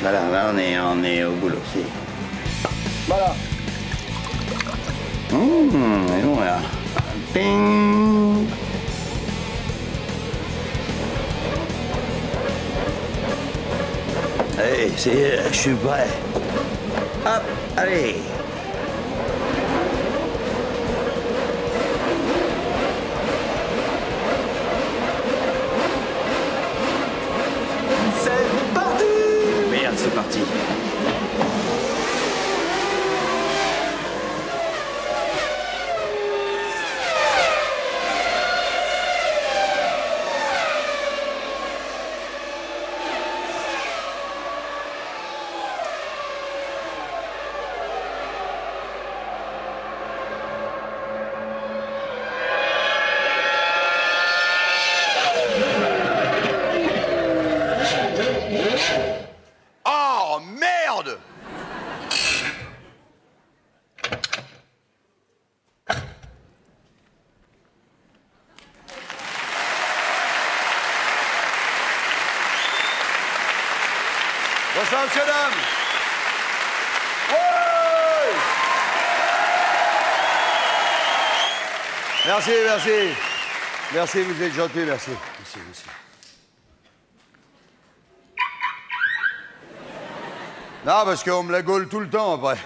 Voilà, là on est au boulot. Si. Voilà. Et voilà. Ping. Allez, je suis prêt. Hop, allez. C'est parti! Merde, c'est parti. Oh, merde! Bonsoir, monsieur, dame. Ouais! Merci, merci. Merci, vous êtes gentil, merci. Merci, merci. Non, parce qu'on me la gaule tout le temps, après.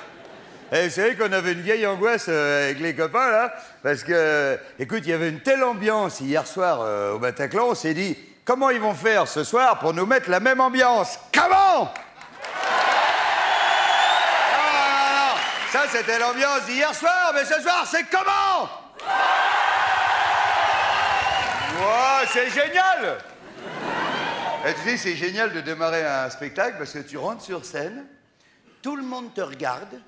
Et vous savez qu'on avait une vieille angoisse avec les copains, là, parce que, écoute, il y avait une telle ambiance hier soir au Bataclan, on s'est dit, comment ils vont faire ce soir pour nous mettre la même ambiance? Comment? Ah, non, ça, c'était l'ambiance d'hier soir, mais ce soir, c'est comment? Ouais, c'est génial! Et tu sais, c'est génial de démarrer un spectacle parce que tu rentres sur scène, tout le monde te regarde,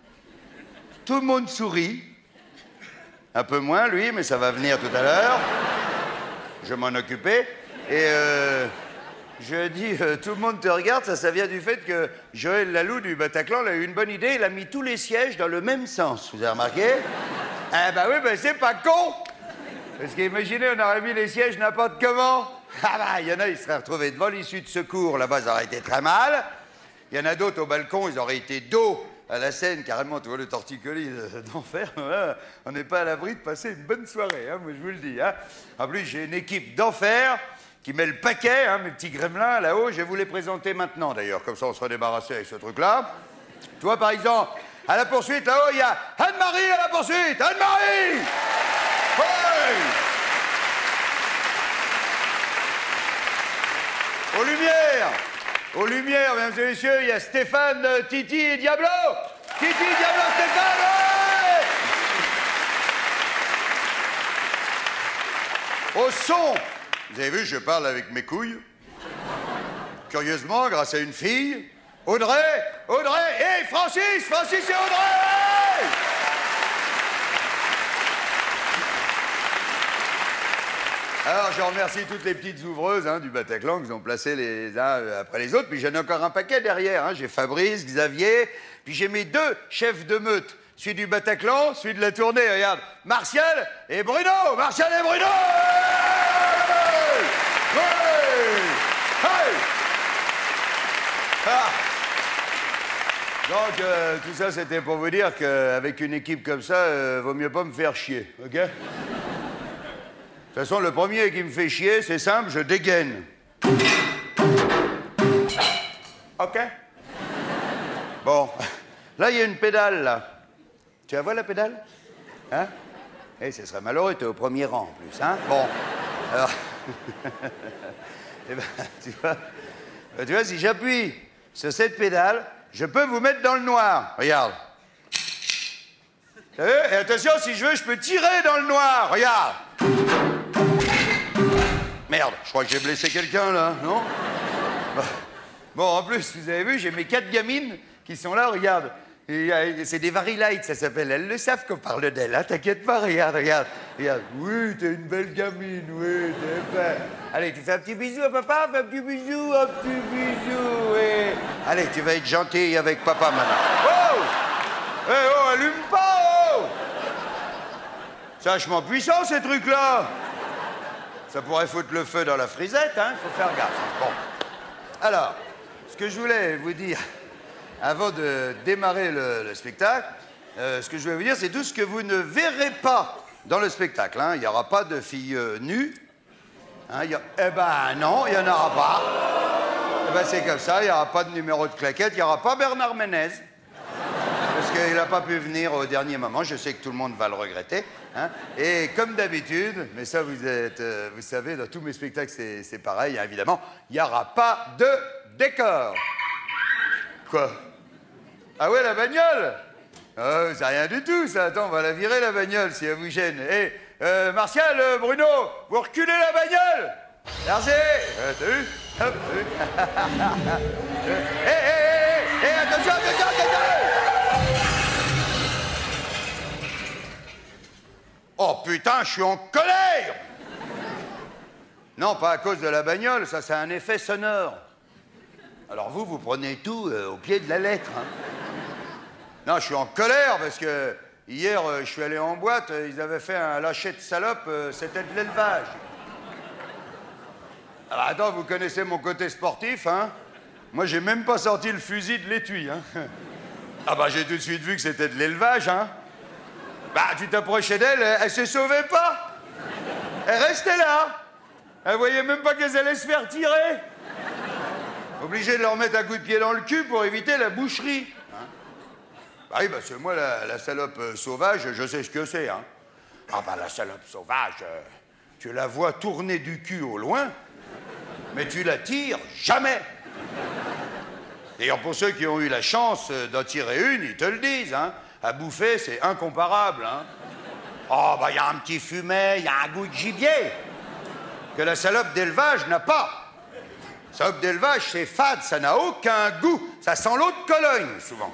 tout le monde sourit. Un peu moins, lui, mais ça va venir tout à l'heure. Je m'en occupais. Et je dis, tout le monde te regarde, ça vient du fait que Joël Lalou du Bataclan, il a eu une bonne idée, il a mis tous les sièges dans le même sens. Vous avez remarqué? Ah bah oui, bah c'est pas con! Parce qu'imaginez, on aurait mis les sièges n'importe comment. Ah bah, il y en a, ils seraient retrouvés devant l'issue de secours, là-bas, ça aurait été très mal. Il y en a d'autres au balcon, ils auraient été dos à la scène, carrément, tu vois, le torticolis d'enfer. Voilà. On n'est pas à l'abri de passer une bonne soirée, hein, moi je vous le dis. Hein. En plus, j'ai une équipe d'enfer qui met le paquet, hein, mes petits gremlins là-haut. Je vais vous les présenter maintenant, d'ailleurs, comme ça on sera débarrassé avec ce truc-là. Tu vois, par exemple, à la poursuite, là-haut, il y a Anne-Marie à la poursuite. Anne-Marie! Ouais! Aux lumières, mesdames et messieurs, il y a Stéphane, Titi et Diablo. Titi, Diablo, Stéphane, ouais! Au son, vous avez vu, je parle avec mes couilles. Curieusement, grâce à une fille, Audrey, et Francis et Audrey! Alors, je remercie toutes les petites ouvreuses du Bataclan qui ont placé les uns après les autres. Puis j'en ai encore un paquet derrière. Hein. J'ai Fabrice, Xavier, puis j'ai mes deux chefs de meute. Celui du Bataclan, celui de la tournée, regarde. Martial et Bruno! Martial et Bruno! Hey! Ah. Donc, tout ça, c'était pour vous dire qu'avec une équipe comme ça, vaut mieux pas me faire chier, OK? De toute façon, le premier qui me fait chier, c'est simple, je dégaine. OK? Bon, là, il y a une pédale, là. Tu la vois, la pédale? Hein? Eh, ce serait malheureux, t'es au premier rang, en plus, hein? Bon, alors... eh ben, tu vois, si j'appuie sur cette pédale, je peux vous mettre dans le noir. Regarde. T'as vu? Et attention, si je veux, je peux tirer dans le noir. Regarde. Merde, je crois que j'ai blessé quelqu'un, là, non? Bon, en plus, vous avez vu, j'ai mes 4 gamines qui sont là, regarde. C'est des Varilites, ça s'appelle. Elles le savent qu'on parle d'elles, hein? T'inquiète pas, regarde. Oui, t'es une belle gamine, oui, t'es belle. Allez, tu fais un petit bisou à papa, fais un petit bisou, oui. Allez, tu vas être gentil avec papa, maintenant. Oh! Eh, oh, allume pas, oh! C'est vachement puissant, ces trucs-là. Ça pourrait foutre le feu dans la frisette, hein? Faut faire gaffe. Bon. Alors, ce que je voulais vous dire, avant de démarrer le spectacle, ce que je vais vous dire, c'est tout ce que vous ne verrez pas dans le spectacle. Hein. Il n'y aura pas de filles nues. Hein, eh ben non, il n'y en aura pas. Eh ben c'est comme ça, il n'y aura pas de numéro de claquette, il n'y aura pas Bernard Ménez. Parce qu'il n'a pas pu venir au dernier moment, je sais que tout le monde va le regretter. Hein. Et comme d'habitude, mais ça vous savez, dans tous mes spectacles c'est pareil, hein, évidemment, il n'y aura pas de décor. Quoi? Ah ouais, la bagnole? Oh, c'est rien du tout, ça. Attends, on va la virer, la bagnole, si elle vous gêne. Hé, Martial, Bruno, vous reculez la bagnole? Merci. T'as vu? Hop, t'as vu? Hé, attention, attention, attention! Oh, putain, je suis en colère! Non, pas à cause de la bagnole, ça, c'est un effet sonore. Alors vous prenez tout au pied de la lettre, hein. Non, je suis en colère parce que hier, je suis allé en boîte, ils avaient fait un lâcher de salope, c'était de l'élevage. Alors attends, vous connaissez mon côté sportif, hein? Moi, j'ai même pas sorti le fusil de l'étui, hein? Ah bah, j'ai tout de suite vu que c'était de l'élevage, hein? Bah, tu t'approchais d'elle, elle se sauvait pas. Elle restait là. Elle voyait même pas qu'elle allait se faire tirer. Obligé de leur mettre un coup de pied dans le cul pour éviter la boucherie. Bah oui, parce que moi, la salope sauvage, je sais ce que c'est, hein. Ah bah, la salope sauvage, tu la vois tourner du cul au loin, mais tu la tires jamais. D'ailleurs, pour ceux qui ont eu la chance d'en tirer une, ils te le disent, hein. À bouffer, c'est incomparable, hein. Oh, bah, il y a un petit fumet, il y a un goût de gibier que la salope d'élevage n'a pas. La salope d'élevage, c'est fade, ça n'a aucun goût. Ça sent l'eau de Cologne, souvent.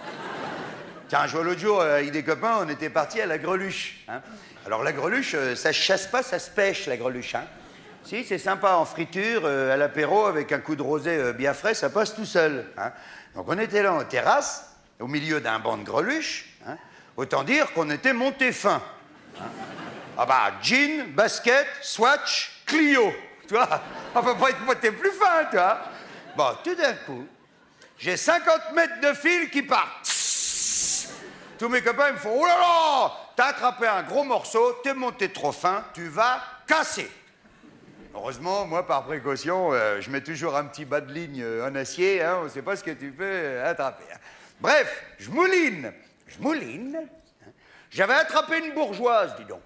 Tiens, je vois l'autre jour, avec des copains, on était partis à la greluche. Hein. Alors, la greluche, ça se chasse pas, ça se pêche, la greluche. Hein. Si, c'est sympa en friture, à l'apéro, avec un coup de rosé bien frais, ça passe tout seul. Hein. Donc, on était là en terrasse, au milieu d'un banc de greluche. Hein. Autant dire qu'on était monté fin. Hein. Ah bah, jean, basket, swatch, Clio. Tu vois, on peut pas être monté plus fin, tu vois. Bon, tout d'un coup, j'ai 50 mètres de fil qui partent. Tous mes copains me font « Oh là là, t'as attrapé un gros morceau, t'es monté trop fin, tu vas casser. » Heureusement, moi, par précaution, je mets toujours un petit bas de ligne en acier, hein, on ne sait pas ce que tu peux attraper. Hein. Bref, je mouline. Hein. J'avais attrapé une bourgeoise, dis donc.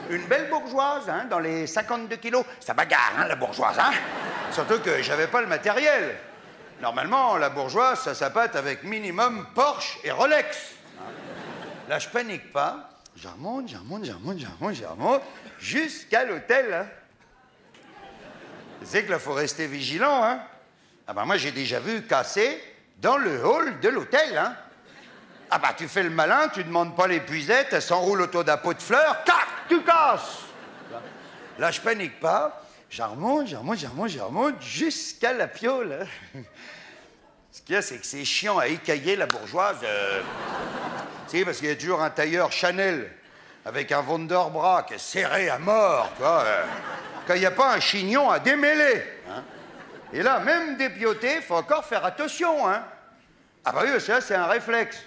Une belle bourgeoise, hein, dans les 52 kilos. Ça bagarre, hein, la bourgeoise, hein. Surtout que j'avais pas le matériel. Normalement, la bourgeoise, ça s'appâte avec minimum Porsche et Rolex. Là, je panique pas. Je remonte, jusqu'à l'hôtel. Hein. Tu sais que là, faut rester vigilant. Hein. Ah ben moi, j'ai déjà vu casser dans le hall de l'hôtel. Hein. Ah ben, tu fais le malin, tu demandes pas l'épuisette, elle s'enroule autour d'un pot de fleurs, tac, tu casses. Là, je panique pas. Je remonte, jusqu'à la piole. Hein. Ce qu'il y a, c'est que c'est chiant à écailler la bourgeoise. Tu sais, parce qu'il y a toujours un tailleur Chanel avec un Wonderbras qui est serré à mort, tu vois. Quand il n'y a pas un chignon à démêler. Hein. Et là, même dépioté, il faut encore faire attention. Hein. Ah bah oui, ça, c'est un réflexe.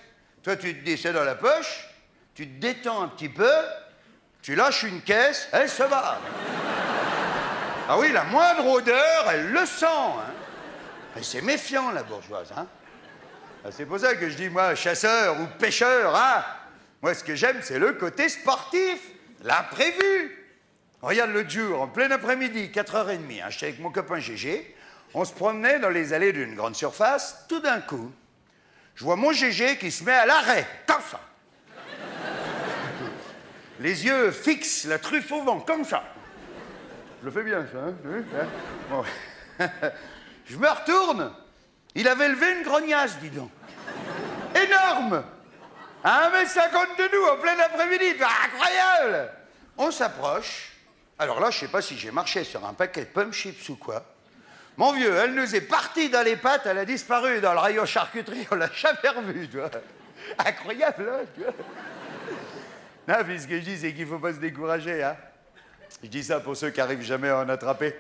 Toi, tu te dis, c'est dans la poche, tu te détends un petit peu, tu lâches une caisse, elle se va. Ah oui, la moindre odeur, elle le sent. Hein. Et c'est méfiant, la bourgeoise. Hein. C'est pour ça que je dis, moi, chasseur ou pêcheur, hein. Moi, ce que j'aime, c'est le côté sportif, l'imprévu. Regarde l'autre jour, en plein après-midi, 4h30, hein, j'étais avec mon copain Gégé, on se promenait dans les allées d'une grande surface, tout d'un coup, je vois mon Gégé qui se met à l'arrêt, comme ça. Les yeux fixes, la truffe au vent, comme ça. Je le fais bien, ça, hein, bon. Je me retourne, il avait levé une grognasse, dis donc. Énorme! À 1m50 de nous, en plein après-midi, incroyable! On s'approche. Alors là, je sais pas si j'ai marché sur un paquet de pommes chips ou quoi. Mon vieux, elle nous est partie dans les pattes, elle a disparu dans le rayon charcuterie, on l'a jamais revue, tu vois. Incroyable, hein, tu vois. Non, puis ce que je dis, c'est qu'il faut pas se décourager, hein. Je dis ça pour ceux qui arrivent jamais à en attraper.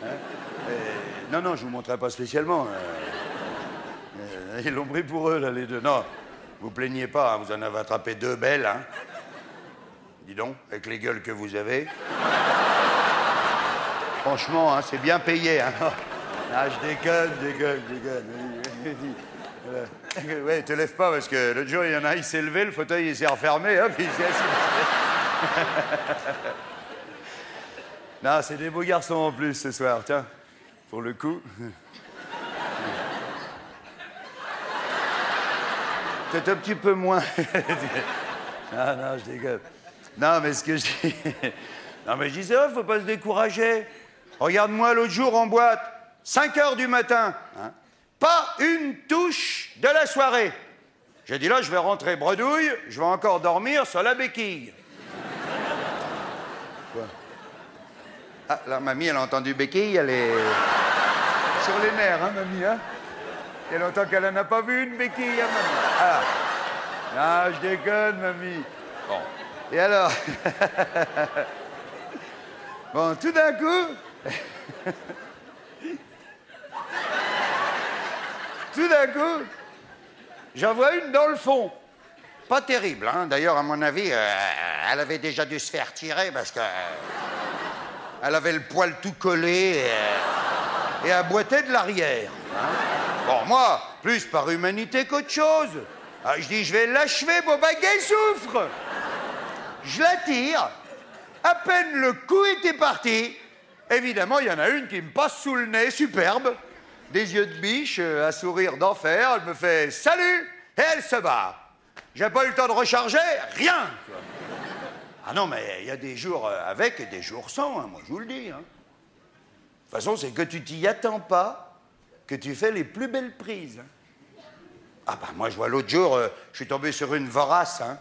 Hein. Non, je vous montrerai pas spécialement. Ils l'ont pris pour eux, là, les deux. Non, vous plaignez pas, hein, vous en avez attrapé 2 belles, hein. Dis donc, avec les gueules que vous avez. Franchement, hein, c'est bien payé, hein. Ah, je déconne. Voilà. Ouais, te lève pas, parce que l'autre jour, il y en a un, il s'est levé, le fauteuil, il s'est refermé, hop, il s'est assis. Non, c'est des beaux garçons en plus ce soir, tiens, pour le coup. Peut-être un petit peu moins. Non, je déconne. Non, mais ce que je dis... Non, mais je disais, oh, faut pas se décourager. Regarde-moi l'autre jour en boîte, 5 heures du matin, hein, pas une touche de la soirée. J'ai dit là, je vais rentrer bredouille, je vais encore dormir sur la béquille. Quoi? Ah, là, mamie, elle a entendu béquille, elle est... sur les nerfs, hein, mamie, hein? Il y a longtemps qu'elle n'en a pas vu une béquille, hein, mamie? Ah, non, je déconne, mamie. Bon, et alors? Bon, tout d'un coup... Tout d'un coup, j'en vois une dans le fond. Pas terrible, hein. D'ailleurs, à mon avis, elle avait déjà dû se faire tirer parce que... elle avait le poil tout collé et elle boitait de l'arrière. Hein. Bon, moi, plus par humanité qu'autre chose. Je dis, je vais l'achever, Bobaguet souffre. Je la tire. À peine le coup était parti, évidemment, il y en a une qui me passe sous le nez, superbe. Des yeux de biche, un sourire d'enfer. Elle me fait « Salut !» et elle se barre. J'ai pas eu le temps de recharger, rien. Ah non, mais il y a des jours avec et des jours sans, hein, moi je vous le dis. Hein. De toute façon, c'est que tu t'y attends pas, que tu fais les plus belles prises. Ah bah moi, je vois l'autre jour, je suis tombé sur une vorace. Hein.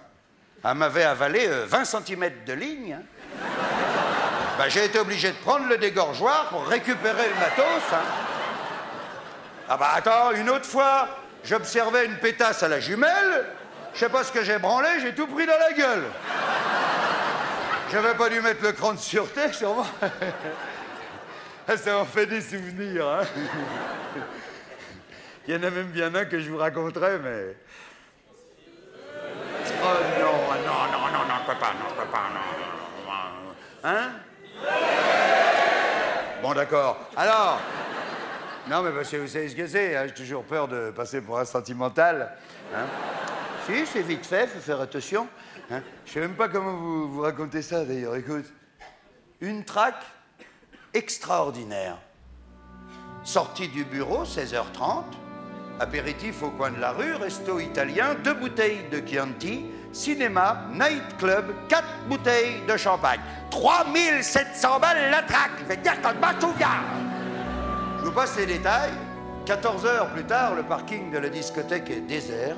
Elle m'avait avalé 20 cm de ligne. Hein. Bah, j'ai été obligé de prendre le dégorgeoir pour récupérer le matos. Hein. Ah bah attends, une autre fois, j'observais une pétasse à la jumelle, je sais pas ce que j'ai branlé, j'ai tout pris dans la gueule. J'avais pas dû mettre le cran de sûreté, sûrement. Ça en fait des souvenirs, hein. Il y en a même bien un que je vous raconterai, mais... Oh non, je peux pas, non. Hein? Bon, d'accord. Alors... Non, mais parce que vous savez ce que c'est, hein, j'ai toujours peur de passer pour un sentimental. Hein. Si, c'est vite fait, faut faire attention. Hein. Je sais même pas comment vous racontez ça, d'ailleurs. Écoute, une traque extraordinaire. Sortie du bureau, 16h30, apéritif au coin de la rue, resto italien, 2 bouteilles de Chianti, cinéma, night club, 4 bouteilles de champagne. 3700 balles la traque, je vais te dire que je m'en souviens. Je vous passe les détails. 14 heures plus tard, le parking de la discothèque est désert.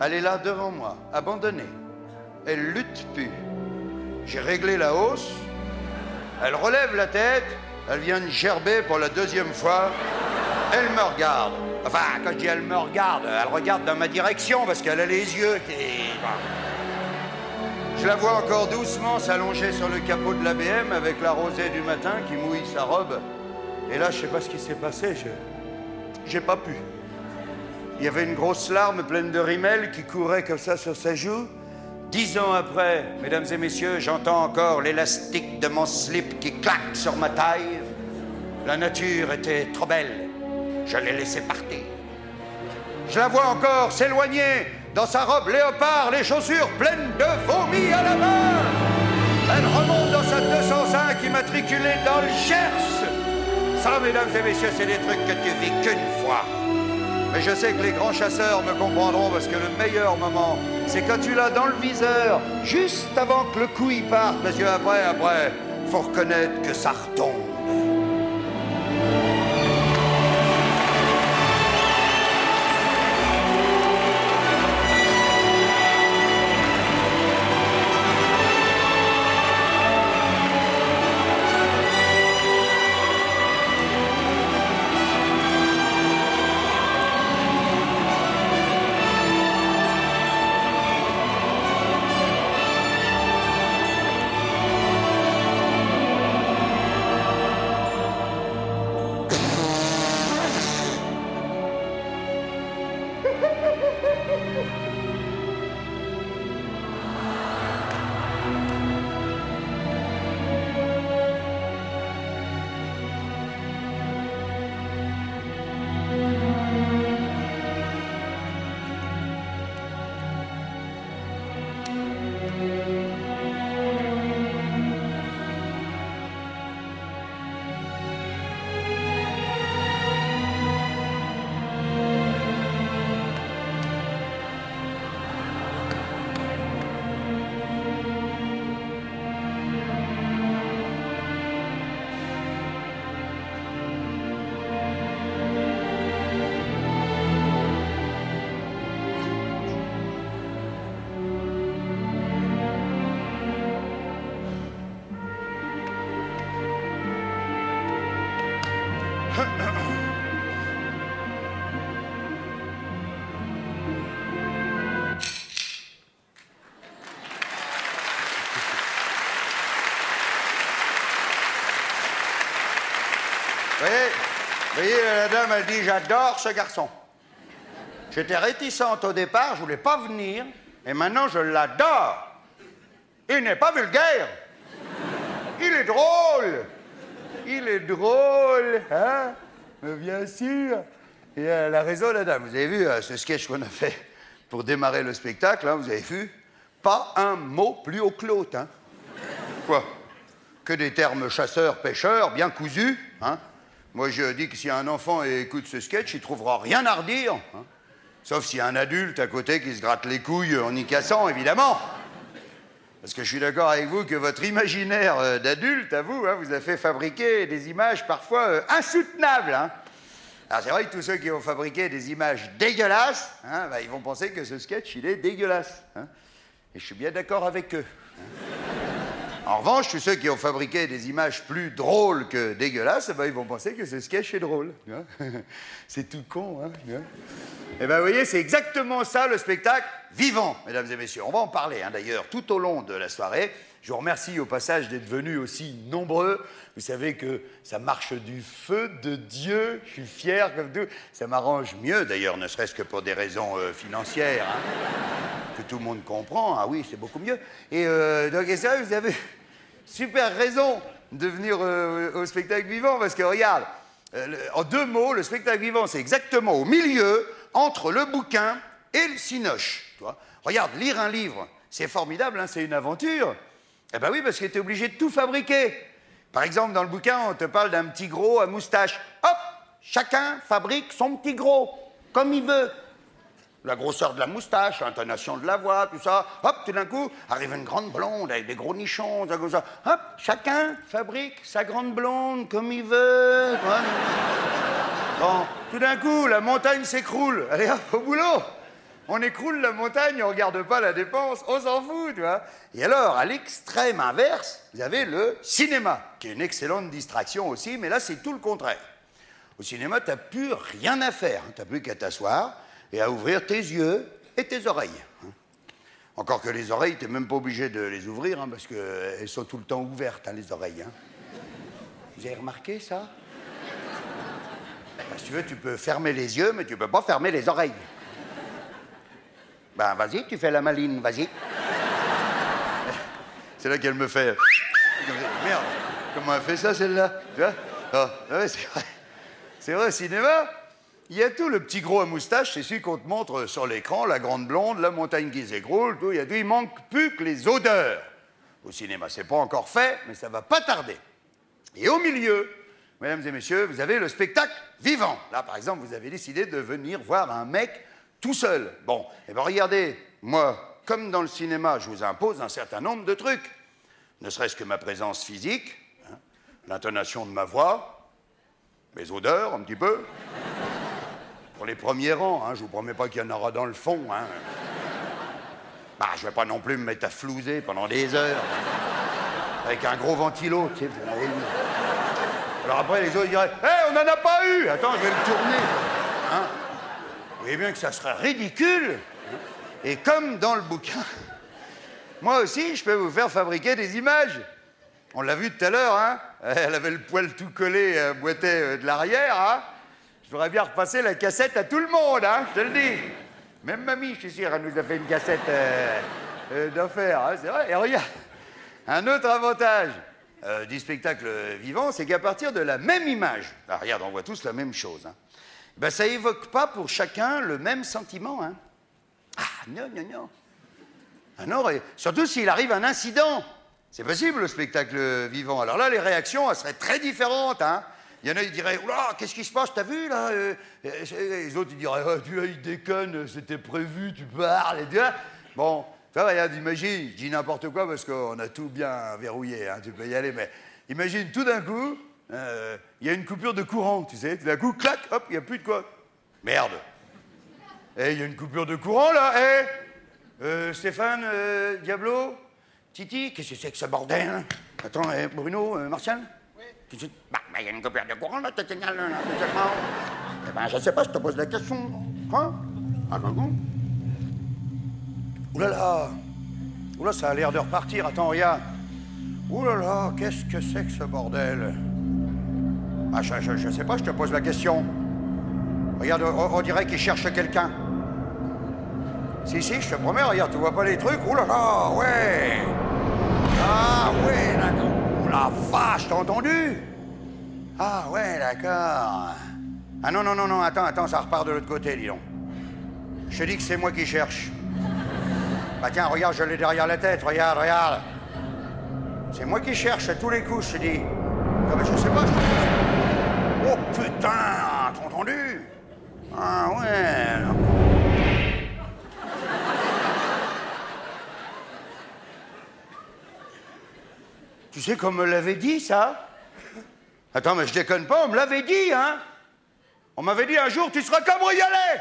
Elle est là devant moi, abandonnée. Elle lutte plus. J'ai réglé la hausse. Elle relève la tête. Elle vient de gerber pour la 2e fois. Elle me regarde. Enfin, quand je dis elle me regarde, elle regarde dans ma direction parce qu'elle a les yeux qui... Je la vois encore doucement s'allonger sur le capot de la BM avec la rosée du matin qui mouille sa robe. Et là, je sais pas ce qui s'est passé, j'ai pas pu. Il y avait une grosse larme pleine de rimel qui courait comme ça sur sa joue. 10 ans après, mesdames et messieurs, j'entends encore l'élastique de mon slip qui claque sur ma taille. La nature était trop belle. Je l'ai laissée partir. Je la vois encore s'éloigner dans sa robe léopard, les chaussures pleines de vomi à la main. Elle remonte dans sa 205 immatriculée dans le Gers. Ça, mesdames et messieurs, c'est des trucs que tu vis qu'une fois. Mais je sais que les grands chasseurs me comprendront parce que le meilleur moment, c'est quand tu l'as dans le viseur, juste avant que le coup y parte, parce que après, faut reconnaître que ça retombe. Vous voyez, la dame, elle dit, j'adore ce garçon. J'étais réticente au départ, je voulais pas venir, et maintenant je l'adore. Il n'est pas vulgaire. Il est drôle. Il est drôle, hein? Mais bien sûr. Et elle a raison, la dame. Vous avez vu ce sketch qu'on a fait pour démarrer le spectacle, hein, vous avez vu? Pas un mot plus haut que l'autre, hein? Quoi? Que des termes chasseurs, pêcheurs, bien cousus, hein? Moi, je dis que si un enfant écoute ce sketch, il trouvera rien à redire, hein? Sauf s'il y a un adulte à côté qui se gratte les couilles en y cassant, évidemment. Parce que je suis d'accord avec vous que votre imaginaire d'adulte, à vous, hein, vous a fait fabriquer des images parfois insoutenables, hein. Alors c'est vrai que tous ceux qui ont fabriqué des images dégueulasses, hein, bah, ils vont penser que ce sketch, il est dégueulasse, hein. Et je suis bien d'accord avec eux, hein. En revanche, tous ceux qui ont fabriqué des images plus drôles que dégueulasses, bah, ils vont penser que ce sketch est drôle. C'est tout con, hein. Et bien, vous voyez, c'est exactement ça, le spectacle vivant, mesdames et messieurs. On va en parler, hein, d'ailleurs, tout au long de la soirée. Je vous remercie au passage d'être venus aussi nombreux. Vous savez que ça marche du feu de Dieu. Je suis fier comme tout. Ça m'arrange mieux, d'ailleurs, ne serait-ce que pour des raisons financières, hein, que tout le monde comprend. Ah oui, c'est beaucoup mieux. Et donc, et ça, vous avez super raison de venir au spectacle vivant, parce que, regarde, en deux mots, le spectacle vivant, c'est exactement au milieu, entre le bouquin et le cinoche. Tu vois? Regarde, lire un livre, c'est formidable, hein, c'est une aventure. Eh ben oui, parce que tu es obligé de tout fabriquer. Par exemple, dans le bouquin, on te parle d'un petit gros à moustache. Hop, chacun fabrique son petit gros, comme il veut. La grosseur de la moustache, l'intonation de la voix, tout ça. Hop, tout d'un coup, arrive une grande blonde avec des gros nichons, ça, comme ça. Hop, chacun fabrique sa grande blonde comme il veut. Bon, tout d'un coup, la montagne s'écroule. Allez hop, au boulot. On écroule la montagne, on regarde pas la dépense, on s'en fout, tu vois. Et alors, à l'extrême inverse, vous avez le cinéma, qui est une excellente distraction aussi, mais là, c'est tout le contraire. Au cinéma, t'as plus rien à faire, hein. T'as plus qu'à t'asseoir et à ouvrir tes yeux et tes oreilles, hein. Encore que les oreilles, t'es même pas obligé de les ouvrir, hein, parce qu'elles sont tout le temps ouvertes, hein, les oreilles, hein. Vous avez remarqué ça? Ben, si tu veux, tu peux fermer les yeux, mais tu peux pas fermer les oreilles. Ben, vas-y, tu fais la maline, vas-y. C'est là qu'elle me fait... Merde, comment elle fait ça, celle-là? Tu vois? Oh, ouais, c'est vrai. C'est vrai, au cinéma, il y a tout. Le petit gros à moustache, c'est celui qu'on te montre sur l'écran, la grande blonde, la montagne qui s'écroule, tout. Il y a tout. Il manque plus que les odeurs. Au cinéma, c'est pas encore fait, mais ça va pas tarder. Et au milieu, mesdames et messieurs, vous avez le spectacle vivant. Là, par exemple, vous avez décidé de venir voir un mec tout seul. Bon, et bien regardez, moi, comme dans le cinéma, je vous impose un certain nombre de trucs. Ne serait-ce que ma présence physique, hein, l'intonation de ma voix, mes odeurs, un petit peu. Pour les premiers rangs, hein, je vous promets pas qu'il y en aura dans le fond, hein. Bah, je vais pas non plus me mettre à flouser pendant des heures, avec un gros ventilo, tu sais, vous l'avez vu. Alors après, les autres diraient « Hé, on n'en a pas eu !» Attends, je vais le tourner, hein. Vous voyez bien que ça serait ridicule. Et comme dans le bouquin, moi aussi, je peux vous faire fabriquer des images. On l'a vu tout à l'heure, hein. Elle avait le poil tout collé, elle boitait de l'arrière, hein. Je voudrais bien repasser la cassette à tout le monde, hein, je te le dis. Même mamie, je suis sûr, elle nous a fait une cassette d'affaires, hein, c'est vrai. Et regarde, un autre avantage du spectacle vivant, c'est qu'à partir de la même image, là, regarde, on voit tous la même chose, hein, ben, ça évoque pas pour chacun le même sentiment, hein. Ah, non, non, non. Ah non, et surtout s'il arrive un incident. C'est possible, le spectacle vivant. Alors là, les réactions, elles seraient très différentes, hein. Il y en a, ils diraient, oula, qu'est-ce qui se passe, t'as vu, là? Les autres, ils diraient, oh, tu vois, il déconne, c'était prévu, tu parles, et tu vois. Bon, ça va, regarde, imagine, je dis n'importe quoi parce qu'on a tout bien verrouillé, hein, tu peux y aller, mais imagine, tout d'un coup, il y a une coupure de courant, tu sais, tout d'un coup, clac, hop, il n'y a plus de quoi. Merde. Eh, il y a une coupure de courant, là, Stéphane, Diablo, Titi, qu'est-ce que c'est que ce bordel, hein? Attends, Bruno, Martial? Oui. Bah, il y a une coupure de courant, là, t'es génial, là, tellement. Eh ben, je sais pas, je te pose la question. Quoi? Ah, non. Ouh là là! Ouh là, ça a l'air de repartir. Attends, regarde. Ouh là là, qu'est-ce que c'est que ce bordel? Ah, je sais pas, je te pose la question. Regarde, on dirait qu'il cherche quelqu'un. Si, je te promets, regarde, tu vois pas les trucs? Ouh là là, ouais! Ah ouais, d'accord. Oh la vache, t'as entendu? Ah ouais, d'accord. Ah non, attends, ça repart de l'autre côté, dis donc. Je te dis que c'est moi qui cherche. Bah tiens, regarde, je l'ai derrière la tête, regarde. C'est moi qui cherche à tous les coups, je te dis. Non mais je sais pas, Oh putain, t'as entendu? Ah ouais. Tu sais qu'on me l'avait dit, ça? Attends, mais je déconne pas, on me l'avait dit, hein? On m'avait dit un jour, tu seras cambriolé!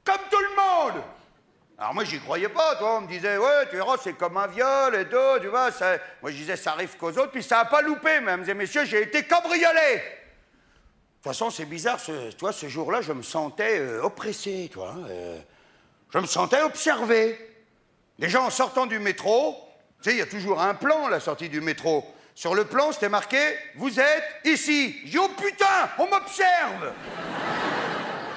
Comme tout le monde! Alors moi, j'y croyais pas, toi. On me disait, ouais, tu verras, c'est comme un viol et tout, tu vois. Ça... Moi, je disais, ça arrive qu'aux autres, puis ça a pas loupé, mesdames et messieurs, j'ai été cambriolé! De toute façon, c'est bizarre, toi, ce jour-là, je me sentais oppressé, toi. Je me sentais observé. Déjà, en sortant du métro, tu sais, il y a toujours un plan à la sortie du métro. Sur le plan, c'était marqué « Vous êtes ici ». Je dis « Oh putain, on m'observe !»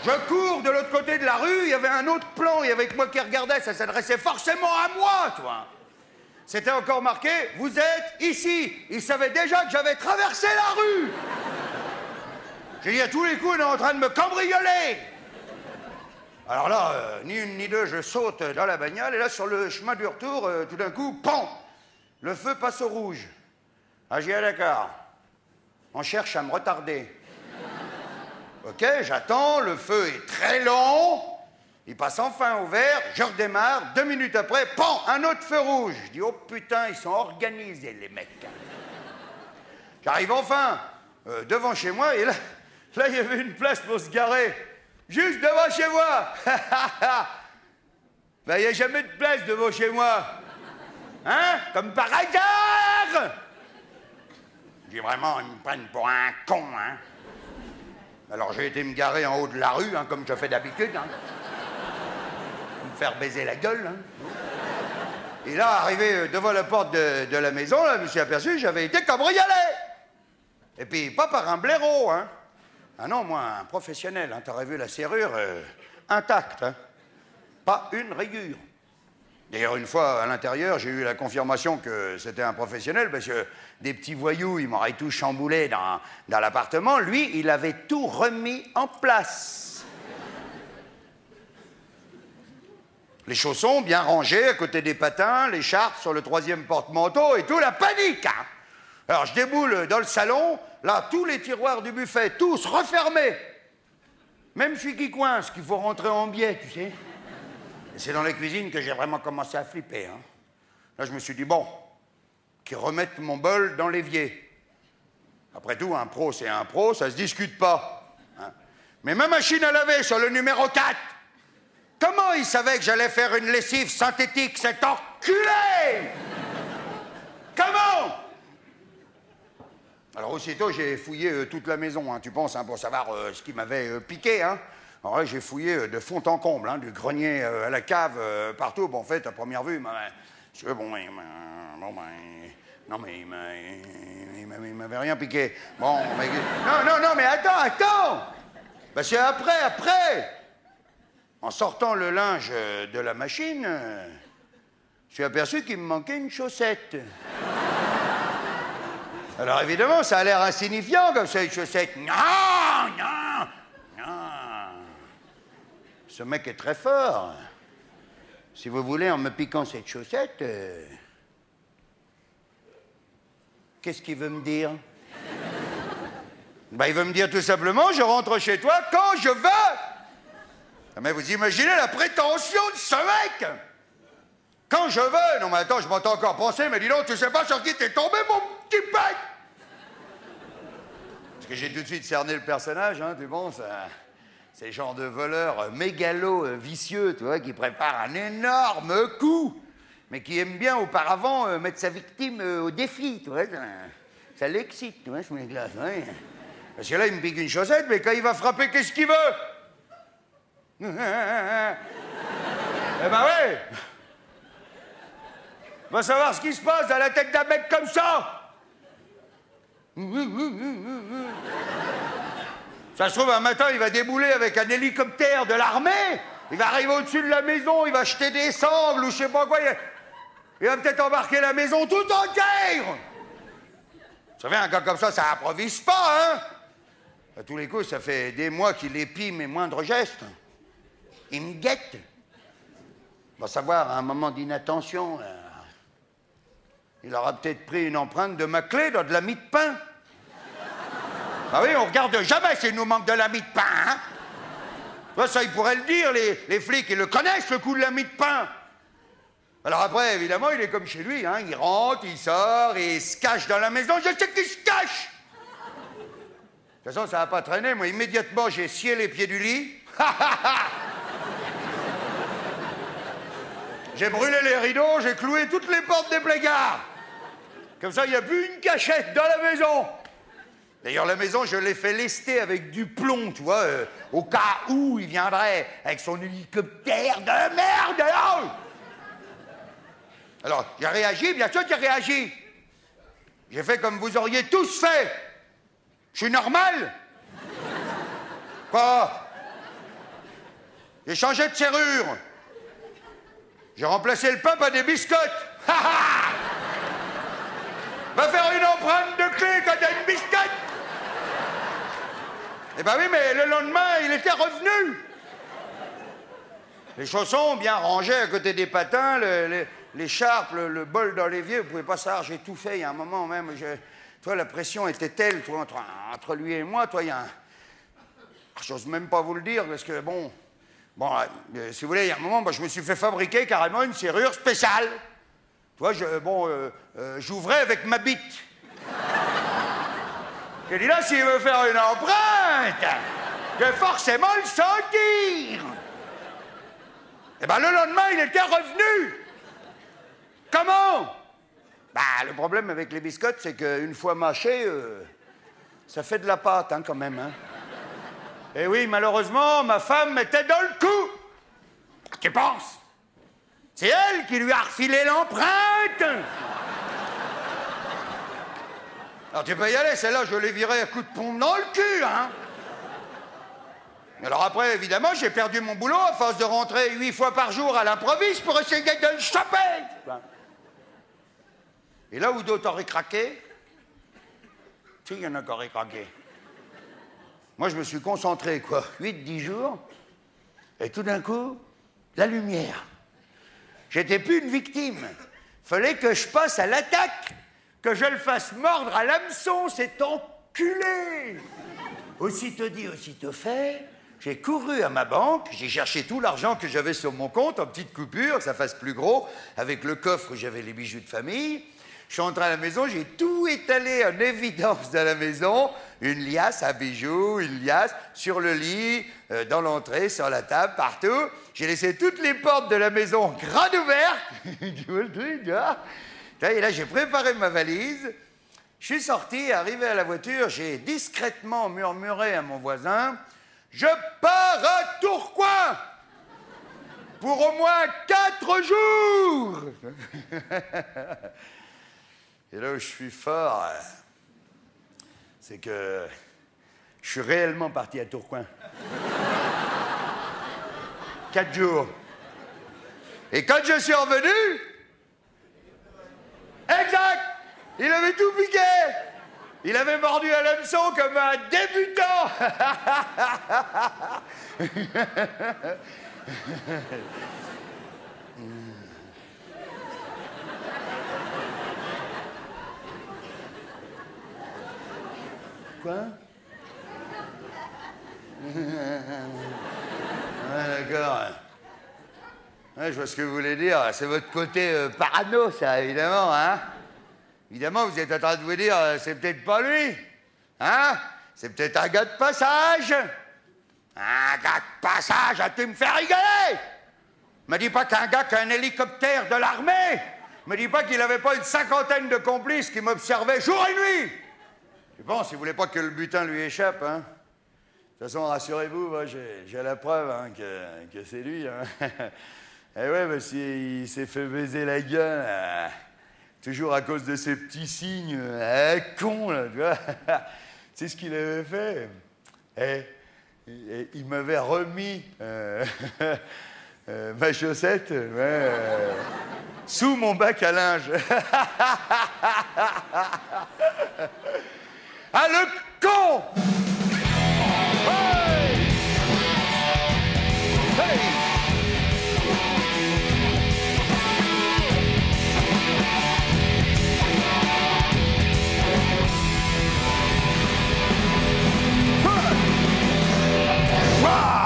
Je cours de l'autre côté de la rue, il y avait un autre plan, il y avait que moi qui regardais, ça s'adressait forcément à moi, toi. C'était encore marqué « Vous êtes ici ». Ils savaient déjà que j'avais traversé la rue. J'ai dit à tous les coups, on est en train de me cambrioler. Alors là, ni une ni deux, je saute dans la bagnole, et là, sur le chemin du retour, tout d'un coup, pan! Le feu passe au rouge. Ah, j'ai dit, ah, d'accord. On cherche à me retarder. Ok, j'attends, le feu est très long, il passe enfin au vert, je redémarre, 2 minutes après, pan! Un autre feu rouge. Je dis, oh putain, ils sont organisés, les mecs. J'arrive enfin devant chez moi, et là, il y avait une place pour se garer. Juste devant chez moi. Ben, il n'y a jamais de place devant chez moi. Hein? Comme par hasard. Je dis vraiment, ils me prennent pour un con, hein. Alors j'ai été me garer en haut de la rue, hein, comme je fais d'habitude. Hein. Me faire baiser la gueule. Hein. Et là, arrivé devant la porte de la maison, là, je me suis aperçu que j'avais été cambriolé. Et puis, pas par un blaireau, hein. Ah non, moi, un professionnel, hein, t'aurais vu la serrure intacte, hein. Pas une rayure. D'ailleurs, une fois, à l'intérieur, j'ai eu la confirmation que c'était un professionnel, parce que des petits voyous, ils m'auraient tout chamboulé dans l'appartement. Lui, il avait tout remis en place. Les chaussons bien rangés à côté des patins, l'écharpe sur le 3e porte-manteau et tout, la panique, hein. Alors, je déboule dans le salon, là, tous les tiroirs du buffet, tous refermés. Même celui qui coince, qu'il faut rentrer en biais, tu sais. Et c'est dans les cuisines que j'ai vraiment commencé à flipper, hein. Là, je me suis dit, bon, qu'ils remettent mon bol dans l'évier. Après tout, un pro, c'est un pro, ça se discute pas. Hein. Mais ma machine à laver sur le numéro 4, comment il savait que j'allais faire une lessive synthétique, cet enculé? Comment? Alors aussitôt, j'ai fouillé toute la maison, hein, tu penses, hein, pour savoir ce qui m'avait piqué. Hein. Alors là, j'ai fouillé de fond en comble, hein, du grenier à la cave, partout. Bon, en fait, à première vue, non, mais il m'avait rien piqué. Bon, mais... Non, mais attends. Parce que après, en sortant le linge de la machine, je suis aperçu qu'il me manquait une chaussette. Alors évidemment, ça a l'air insignifiant comme ça, une chaussette. Non. Ce mec est très fort. Si vous voulez, en me piquant cette chaussette, qu'est-ce qu'il veut me dire? Ben, il veut me dire tout simplement, je rentre chez toi quand je veux. Mais vous imaginez la prétention de ce mec? Quand je veux. Non mais attends, je m'entends encore penser, mais dis donc, tu sais pas sur qui t'es tombé, mon petit mec? Parce que j'ai tout de suite cerné le personnage, hein, tu penses? C'est le genre de voleur mégalo, vicieux, tu vois, qui prépare un énorme coup, mais qui aime bien auparavant mettre sa victime au défi, tu vois. Ça l'excite, tu vois, je me glace, oui. Parce que là, il me pique une chaussette, mais quand il va frapper, qu'est-ce qu'il veut? Eh ben ouais. Va savoir ce qui se passe dans la tête d'un mec comme ça. Ça se trouve, un matin, il va débouler avec un hélicoptère de l'armée. Il va arriver au-dessus de la maison, il va jeter des sangles ou je sais pas quoi. Il va peut-être embarquer la maison tout entière. Vous savez, un gars comme ça improvise pas, hein? À tous les coups, ça fait des mois qu'il épie mes moindres gestes. Il me guette. On va savoir, à un moment d'inattention, il aura peut-être pris une empreinte de ma clé dans de la mie de pain. Ah oui, on regarde jamais s'il nous manque de la mie de pain, hein? Ça, ils pourraient le dire, les flics, ils le connaissent, le coup de la mie de pain. Alors après, évidemment, il est comme chez lui, hein? Il rentre, il sort, et il se cache dans la maison. Je sais qu'il se cache! De toute façon, ça va pas traîner. Moi, immédiatement, j'ai scié les pieds du lit. J'ai brûlé les rideaux, j'ai cloué toutes les portes des placards. Comme ça, il n'y a plus une cachette dans la maison. D'ailleurs, la maison, je l'ai fait lester avec du plomb, tu vois, au cas où il viendrait avec son hélicoptère de merde. Alors, j'ai réagi, bien sûr que j'ai réagi. J'ai fait comme vous auriez tous fait. Je suis normal? Quoi? J'ai changé de serrure. J'ai remplacé le pain par des biscottes. Va faire une empreinte de clé quand t'as une biscotte. Eh ben oui, mais le lendemain, il était revenu. Les chaussons bien rangés à côté des patins, l'écharpe, le bol dans l'évier, vous pouvez pas savoir, j'ai tout fait. Il y a un moment même, toi, la pression était telle, toi, entre lui et moi, toi, il y a un... J'ose même pas vous le dire, parce que, bon, si vous voulez, il y a un moment, je me suis fait fabriquer carrément une serrure spéciale. Tu vois, j'ouvrais avec ma bite. J'ai dit là, s'il veut faire une empreinte, je vais forcément le sentir. Eh ben, le lendemain, il était revenu. Comment? Le problème avec les biscottes, c'est qu'une fois mâché, ça fait de la pâte, hein, quand même, hein. Et oui, malheureusement, ma femme était dans le coup. Tu penses? C'est elle qui lui a refilé l'empreinte. Alors tu peux y aller, celle-là, je l'ai virée à coups de pompe dans le cul, hein. Alors après, évidemment, j'ai perdu mon boulot à force de rentrer 8 fois par jour à l'improviste pour essayer de le choper. Et là où d'autres auraient craqué, il y en a qui auraient craqué. Moi, je me suis concentré, 8-10 jours, et tout d'un coup, la lumière. J'étais plus une victime. Fallait que je passe à l'attaque, que je le fasse mordre à l'hameçon, cet enculé. Aussitôt dit, aussitôt fait, j'ai couru à ma banque, j'ai cherché tout l'argent que j'avais sur mon compte en petites coupures, que ça fasse plus gros, avec le coffre où j'avais les bijoux de famille. Je suis rentré à la maison, j'ai tout étalé en évidence dans la maison, une liasse à bijoux, une liasse sur le lit, dans l'entrée, sur la table, partout. J'ai laissé toutes les portes de la maison grandes ouvertes. Et là, j'ai préparé ma valise. Je suis sorti, arrivé à la voiture, j'ai discrètement murmuré à mon voisin « Je pars à Tourcoing pour au moins 4 jours !» Et là où je suis fort, c'est que je suis réellement parti à Tourcoing. 4 jours. Et quand je suis revenu, exact, il avait tout piqué. Il avait mordu à l'hameçon comme un débutant. Quoi? D'accord. Ouais, je vois ce que vous voulez dire. C'est votre côté parano, ça, évidemment, hein? Évidemment, vous êtes en train de vous dire, c'est peut-être pas lui. Hein? C'est peut-être un gars de passage. Un gars de passage, tu me fais rigoler! Me dis pas qu'un gars qui a un hélicoptère de l'armée, Me dis pas qu'il avait pas une cinquantaine de complices qui m'observaient jour et nuit. Et bon, s'il voulait pas que le butin lui échappe, hein. De toute façon, rassurez-vous, moi, j'ai la preuve hein, que c'est lui. Hein. Et ouais, bah, il s'est fait baiser la gueule, toujours à cause de ces petits signes, con, là, tu vois. C'est ce qu'il avait fait. Et il m'avait remis ma chaussette sous mon bac à linge. Ah, le con! Hey! Hey! Wow!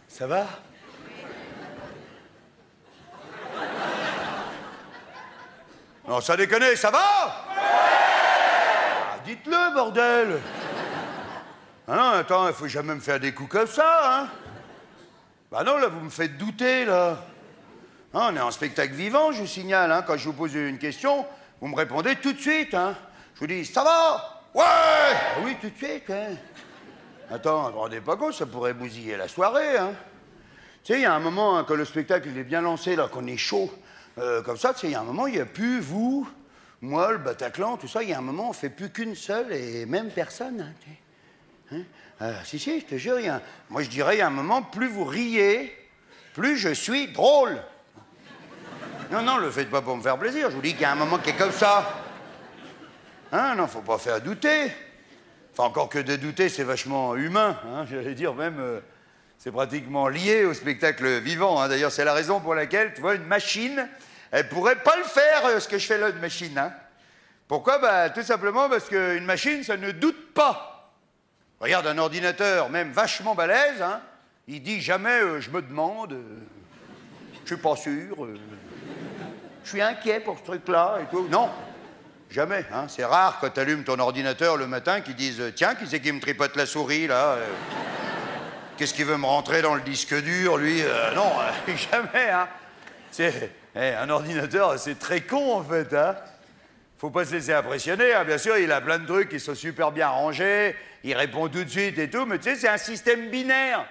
Ça va? Non, ça déconne, ça va? Ah, dites-le, bordel! Ah non, attends, il faut jamais me faire des coups comme ça, hein? Bah non, là, vous me faites douter, là. Hein, on est en spectacle vivant, je vous signale, hein. Quand je vous pose une question, vous me répondez tout de suite, hein. Je vous dis, ça va? Ouais! Ah oui, tout de suite, hein. Attends, vous vous rendez pas compte, ça pourrait bousiller la soirée, hein. Tu sais, il y a un moment, hein, quand le spectacle il est bien lancé, là, qu'on est chaud, comme ça, tu sais, il y a un moment, il n'y a plus vous, moi, le Bataclan, tout ça, il y a un moment, on fait plus qu'une seule et même personne, hein, tu sais. Hein? Si, je te jure, moi, je dirais, il y a un moment, plus vous riez, plus je suis drôle. Non, non, le faites pas pour me faire plaisir, je vous dis qu'il y a un moment qui est comme ça. Hein, non, faut pas faire douter. Enfin, encore que de douter, c'est vachement humain, hein, j'allais dire même... c'est pratiquement lié au spectacle vivant. Hein. D'ailleurs, c'est la raison pour laquelle, tu vois, une machine, elle pourrait pas le faire, ce que je fais là, une machine. Hein. Pourquoi? Bah, tout simplement parce qu'une machine, ça ne doute pas. Regarde un ordinateur, même vachement balèze, hein, il dit jamais je me demande, je suis pas sûr, je suis inquiet pour ce truc-là et tout. Non, jamais. Hein. C'est rare quand tu allumes ton ordinateur le matin qu'ils disent tiens, qui c'est qui me tripote la souris là Qu'est-ce qu'il veut me rentrer dans le disque dur, lui? Non, jamais, hein. C'est un ordinateur, c'est très con, en fait, hein. Faut pas se laisser impressionner, hein. Bien sûr, il a plein de trucs qui sont super bien rangés, il répond tout de suite et tout, mais tu sais, c'est un système binaire,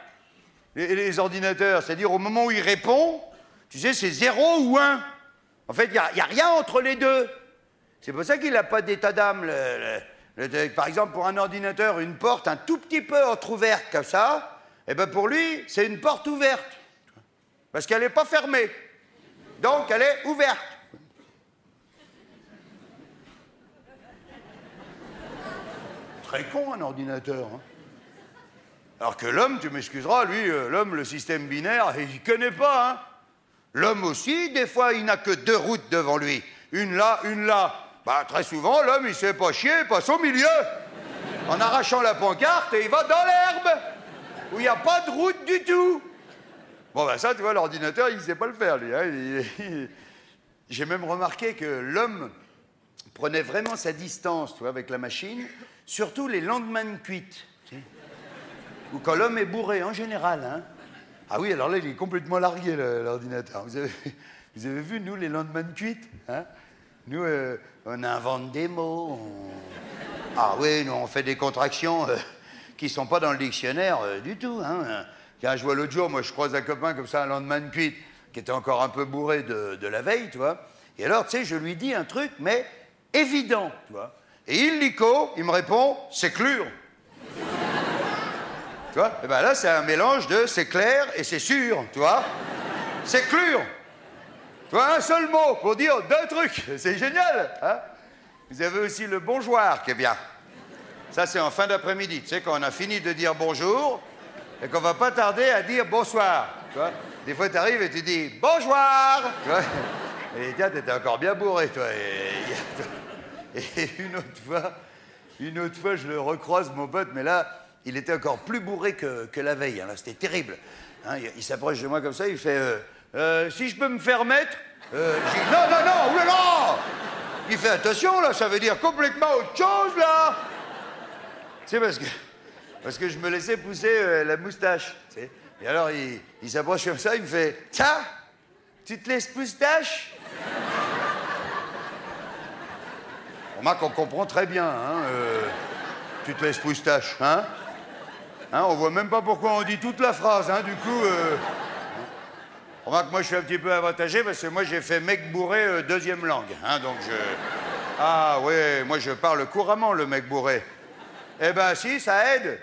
les ordinateurs. C'est-à-dire, au moment où il répond, tu sais, c'est 0 ou 1. En fait, il n'y a rien entre les deux. C'est pour ça qu'il n'a pas d'état d'âme. Par exemple, pour un ordinateur, une porte un tout petit peu entrouverte comme ça, eh bien, pour lui, c'est une porte ouverte. Parce qu'elle n'est pas fermée. Donc, elle est ouverte. Très con, un ordinateur. Hein. Alors que l'homme, tu m'excuseras, lui, l'homme, le système binaire, il ne connaît pas. Hein. L'homme aussi, des fois, il n'a que 2 routes devant lui. Une là, une là. Bah, très souvent, l'homme, il ne sait pas chier, il passe au milieu. En arrachant la pancarte, et il va dans l'herbe. Où il n'y a pas de route du tout. Bon, ben ça, tu vois, l'ordinateur, il ne sait pas le faire, lui. Hein. J'ai même remarqué que l'homme prenait vraiment sa distance, tu vois, avec la machine, surtout les lendemains de cuite. Tu sais. Ou quand l'homme est bourré, en général. Hein. Ah oui, alors là, il est complètement largué, l'ordinateur. Vous avez vu, nous, les lendemains de cuite, hein. Nous, on invente des mots. Ah oui, nous, on fait des contractions... qui ne sont pas dans le dictionnaire du tout. Hein. Quand je vois l'autre jour, moi, je croise un copain comme ça, un lendemain de cuite, qui était encore un peu bourré de la veille, tu vois. Et alors, tu sais, je lui dis un truc, mais évident, tu vois. Et illico, il me répond, c'est clair. Tu vois? Et bien là, c'est un mélange de c'est clair et c'est sûr, tu vois. C'est clair. Tu vois, un seul mot pour dire 2 trucs. C'est génial, hein. Vous avez aussi le bonjour qui est bien. Ça, c'est en fin d'après-midi. Tu sais, quand on a fini de dire bonjour et qu'on va pas tarder à dire bonsoir. Tu vois? Des fois, tu arrives et tu dis bonjour. Tu vois? Et tiens, t'étais encore bien bourré, toi. Et une autre fois, je le recroise, mon pote, mais là, il était encore plus bourré que la veille. Hein, c'était terrible. Hein, il s'approche de moi comme ça, il fait si je peux me faire mettre j'ai dit non, non, non, oulala. Il fait attention, là, ça veut dire complètement autre chose, là. Tu sais, parce que je me laissais pousser la moustache. Tu sais. Et alors, il s'approche comme ça, il me fait tiens, tu te laisses moustache? Remarque qu'on comprend très bien, hein. Tu te laisses moustache, hein? On voit même pas pourquoi on dit toute la phrase, hein, du coup... Remarque, moi, je suis un petit peu avantagé parce que moi, j'ai fait mec bourré deuxième langue, hein, donc je... Ah, ouais, moi, je parle couramment, le mec bourré. Eh ben, si, ça aide.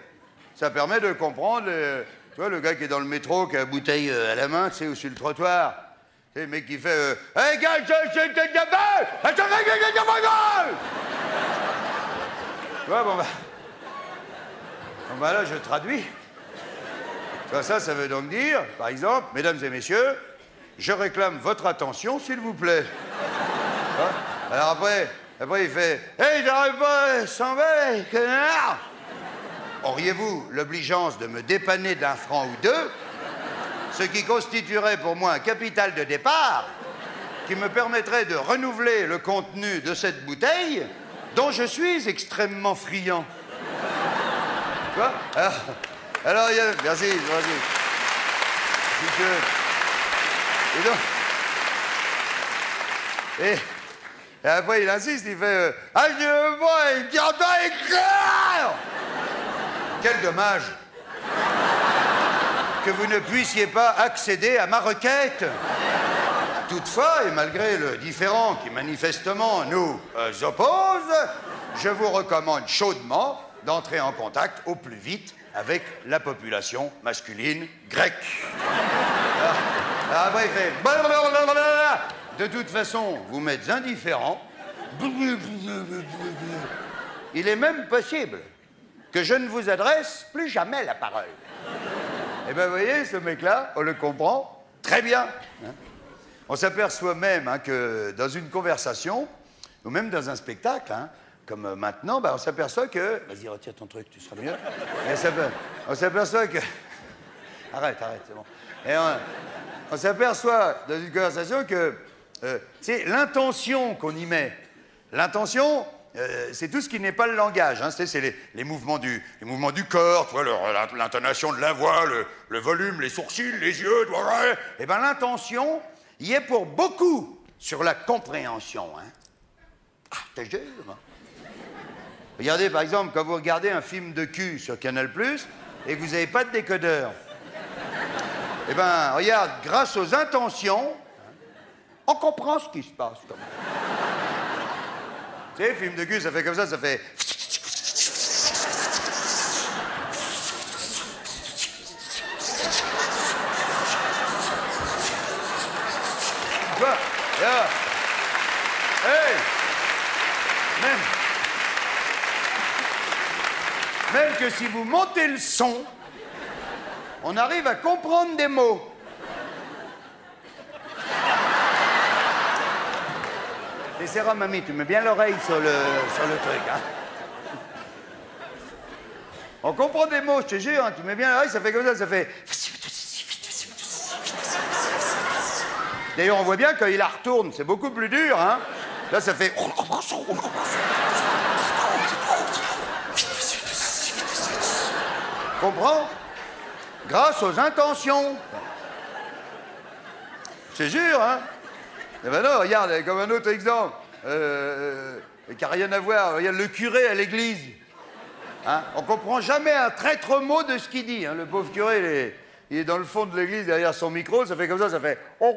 Ça permet de comprendre, tu vois, le gars qui est dans le métro, qui a la bouteille à la main, tu sais, ou sur le trottoir. Tu sais, le mec qui fait hey, gars, tu vois, bon, bah là, je traduis. Ça veut donc dire, par exemple, mesdames et messieurs, je réclame votre attention, s'il vous plaît. Alors après, il fait hey, j'arrive pas, s'en va, connard. Auriez-vous l'obligeance de me dépanner d'1 franc ou 2, ce qui constituerait pour moi un capital de départ qui me permettrait de renouveler le contenu de cette bouteille dont je suis extrêmement friand. Tu vois? Alors, il y a... Merci, vas-y. Et donc... Et après, il insiste, il fait... ah, je veux voir une carte éclair. Quel dommage que vous ne puissiez pas accéder à ma requête. Toutefois, et malgré le différend qui manifestement nous oppose, je vous recommande chaudement d'entrer en contact au plus vite avec la population masculine grecque. Alors après, il fait... De toute façon, vous m'êtes indifférent. Il est même possible que je ne vous adresse plus jamais la parole. Eh bien, vous voyez, ce mec-là, on le comprend très bien. Hein. On s'aperçoit même hein, que dans une conversation, ou même dans un spectacle, hein, comme maintenant, bah, on s'aperçoit que... Vas-y, retire ton truc, tu seras mieux. On s'aperçoit que... Arrête, c'est bon. Et on s'aperçoit dans une conversation que... c'est l'intention qu'on y met. L'intention, c'est tout ce qui n'est pas le langage. Hein. C'est les mouvements du corps, tu vois, l'intonation de la voix, le volume, les sourcils, les yeux. Eh bien, l'intention y est pour beaucoup sur la compréhension. Hein. Ah, t'es jure, hein. Regardez, par exemple, quand vous regardez un film de cul sur Canal+, et que vous n'avez pas de décodeur. Eh bien, regarde, grâce aux intentions, on comprend ce qui se passe. Comme ça. Tu sais, film de cul, ça fait comme ça fait... Là. Hey! Même que si vous montez le son, on arrive à comprendre des mots. Essaiera, mamie, tu mets bien l'oreille sur le truc. Hein. On comprend des mots, je te jure, hein, tu mets bien l'oreille, ça fait comme ça fait... D'ailleurs, on voit bien quand il la retourne, c'est beaucoup plus dur, hein. Là, ça fait... Comprends? Grâce aux intentions. Je te jure, hein. Eh ben non, regarde, comme un autre exemple, qui n'a rien à voir, regarde le curé à l'église. Hein? On comprend jamais un traître mot de ce qu'il dit. Hein? Le pauvre curé, il est dans le fond de l'église, derrière son micro, ça fait comme ça fait... On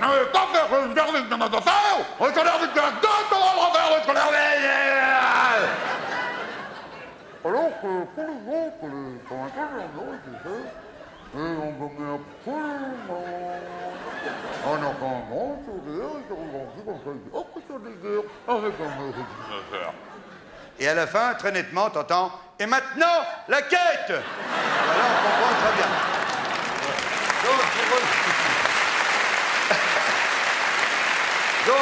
n'avait pas fait une dernière de notre affaire. On est en l'air de la dot, on va refaire notre l'air. Alors que pour les autres, les commentaires, on gagnait absolument. On a un grand sourire, on grandit comme ça, hop, sur des guerres, avec un affaire. Et à la fin, très nettement, t'entends « Et maintenant, la quête !» Voilà, on comprend très bien. Donc, Donc,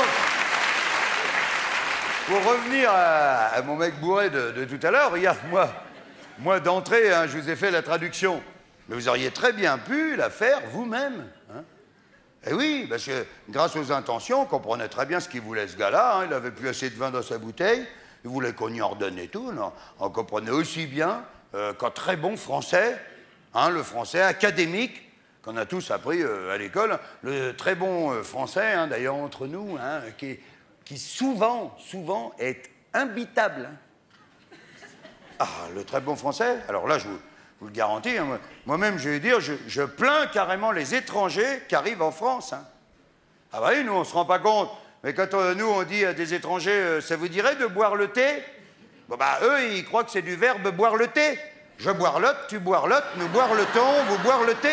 pour revenir à mon mec bourré de tout à l'heure, regarde, moi d'entrée, hein, je vous ai fait la traduction. Mais vous auriez très bien pu la faire vous-même. Hein. Eh oui, parce que grâce aux intentions, on comprenait très bien ce qu'il voulait, ce gars-là. Hein, il n'avait plus assez de vin dans sa bouteille. Il voulait qu'on y ordonne et tout. Non, on comprenait aussi bien qu'en très bon français, hein, le français académique, qu'on a tous appris à l'école, le très bon français, hein, d'ailleurs entre nous, hein, qui souvent est imbitable. Ah, le très bon français, alors là, je vous le garantis, hein, moi-même, je vais dire, je plains carrément les étrangers qui arrivent en France. Hein. Ah bah oui, nous, on ne se rend pas compte. Mais quand nous, on dit à des étrangers, ça vous dirait de boire le thé? Bon, bah, eux, ils croient que c'est du verbe boire le thé. Je boirlotte, tu boirlottes, nous boire le thon, vous boire le thé.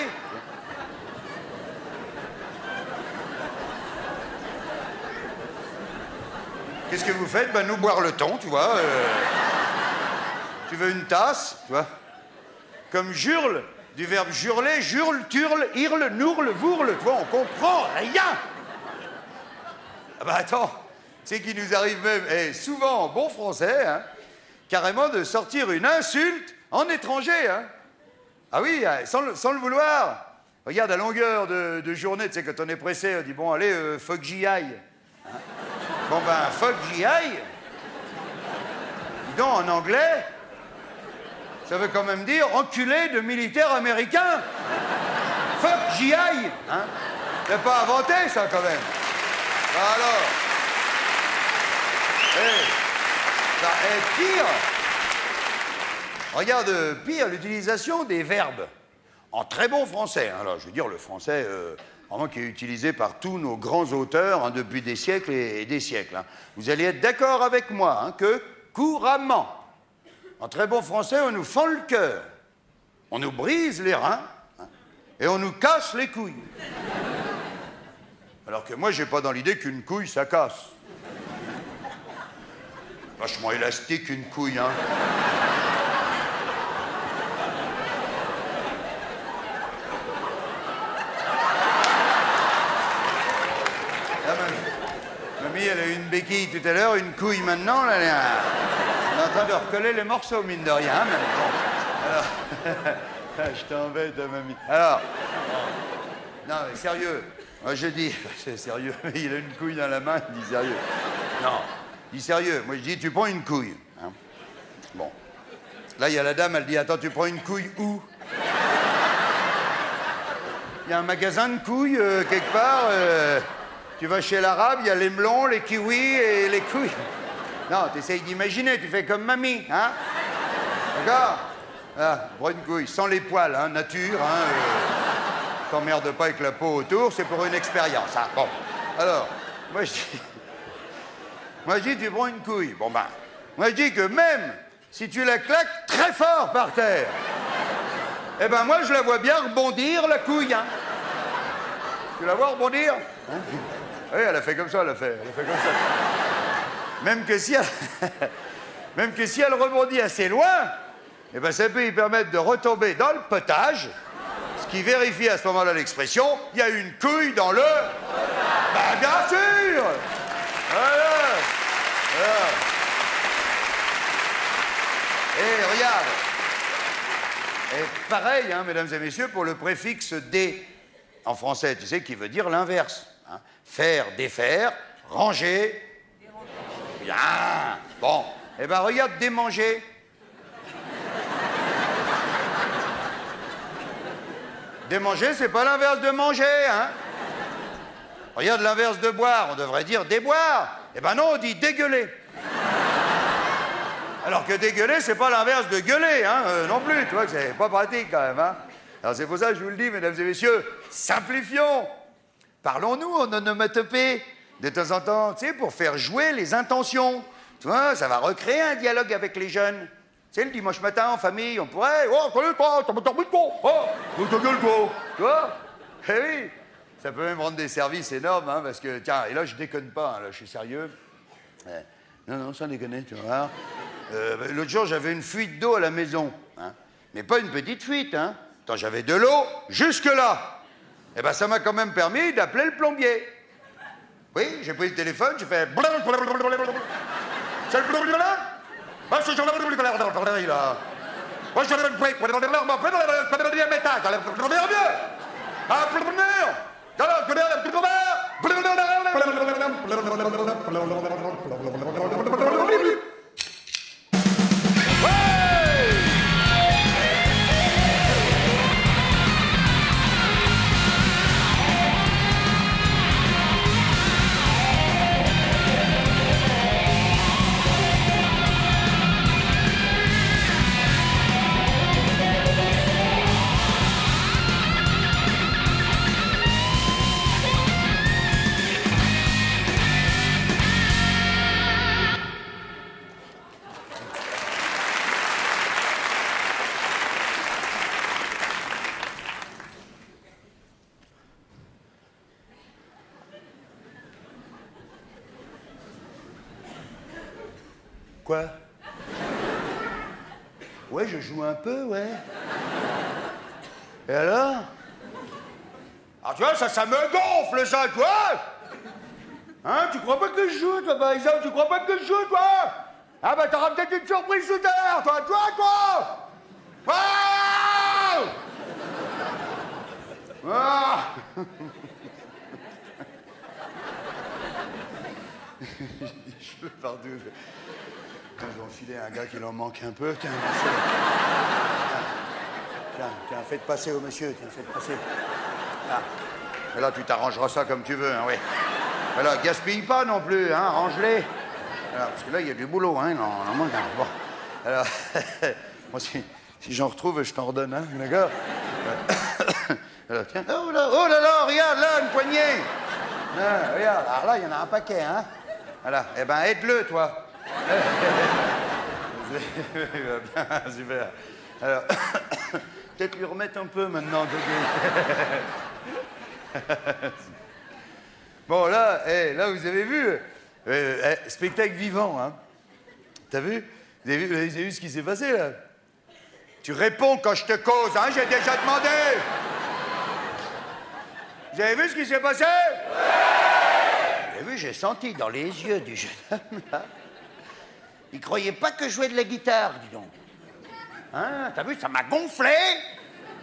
Qu'est-ce que vous faites? Ben, nous boire le thon, tu vois. Tu veux une tasse, tu vois? Comme jurle, du verbe jurler, jurle, turle, hurle, nourle, vourle, tu vois, on comprend rien. Ah ben attends, c'est qu'il nous arrive même, et souvent en bon français, hein, carrément de sortir une insulte en étranger. Hein. Ah oui, sans le vouloir. Regarde, à longueur de journée, tu sais, quand on est pressé, on dit, bon, allez, faut que j'y aille. Hein. Bon ben, faut que j'y aille. Dis donc, en anglais, ça veut quand même dire enculé de militaires américains. Faut que j'y aille. Hein. C'est pas inventé, ça, quand même. Alors, ça est pire. Regarde, pire, l'utilisation des verbes. En très bon français. Hein. Alors, je veux dire, le français, vraiment qui est utilisé par tous nos grands auteurs hein, depuis des siècles et des siècles. Hein. Vous allez être d'accord avec moi hein, que couramment, en très bon français, on nous fend le cœur, on nous brise les reins hein, et on nous casse les couilles. Alors que moi, j'ai pas dans l'idée qu'une couille, ça casse. Vachement élastique, une couille, hein. Mamie, elle a eu une béquille tout à l'heure, une couille maintenant, là, elle est en train de recoller les morceaux, mine de rien, mais bon. Alors, je t'embête, mamie. Alors, non, mais sérieux, moi je dis, c'est sérieux, il a une couille dans la main, il dit sérieux. Non, il dit sérieux, moi je dis, tu prends une couille. Hein. Bon. Là, il y a la dame, elle dit, attends, tu prends une couille où? Il y a un magasin de couilles, quelque part. Tu vas chez l'arabe, il y a les melons, les kiwis et les couilles. Non, tu essayes d'imaginer, tu fais comme mamie, hein? D'accord? Ah, prends une couille, sans les poils, hein, nature, hein. T'emmerdes pas avec la peau autour, c'est pour une expérience, hein. Bon, alors, moi je dis, tu prends une couille. Bon ben, moi je dis que même si tu la claques très fort par terre, eh ben moi je la vois bien rebondir, la couille, hein. Tu la vois rebondir? Hein? Oui, elle a fait comme ça, elle a fait comme ça. Même que si elle rebondit assez loin, eh ben ça peut y permettre de retomber dans le potage, ce qui vérifie à ce moment-là l'expression, il y a une couille dans le... Ben bien sûr! Voilà. Voilà. Et regarde. Et pareil, hein, mesdames et messieurs, pour le préfixe « dé » en français, tu sais, qui veut dire l'inverse. Hein. Faire, défaire, ranger. Bien. Bon. Eh ben regarde, démanger. Démanger, c'est pas l'inverse de manger, hein. Regarde l'inverse de boire, on devrait dire déboire. Eh ben non, on dit dégueuler. Alors que dégueuler, c'est pas l'inverse de gueuler, hein, non plus, tu vois, que c'est pas pratique quand même, hein. Alors c'est pour ça que je vous le dis, mesdames et messieurs, simplifions. Parlons-nous en onomatopée, de temps en temps, tu sais, pour faire jouer les intentions. Tu vois, ça va recréer un dialogue avec les jeunes. Tu sais, le dimanche matin, en famille, on pourrait... Oh, salut toi, t'as dormi toi? Oh, ta gueule toi. Tu vois? Eh oui. Ça peut même rendre des services énormes, hein, parce que, tiens, et là, je déconne pas, hein, là, je suis sérieux. Non, sans déconner, tu vois. L'autre jour, j'avais une fuite d'eau à la maison, hein, mais pas une petite fuite, hein. Attends, j'avais de l'eau jusque-là. Eh ben, ça m'a quand même permis d'appeler le plombier. Oui, j'ai pris le téléphone, j'ai fait... C'est le... Quoi? Ouais, je joue un peu, ouais. Et alors? Ah, tu vois, ça me gonfle, ça, tu vois? Hein, tu crois pas que je joue, toi, par exemple? Tu crois pas que je joue, toi? Ah, bah, t'auras peut-être une surprise tout à l'heure, toi, toi! Ah! Ah! Je veux pardon. Ils ont filé un gars qui leur manque un peu. Tiens, monsieur. Tiens, faites passer au monsieur. Tiens, faites passer. Ah. Et là, tu t'arrangeras ça comme tu veux, hein, oui. Voilà, gaspille pas non plus, hein, range-les. Parce que là, il y a du boulot, hein, on en manque un. Bon. Alors, moi, si j'en retrouve, je t'en redonne, hein, d'accord? Alors, tiens. Oh là, regarde, là, une poignée. Là, regarde, alors là, il y en a un paquet, hein. Voilà, eh ben, aide-le, toi. Bien, super. Alors, peut-être lui remettre un peu maintenant, Bon, là, là, vous avez vu, spectacle vivant, hein. T'as vu? Vous avez vu ce qui s'est passé, là? Tu réponds quand je te cause, hein, j'ai déjà demandé. Vous avez vu ce qui s'est passé? Vous avez vu, j'ai senti dans les yeux du jeune homme, là. Il croyait pas que je jouais de la guitare, dis donc. Hein, t'as vu, ça m'a gonflé.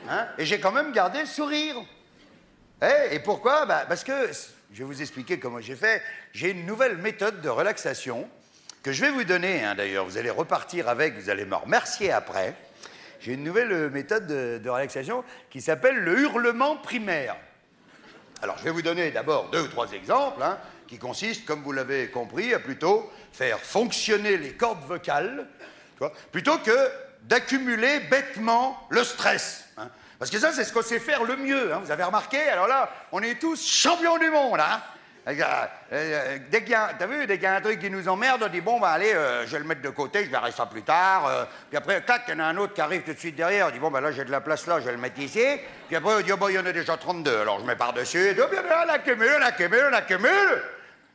Hein, et j'ai quand même gardé le sourire. Et pourquoi? Bah, parce que, je vais vous expliquer comment j'ai fait. J'ai une nouvelle méthode de relaxation que je vais vous donner, hein, d'ailleurs. Vous allez repartir avec, vous allez me remercier après. J'ai une nouvelle méthode de relaxation qui s'appelle le hurlement primaire. Alors, je vais vous donner d'abord 2 ou 3 exemples, hein, qui consistent, comme vous l'avez compris, à plutôt faire fonctionner les cordes vocales, tu vois, plutôt que d'accumuler bêtement le stress. Hein. Parce que ça, c'est ce qu'on sait faire le mieux. Hein. Vous avez remarqué? Alors là, on est tous champions du monde. Hein. Dès qu'il y a un truc qui nous emmerde, on dit, bon, bah allez, je vais le mettre de côté, je verrai ça plus tard. Puis après, clac, il y en a un autre qui arrive tout de suite derrière, on dit, bon, bah là, j'ai de la place là, je vais le mettre ici. Puis après, on dit, oh, bah, il y en a déjà 32, alors je mets par-dessus. Oh, bien, on accumule.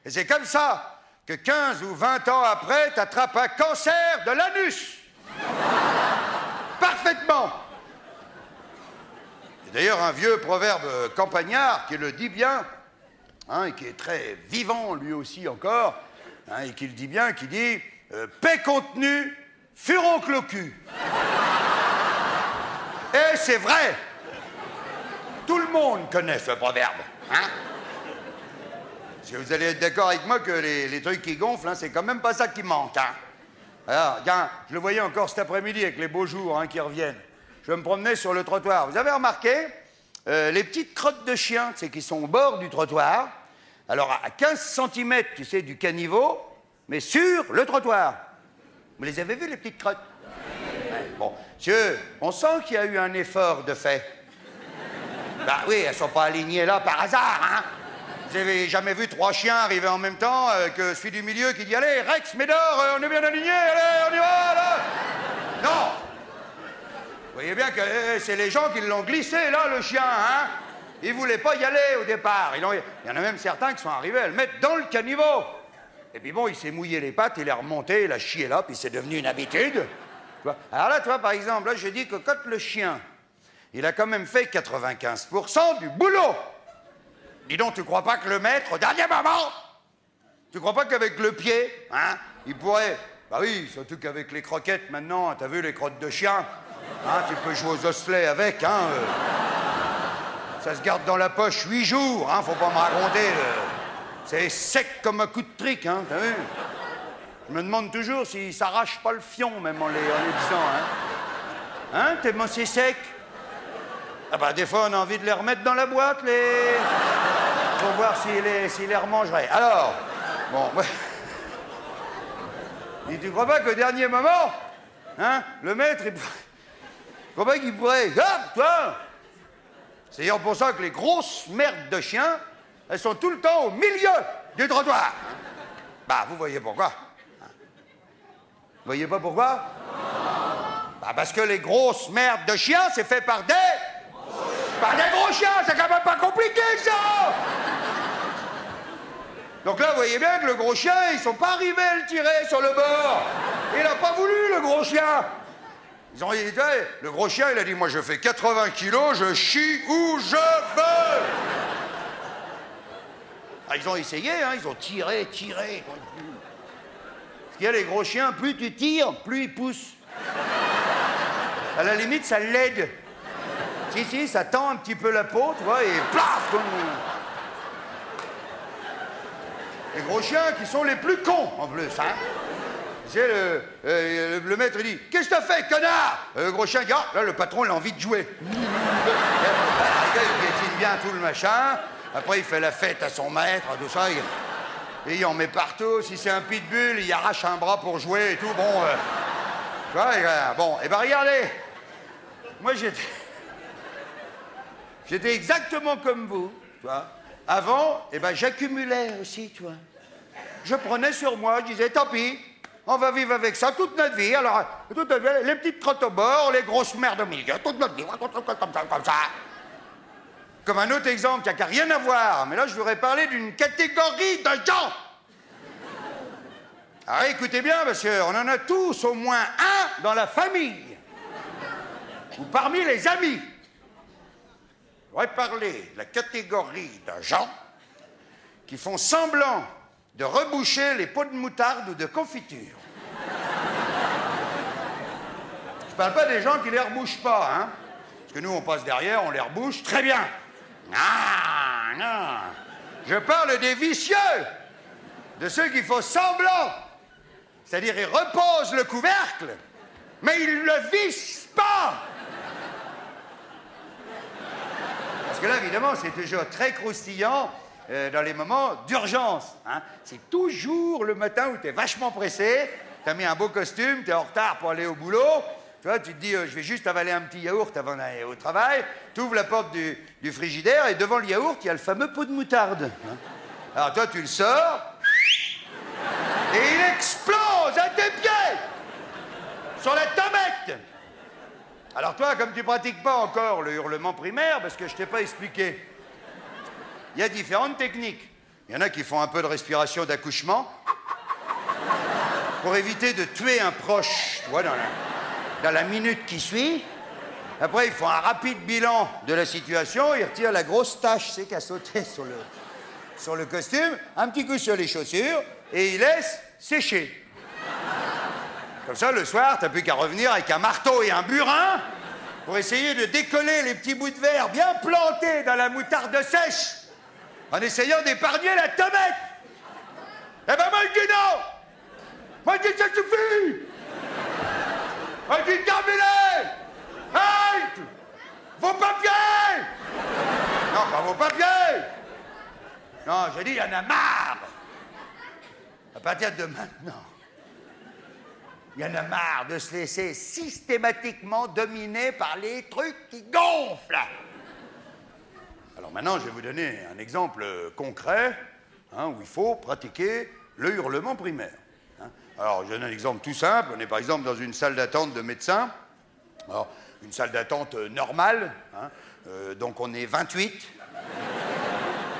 Et c'est comme ça que 15 ou 20 ans après, t'attrapes un cancer de l'anus. Parfaitement. Et d'ailleurs, un vieux proverbe campagnard qui le dit bien, hein, et qui est très vivant lui aussi encore, hein, et qui le dit bien, qui dit paix contenue, furoncle au cul. Et c'est vrai. Tout le monde connaît ce proverbe. Hein? Parce que vous allez être d'accord avec moi que les trucs qui gonflent, hein, c'est quand même pas ça qui manque. Hein? Alors, tiens, je le voyais encore cet après-midi avec les beaux jours, hein, qui reviennent. Je me promenais sur le trottoir. Vous avez remarqué les petites crottes de chiens, c'est qui sont au bord du trottoir. Alors, à 15 cm, tu sais, du caniveau, mais sur le trottoir. Vous les avez vus, les petites crottes? Ouais, bon, monsieur, on sent qu'il y a eu un effort de fait. Bah oui, elles sont pas alignées là par hasard, hein. Vous avez jamais vu 3 chiens arriver en même temps que celui du milieu qui dit « Allez, Rex, Médor, on est bien alignés, allez, on y va, là !» Non. Vous voyez bien que c'est les gens qui l'ont glissé, là, le chien, hein. Ils voulaient pas y aller au départ. Il y en a même certains qui sont arrivés à le mettre dans le caniveau. Et puis bon, il s'est mouillé les pattes, il est remonté, il a chié là, puis c'est devenu une habitude. Tu vois. Alors là, toi, par exemple, là, je dis que quand le chien, il a quand même fait 95% du boulot. Dis donc, tu crois pas que le maître, au dernier moment, Tu crois pas qu'avec le pied, hein, il pourrait... Bah oui, surtout qu'avec les croquettes, maintenant, t'as vu les crottes de chien, hein, tu peux jouer aux osselets avec, hein. Ça se garde dans la poche 8 jours, hein, faut pas me raconter. C'est sec comme un coup de trick, hein, t'as vu? Je me demande toujours s'il s'arrache pas le fion, même en les disant, hein. Hein, tellement c'est sec. Ah bah, des fois, on a envie de les remettre dans la boîte, pour voir s'il les remangerait. Alors, bon, ouais. Et tu crois pas qu'au dernier moment, hein, le maître, tu crois pas qu'il pourrait... Ah, toi! C'est d'ailleurs pour ça que les grosses merdes de chiens, elles sont tout le temps au milieu du trottoir. Bah, vous voyez pourquoi? Vous voyez pas pourquoi? Bah, parce que les grosses merdes de chiens, c'est fait par des gros chiens, c'est quand même pas compliqué, ça! Donc là, vous voyez bien que le gros chien, ils sont pas arrivés à le tirer sur le bord. Il a pas voulu, le gros chien. Le gros chien, il a dit, moi, je fais 80 kilos, je chie où je veux. Ah, ils ont essayé, hein, ils ont tiré. Parce qu'il y a les gros chiens, plus tu tires, plus ils poussent. À la limite, ça l'aide. Si, ça tend un petit peu la peau, tu vois, et plaf, comme... Les gros chiens qui sont les plus cons, en plus, hein. C'est le maître, il dit, qu'est-ce que t'as fait, connard? Le gros chien dit, ah, là, le patron, il a envie de jouer. Il piétine bien tout le machin. Après, il fait la fête à son maître, tout ça. Et il en met partout. Si c'est un pitbull, il arrache un bras pour jouer et tout. Bon, tu vois, bon, et ben regardez. Moi, j'étais exactement comme vous, tu vois. Avant, eh ben, j'accumulais aussi, tu vois. Je prenais sur moi, je disais, tant pis, on va vivre avec ça toute notre vie. Alors, toute notre vie, les petites crottes au bord, les grosses merdes au milieu, toute notre vie, comme ça. Comme un autre exemple qui n'a rien à voir, mais là, je voudrais parler d'une catégorie de gens. Alors, écoutez bien, parce qu'on en a tous au moins un dans la famille, ou parmi les amis. Je voudrais parler de la catégorie de gens qui font semblant de reboucher les pots de moutarde ou de confiture. Je parle pas des gens qui les rebouchent pas, hein. Parce que nous, on passe derrière, on les rebouche, très bien. Non. Je parle des vicieux, de ceux qui font semblant. C'est-à-dire, ils reposent le couvercle, mais ils le vissent pas. Parce que là, évidemment, c'est toujours très croustillant dans les moments d'urgence, hein. C'est toujours le matin où tu es vachement pressé, tu as mis un beau costume, tu es en retard pour aller au boulot. Tu vois, tu te dis, je vais juste avaler un petit yaourt avant d'aller au travail. Tu ouvres la porte du frigidaire et devant le yaourt, il y a le fameux pot de moutarde. Hein. Alors toi, tu le sors et il explose à tes pieds sur la tomate. Alors toi, comme tu pratiques pas encore le hurlement primaire, parce que je t'ai pas expliqué, il y a différentes techniques. Il y en a qui font un peu de respiration d'accouchement pour éviter de tuer un proche, tu vois, dans la minute qui suit. Après, ils font un rapide bilan de la situation, ils retirent la grosse tache, c'est qui a sauté sur le costume, un petit coup sur les chaussures, et ils laissent sécher. Comme ça, le soir, t'as plus qu'à revenir avec un marteau et un burin pour essayer de décoller les petits bouts de verre bien plantés dans la moutarde sèche, en essayant d'épargner la tomate. Eh ben, moi, je dis non. Moi, je dis ça suffit. Moi, je dis terminé. Halt. Vos papiers. Non, pas vos papiers. Non, j'ai dit, il y en a marre. À partir de maintenant, il y en a marre de se laisser systématiquement dominer par les trucs qui gonflent. Alors maintenant, je vais vous donner un exemple concret, hein, où il faut pratiquer le hurlement primaire. Hein. Alors, je donne un exemple tout simple. On est par exemple dans une salle d'attente de médecin. Alors, une salle d'attente normale. Hein, donc on est 28,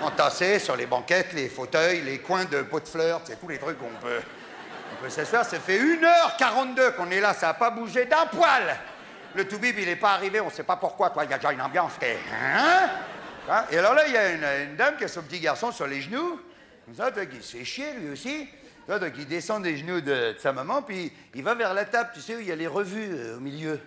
entassés sur les banquettes, les fauteuils, les coins de pots de fleurs, c'est tous les trucs qu'on peut s'asseoir. Ça fait 1h42 qu'on est là, ça n'a pas bougé d'un poil. Le toubib, il n'est pas arrivé, on ne sait pas pourquoi. Toi, il y a déjà une ambiance qui est... Hein? Et alors là, il y a une dame qui a son petit garçon sur les genoux. Comme ça, toi, qui se fait chier, lui aussi. Toi, donc, il descend des genoux de sa maman, puis il va vers la table, tu sais, où il y a les revues au milieu.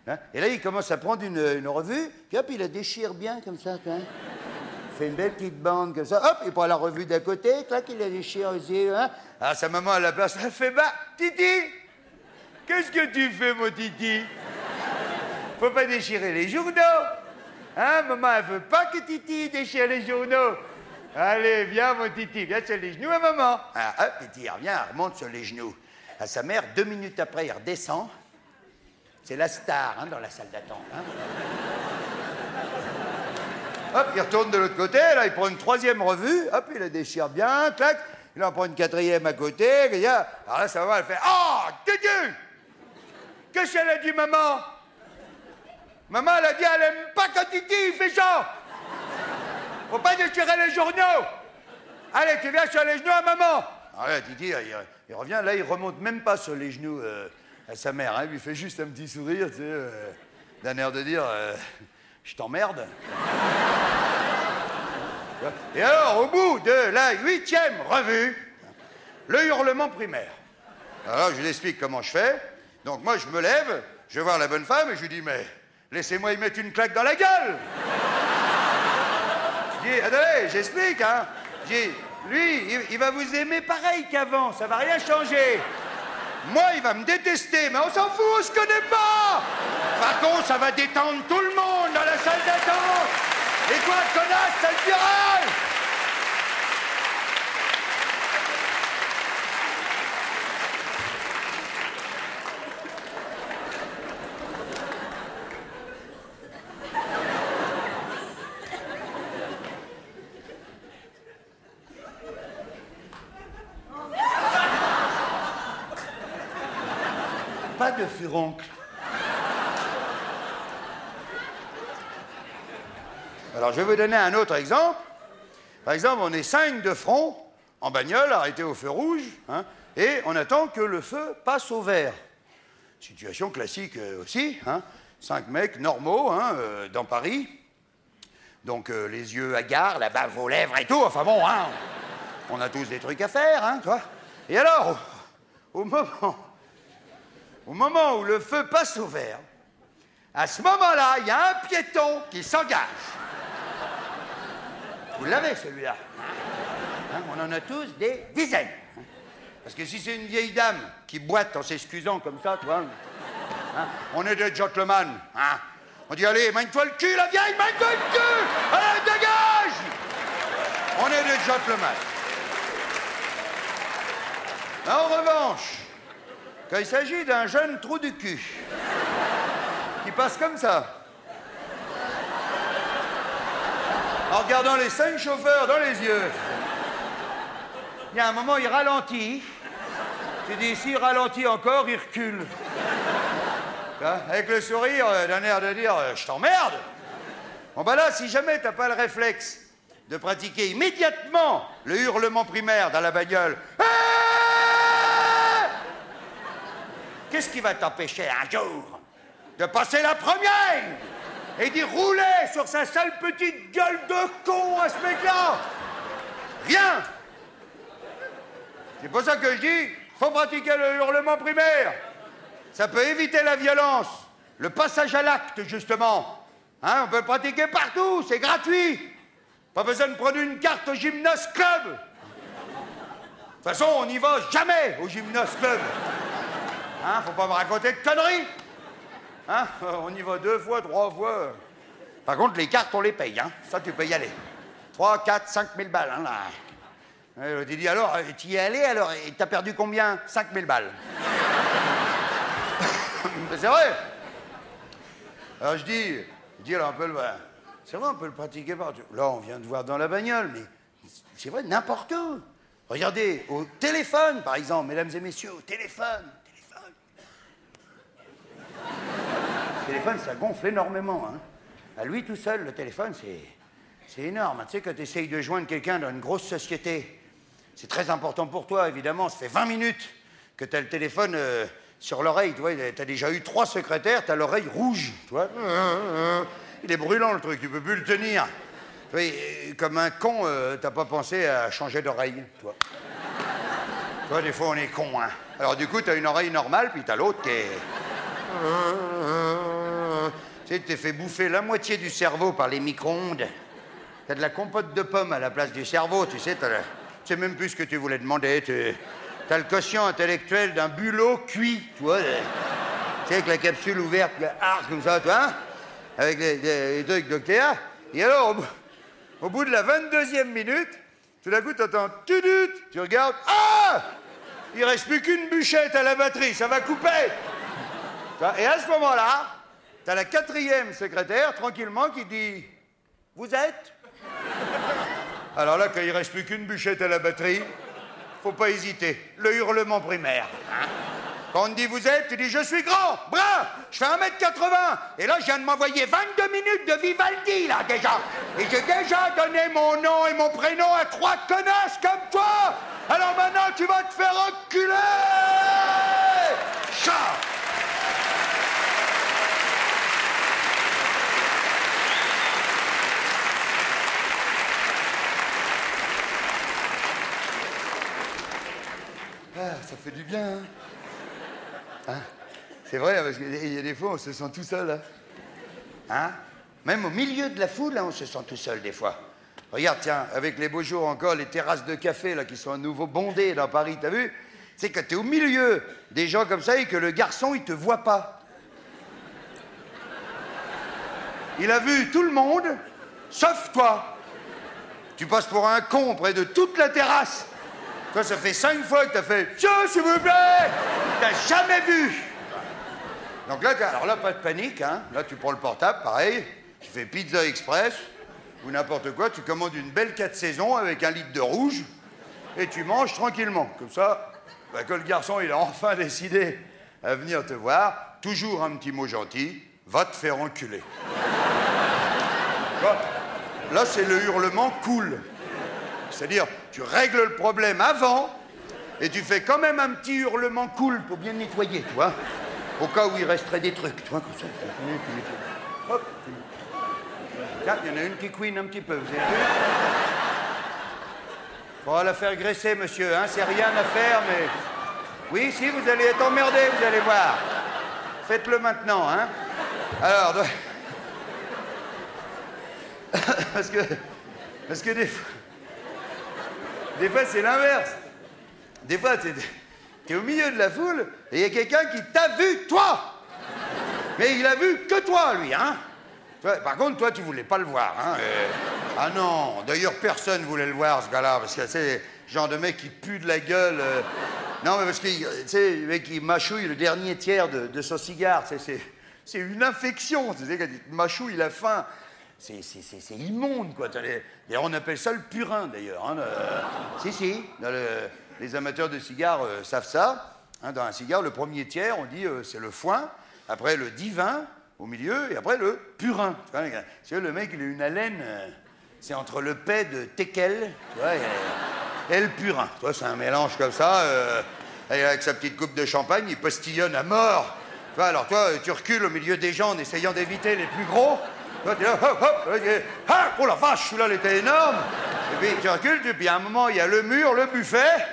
Hein? Et là, il commence à prendre une revue, puis hop, il la déchire bien, comme ça, tu vois. Il fait une belle petite bande, comme ça. Hop, il prend la revue d'à côté, clac, il la déchire aussi. Hein? Alors, sa maman, à la place, elle fait, bah, Titi, qu'est-ce que tu fais, mon Titi? Faut pas déchirer les journaux. Hein, maman, elle veut pas que Titi déchire les journaux. Allez, viens, mon Titi, viens sur les genoux à maman. Ah, hop, Titi, il revient, elle remonte sur les genoux à sa mère. 2 minutes après, il redescend. C'est la star, hein, dans la salle d'attente. Hein. Hop, il retourne de l'autre côté, là, il prend une 3e revue. Hop, il la déchire bien, clac. Il en prend une 4e à côté. Alors là, sa maman, elle fait « Oh, Titi! Qu'est-ce qu'elle a dit, maman? Maman, elle a dit, elle aime pas quand Titi, il fait ça. Faut pas déchirer les journaux. Allez, tu viens sur les genoux à maman. Alors là, Titi, il revient, là, il remonte même pas sur les genoux à sa mère. Hein. Il lui fait juste un petit sourire, tu sais, d'un air de dire, je t'emmerde. Et alors, au bout de la 8e revue, le hurlement primaire. Alors, je lui explique comment je fais. Donc, moi, je me lève, je vais voir la bonne femme et je lui dis, mais laissez-moi y mettre une claque dans la gueule. Je dis, attendez, j'explique, hein. Je dis, lui, il va vous aimer pareil qu'avant, ça va rien changer. Moi, il va me détester, mais on s'en fout, on se connaît pas. Par contre, ça va détendre tout le monde dans la salle d'attente. Et toi, connasse, ça te dira. Pas de furoncle. Alors, je vais vous donner un autre exemple. Par exemple, on est 5 de front, en bagnole, arrêtés au feu rouge, hein, et on attend que le feu passe au vert. Situation classique aussi, hein, 5 mecs normaux, hein, dans Paris. Donc, les yeux hagards, la bave aux lèvres et tout, enfin bon, hein, on a tous des trucs à faire, hein, quoi. Et alors, au moment où le feu passe au vert, à ce moment-là, il y a un piéton qui s'engage. Vous l'avez, celui-là. Hein, on en a tous des dizaines. Parce que si c'est une vieille dame qui boite en s'excusant comme ça, toi, hein, on est des gentlemen. Hein. On dit, allez, mène-toi le cul, la vieille, mène-toi le cul. Allez, dégage. On est des gentlemen. Mais en revanche, quand il s'agit d'un jeune trou du cul qui passe comme ça, en regardant les 5 chauffeurs dans les yeux, il y a un moment, il ralentit. Tu dis, s'il ralentit encore, il recule. Avec le sourire d'un air de dire, je t'emmerde. Bon, ben là, si jamais t'as pas le réflexe de pratiquer immédiatement le hurlement primaire dans la bagnole, qu'est-ce qui va t'empêcher un jour de passer la première et d'y rouler sur sa sale petite gueule de con à ce mec-là? Rien. C'est pour ça que je dis, faut pratiquer le hurlement primaire. Ça peut éviter la violence, le passage à l'acte, justement. Hein, on peut le pratiquer partout, c'est gratuit. Pas besoin de prendre une carte au Gymnase Club. De toute façon, on n'y va jamais au Gymnase Club. Hein, faut pas me raconter de conneries. Hein, on y va 2 fois, 3 fois. Par contre, les cartes, on les paye. Hein. Ça, tu peux y aller. 3, 4, 5 000 balles. Hein, là. Tu dis, alors, tu y es allé, alors, et t'as perdu combien? 5 000 balles. C'est vrai. Alors, je dis, alors, c'est vrai, on peut le pratiquer partout. Là, on vient de voir dans la bagnole, mais c'est vrai, n'importe où. Regardez, au téléphone, par exemple, mesdames et messieurs, au téléphone. Le téléphone, ça gonfle énormément. Hein. À lui tout seul, le téléphone, c'est énorme. Tu sais, quand tu essayes de joindre quelqu'un dans une grosse société, c'est très important pour toi, évidemment. Ça fait 20 minutes que tu as le téléphone sur l'oreille. Tu vois, tu as déjà eu 3 secrétaires, tu as l'oreille rouge. Tu vois. Il est brûlant, le truc, tu peux plus le tenir. Oui, comme un con, t'as pas pensé à changer d'oreille, toi. Toi, des fois, on est con, hein. Alors, du coup, t'as une oreille normale, puis t'as l'autre qui est... Tu sais, tu t'es fait bouffer la moitié du cerveau par les micro-ondes. T'as de la compote de pommes à la place du cerveau, tu sais, tu sais même plus ce que tu voulais demander. T'as le quotient intellectuel d'un bulot cuit, tu vois. Tu sais, avec la capsule ouverte, comme ça, tu vois, avec les trucs d'Octéa. Et alors, au bout de la 22e minute, tout d'un coup, t'entends tudut, tu regardes, ah! Il reste plus qu'une bûchette à la batterie, ça va couper. Et à ce moment-là, t'as la 4e secrétaire, tranquillement, qui dit, vous êtes? Alors là, quand il reste plus qu'une bûchette à la batterie, faut pas hésiter, le hurlement primaire. Hein? Quand on te dit vous êtes, tu dis je suis grand, brun, je fais 1m80. Et là, je viens de m'envoyer 22 minutes de Vivaldi, là, déjà. Et j'ai déjà donné mon nom et mon prénom à 3 connasses comme toi. Alors maintenant, tu vas te faire enculer. Chat. Ah, ça fait du bien, hein? Hein? C'est vrai, parce qu'il y a des fois, on se sent tout seul, hein? Hein? Même au milieu de la foule, hein, on se sent tout seul, des fois. Regarde, tiens, avec les beaux jours encore, les terrasses de café, là, qui sont à nouveau bondées dans Paris, t'as vu? C'est que t'es au milieu des gens comme ça et que le garçon, il te voit pas. Il a vu tout le monde, sauf toi. Tu passes pour un con près de toute la terrasse. Toi, ça fait 5 fois que t'as fait « Tiens, s'il vous plaît !» T'as jamais vu. Donc là, alors là, pas de panique, hein. Là, tu prends le portable, pareil. Tu fais Pizza Express ou n'importe quoi. Tu commandes une belle 4 saisons avec 1 litre de rouge et tu manges tranquillement. Comme ça, bah, quand le garçon, il a enfin décidé à venir te voir, toujours un petit mot gentil, va te faire enculer. Là, c'est le hurlement cool. C'est-à-dire, tu règles le problème avant et tu fais quand même un petit hurlement cool pour bien nettoyer, tu vois, au cas où il resterait des trucs, tu vois, comme ça. Hop. Tiens, il y en a une qui couine un petit peu, vous avez vu? Faudra la faire graisser, monsieur, hein, c'est rien à faire, mais... Oui, si, vous allez être emmerdé, vous allez voir. Faites-le maintenant, hein. Alors, parce que des fois, c'est l'inverse. Des fois, t'es au milieu de la foule et il y a quelqu'un qui t'a vu, toi. Mais il a vu que toi, lui, hein. Par contre, toi, tu voulais pas le voir, hein. Ah non, d'ailleurs, personne voulait le voir, ce gars-là, parce que c'est le genre de mec qui pue de la gueule. Non, mais parce que, tu sais, le mec, il mâchouille le dernier tiers de son cigare. C'est une infection. Tu sais, quand il mâchouille la fin. C'est immonde, quoi. D'ailleurs, on appelle ça le purin, d'ailleurs. Hein, si. Les amateurs de cigares savent ça. Hein, dans un cigare, le premier tiers, on dit c'est le foin, après le divin au milieu, et après le purin. Tu vois, le mec, il a une haleine, c'est entre le paix de teckel, tu vois, et le purin. Tu vois, c'est un mélange comme ça, avec sa petite coupe de champagne, il postillonne à mort. Tu vois, alors toi, tu recules au milieu des gens en essayant d'éviter les plus gros. Toi, t'es là, hop, oh la vache, celui-là, il était énorme. Et puis tu recules, puis à un moment, il y a le mur, le buffet.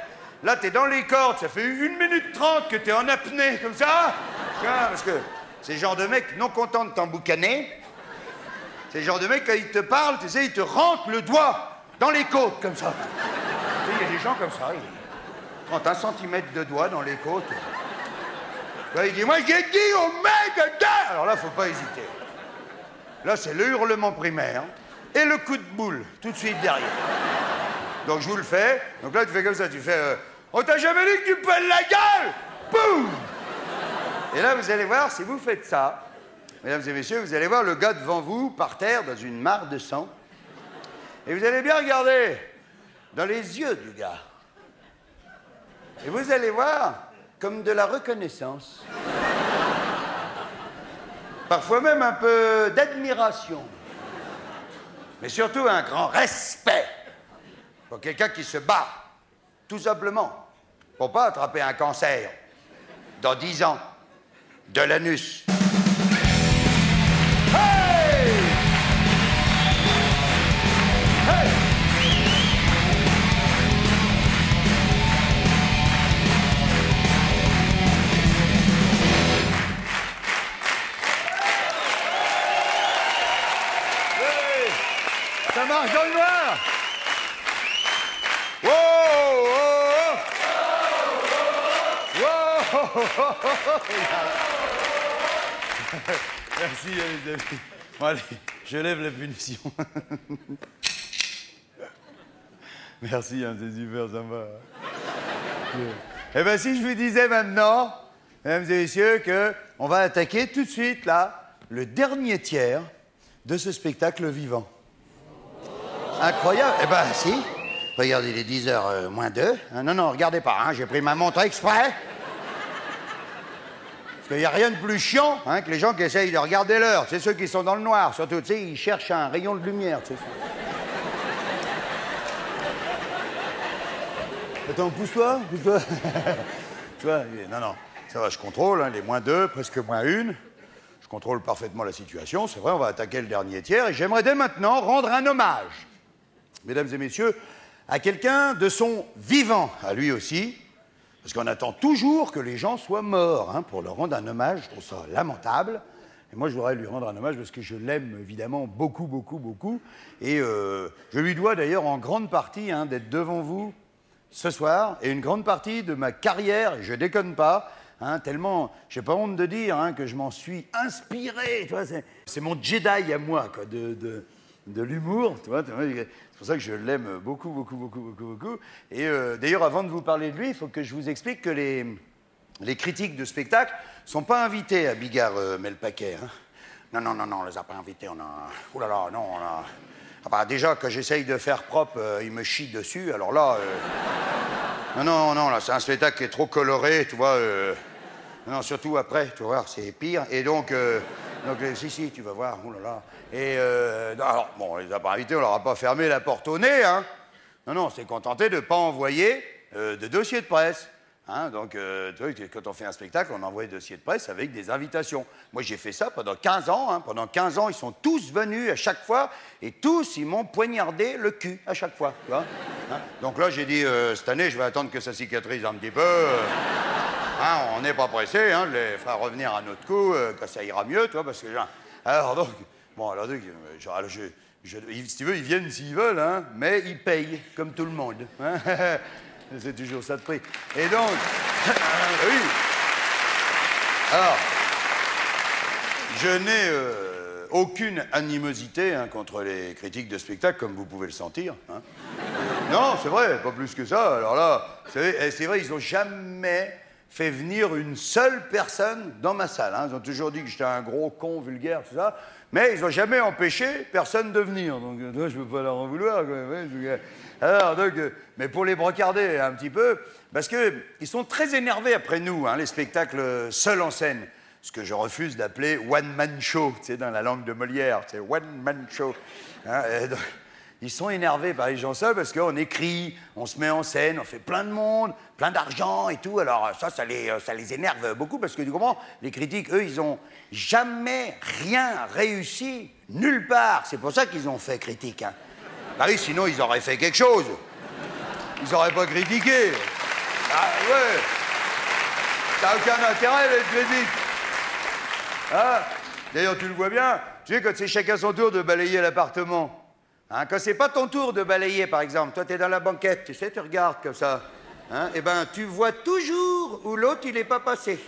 Là, t'es dans les cordes, ça fait 1 minute 30 que t'es en apnée, comme ça. Parce que c'est le genre de mec non content de t'emboucaner. C'est le genre de mec, quand il te parle, tu sais, il te rentre le doigt dans les côtes, comme ça. Tu sais, il y a des gens comme ça, ils rentrent 1 centimètre de doigt dans les côtes. Là, il dit, moi, j'ai dit au mec de... Alors là, faut pas hésiter. Là, c'est le hurlement primaire et le coup de boule, tout de suite derrière. Donc, je vous le fais. Donc là, tu fais comme ça, tu fais... on t'a jamais dit que tu pèles la gueule. Boum. Et là, vous allez voir, si vous faites ça, mesdames et messieurs, vous allez voir le gars devant vous, par terre, dans une mare de sang. Et vous allez bien regarder dans les yeux du gars. Et vous allez voir comme de la reconnaissance. Parfois même un peu d'admiration. Mais surtout un grand respect pour quelqu'un qui se bat, tout simplement, pour pas attraper un cancer dans 10 ans de l'anus. Hey! Merci, les amis. Bon, allez, je lève la punition. Merci, hein, c'est super sympa. Eh bien, si je vous disais maintenant, mesdames et messieurs, qu'on va attaquer tout de suite, là, le dernier tiers de ce spectacle vivant. Incroyable. Eh bien, si. Regardez, il est 10h moins 2. Non, non, regardez pas, hein, j'ai pris ma montre exprès. Parce qu'il n'y a rien de plus chiant hein, que les gens qui essayent de regarder l'heure. C'est ceux qui sont dans le noir, surtout, tu sais, ils cherchent un rayon de lumière, tu sais. Attends, pousse-toi. Tu vois, non, non, ça va, je contrôle, hein, les moins 2, presque moins 1. Je contrôle parfaitement la situation, c'est vrai, on va attaquer le dernier tiers. Et j'aimerais dès maintenant rendre un hommage, mesdames et messieurs, à quelqu'un de son vivant, à lui aussi, parce qu'on attend toujours que les gens soient morts hein, pour leur rendre un hommage. Je trouve ça lamentable. Et moi, je voudrais lui rendre un hommage parce que je l'aime évidemment beaucoup, beaucoup, beaucoup. Et je lui dois d'ailleurs en grande partie hein, d'être devant vous ce soir et une grande partie de ma carrière, et je déconne pas, hein, tellement, j'ai pas honte de dire hein, que je m'en suis inspiré. Tu vois, c'est mon Jedi à moi, quoi, de l'humour. Tu vois, c'est pour ça que je l'aime beaucoup, beaucoup, beaucoup, beaucoup, beaucoup. Et d'ailleurs, avant de vous parler de lui, il faut que je vous explique que les critiques de spectacle sont pas invités à Bigard met le paquet. Hein. Non, non, non, non, on les a pas invités. On a... Ouh là là, non, on a... Ah bah déjà, quand j'essaye de faire propre, il me chie dessus, alors là... Non, non, non, là, c'est un spectacle qui est trop coloré, tu vois. Non, surtout après, tu vas voir, c'est pire. Et donc si, tu vas voir, oh là là. Et alors, bon, on les a pas invités, on leur a pas fermé la porte au nez, hein. Non, non, on s'est contenté de ne pas envoyer de dossier de presse. Hein, donc, tu vois, quand on fait un spectacle, on envoie des dossiers de presse avec des invitations. Moi, j'ai fait ça pendant 15 ans. Hein. Pendant 15 ans, ils sont tous venus à chaque fois et tous, ils m'ont poignardé le cul à chaque fois. Tu vois hein. Donc là, j'ai dit, cette année, je vais attendre que ça cicatrise un petit peu. Hein, on n'est pas pressé, hein, je les ferai revenir à notre coup, quand ça ira mieux, tu vois, parce que... Alors donc, bon, alors donc, si tu veux, ils viennent s'ils veulent, hein, mais ils payent, comme tout le monde. Hein. C'est toujours ça de prix. Et donc, oui. Alors, je n'ai aucune animosité hein, contre les critiques de spectacle, comme vous pouvez le sentir. Hein. Non, c'est vrai, pas plus que ça. Alors là, c'est vrai, ils n'ont jamais fait venir une seule personne dans ma salle. Hein. Ils ont toujours dit que j'étais un gros con vulgaire, tout ça. Mais ils n'ont jamais empêché personne de venir. Donc, toi, je ne peux pas leur en vouloir. Quoi. Alors, donc, mais pour les brocarder un petit peu, parce qu'ils sont très énervés après nous, hein, les spectacles seuls en scène. Ce que je refuse d'appeler one-man show, tu sais, dans la langue de Molière. C'est one-man show. Hein, donc, ils sont énervés par les gens seuls parce qu'on écrit, on se met en scène, on fait plein de monde, plein d'argent et tout. Alors ça les énerve beaucoup parce que tu comprends, les critiques, eux, ils n'ont jamais rien réussi nulle part. C'est pour ça qu'ils ont fait critique. Hein. Bah oui, sinon ils auraient fait quelque chose. Ils n'auraient pas critiqué. Ah ouais. T'as aucun intérêt d'être critique. Hein. D'ailleurs, tu le vois bien, tu sais, quand c'est chacun son tour de balayer l'appartement. Hein, quand c'est pas ton tour de balayer, par exemple, toi, t'es dans la banquette, tu sais, tu regardes comme ça. Hein, eh ben, tu vois toujours où l'autre, il est pas passé.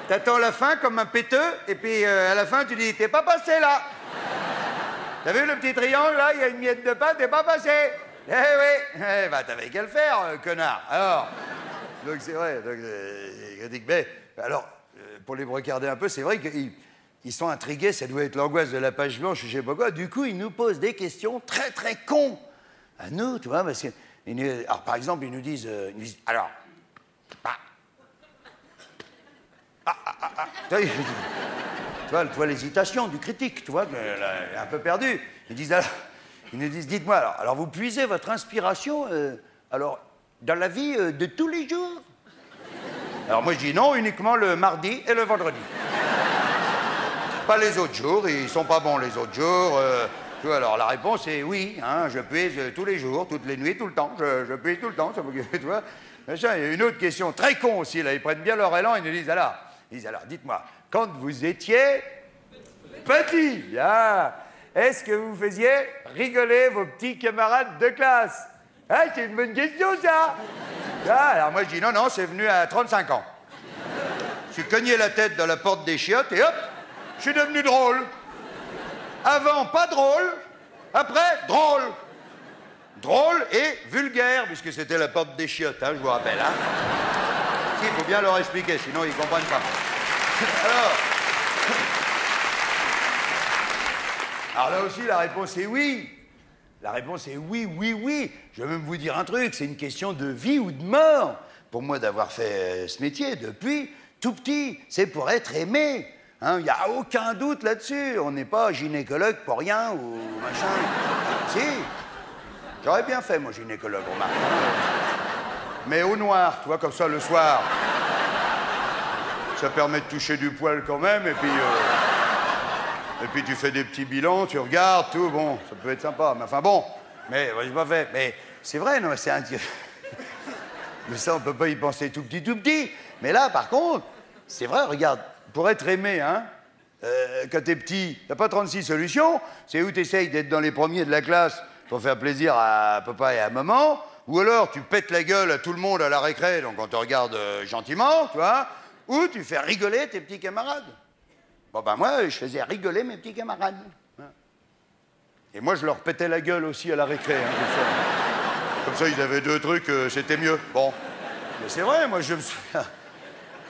T'attends la fin comme un péteux, et puis à la fin, tu dis, t'es pas passé là. T'as vu le petit triangle, là, il y a une miette de pain, t'es pas passé. Eh oui, eh ben, t'avais qu'à le faire, connard. Alors, donc c'est vrai, donc, mais, alors, pour les regarder un peu, c'est vrai qu'ils... Ils sont intrigués, ça doit être l'angoisse de la page blanche, je sais pas quoi. Du coup, ils nous posent des questions très, très cons à nous, tu vois, parce que... Alors, par exemple, ils nous disent alors... Tu vois l'hésitation du critique, tu vois, elle est un peu perdue. Ils nous disent, dites-moi, alors vous puisez votre inspiration, alors, dans la vie de tous les jours? Alors moi, je dis non, uniquement le mardi et le vendredi. Pas les autres jours, ils sont pas bons les autres jours. Tu vois, alors la réponse est oui, hein, je puise tous les jours, toutes les nuits, tout le temps. Je puise tout le temps, tu vois. Il y a une autre question très con aussi, là, ils prennent bien leur élan, ils nous disent alors, dites-moi, quand vous étiez petit, est-ce que vous faisiez rigoler vos petits camarades de classe? Ah, c'est une bonne question, ça. Ah, alors moi je dis non, non, c'est venu à 35 ans. Je suis cogné la tête dans la porte des chiottes et hop, je suis devenu drôle. Avant, pas drôle. Après, drôle. Drôle et vulgaire, puisque c'était la porte des chiottes, hein, je vous rappelle. Hein. Si, il faut bien leur expliquer, sinon ils comprennent pas. Alors là aussi, la réponse est oui. La réponse est oui, oui, oui. Je vais même vous dire un truc, c'est une question de vie ou de mort. Pour moi, d'avoir fait ce métier depuis tout petit, c'est pour être aimé. Il n'y a aucun doute là-dessus. On n'est pas gynécologue pour rien ou machin. Si. J'aurais bien fait, moi, gynécologue, remarque. Mais au noir, tu vois, comme ça, le soir. Ça permet de toucher du poil quand même, et puis tu fais des petits bilans, tu regardes, tout, bon, ça peut être sympa. Mais enfin bon, mais j'ai pas fait. Mais c'est vrai, non, c'est un... Mais ça, on peut pas y penser tout petit. Mais là, par contre, c'est vrai, regarde, pour être aimé, hein, quand t'es petit, t'as pas 36 solutions. C'est où t'essayes d'être dans les premiers de la classe pour faire plaisir à papa et à maman, ou alors tu pètes la gueule à tout le monde à la récré, donc on te regarde gentiment, tu vois, ou tu fais rigoler tes petits camarades. Bon, ben moi, je faisais rigoler mes petits camarades. Et moi, je leur pétais la gueule aussi à la récré, hein, comme ça, ils avaient deux trucs, c'était mieux. Bon. Mais c'est vrai, moi, je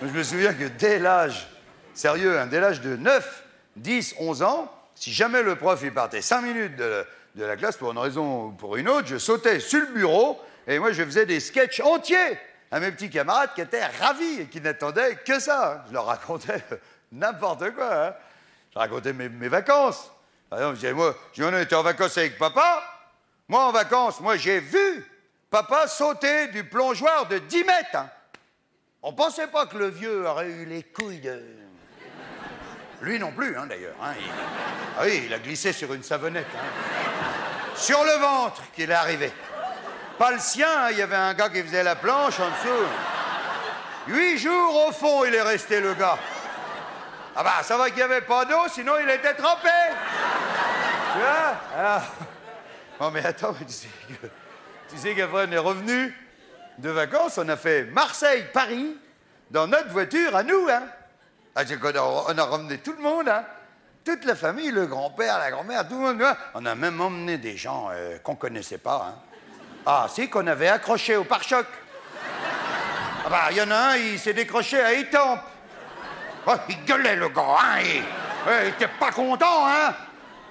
me souviens que dès l'âge, sérieux, hein, dès l'âge de 9, 10, 11 ans, si jamais le prof, il partait 5 minutes de la classe, pour une raison ou pour une autre, je sautais sur le bureau, et moi, je faisais des sketchs entiers à mes petits camarades qui étaient ravis et qui n'attendaient que ça. Hein. Je leur racontais n'importe quoi. Hein. Je racontais mes vacances. Par exemple, je disais, moi, on était en vacances avec papa. Moi, en vacances, j'ai vu papa sauter du plongeoir de 10 mètres. Hein. On pensait pas que le vieux aurait eu les couilles de... Lui non plus, hein, d'ailleurs. Hein. Ah oui, il a glissé sur une savonnette. Hein. Sur le ventre qu'il est arrivé. Pas le sien, hein, il y avait un gars qui faisait la planche en dessous. 8 jours au fond, il est resté, le gars. Ah bah, ça va qu'il n'y avait pas d'eau, sinon il était trempé. Tu vois? Alors... Non mais attends, mais tu sais qu'après on est revenu de vacances, on a fait Marseille-Paris dans notre voiture à nous, hein. Ah, on a ramené tout le monde, hein. Toute la famille, le grand-père, la grand-mère, tout le monde. Hein. On a même emmené des gens qu'on connaissait pas, hein. Ah si, qu'on avait accroché au pare-choc. Ah bah, il y en a un, il s'est décroché à Étampes. Oh, il gueulait, le gars, hein. Il était pas content, hein.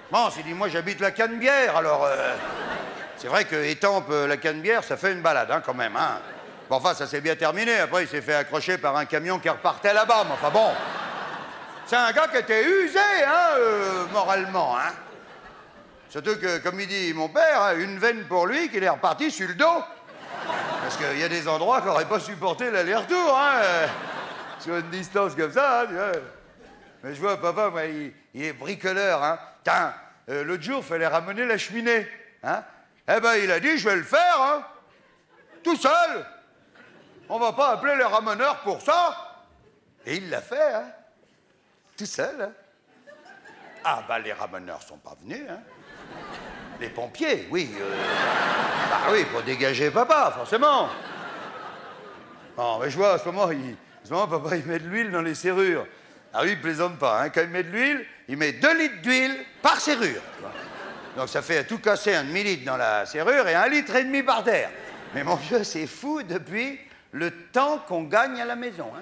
Bon, s'est dit, moi, j'habite la Canebière, alors... c'est vrai que Étampes, la Canebière, ça fait une balade, hein, quand même, hein. Bon, enfin, ça s'est bien terminé. Après, il s'est fait accrocher par un camion qui repartait là-bas, mais enfin, bon... C'est un gars qui était usé, hein, moralement, hein. Surtout que, comme il dit mon père, hein, une veine pour lui qu'il est reparti sur le dos. Parce qu'il y a des endroits qui n'auraient pas supporté l'aller-retour, hein, sur une distance comme ça, hein, tu vois. Mais je vois, papa, moi, il est bricoleur, hein. Tiens, l'autre jour, il fallait ramener la cheminée, hein. Eh ben, il a dit, je vais le faire, hein. Tout seul. On va pas appeler les ramoneurs pour ça. Et il l'a fait, hein. Tout seul, hein. Ah, bah, les ramoneurs sont pas venus, hein. Les pompiers, oui. Bah oui, pour dégager papa, forcément. Non, mais je vois, à ce moment, papa, il met de l'huile dans les serrures. Ah oui, il plaisante pas, hein. Quand il met de l'huile, il met 2 litres d'huile par serrure. Donc ça fait à tout casser un demi-litre dans la serrure et 1,5 litre par terre. Mais mon vieux, c'est fou depuis le temps qu'on gagne à la maison, hein.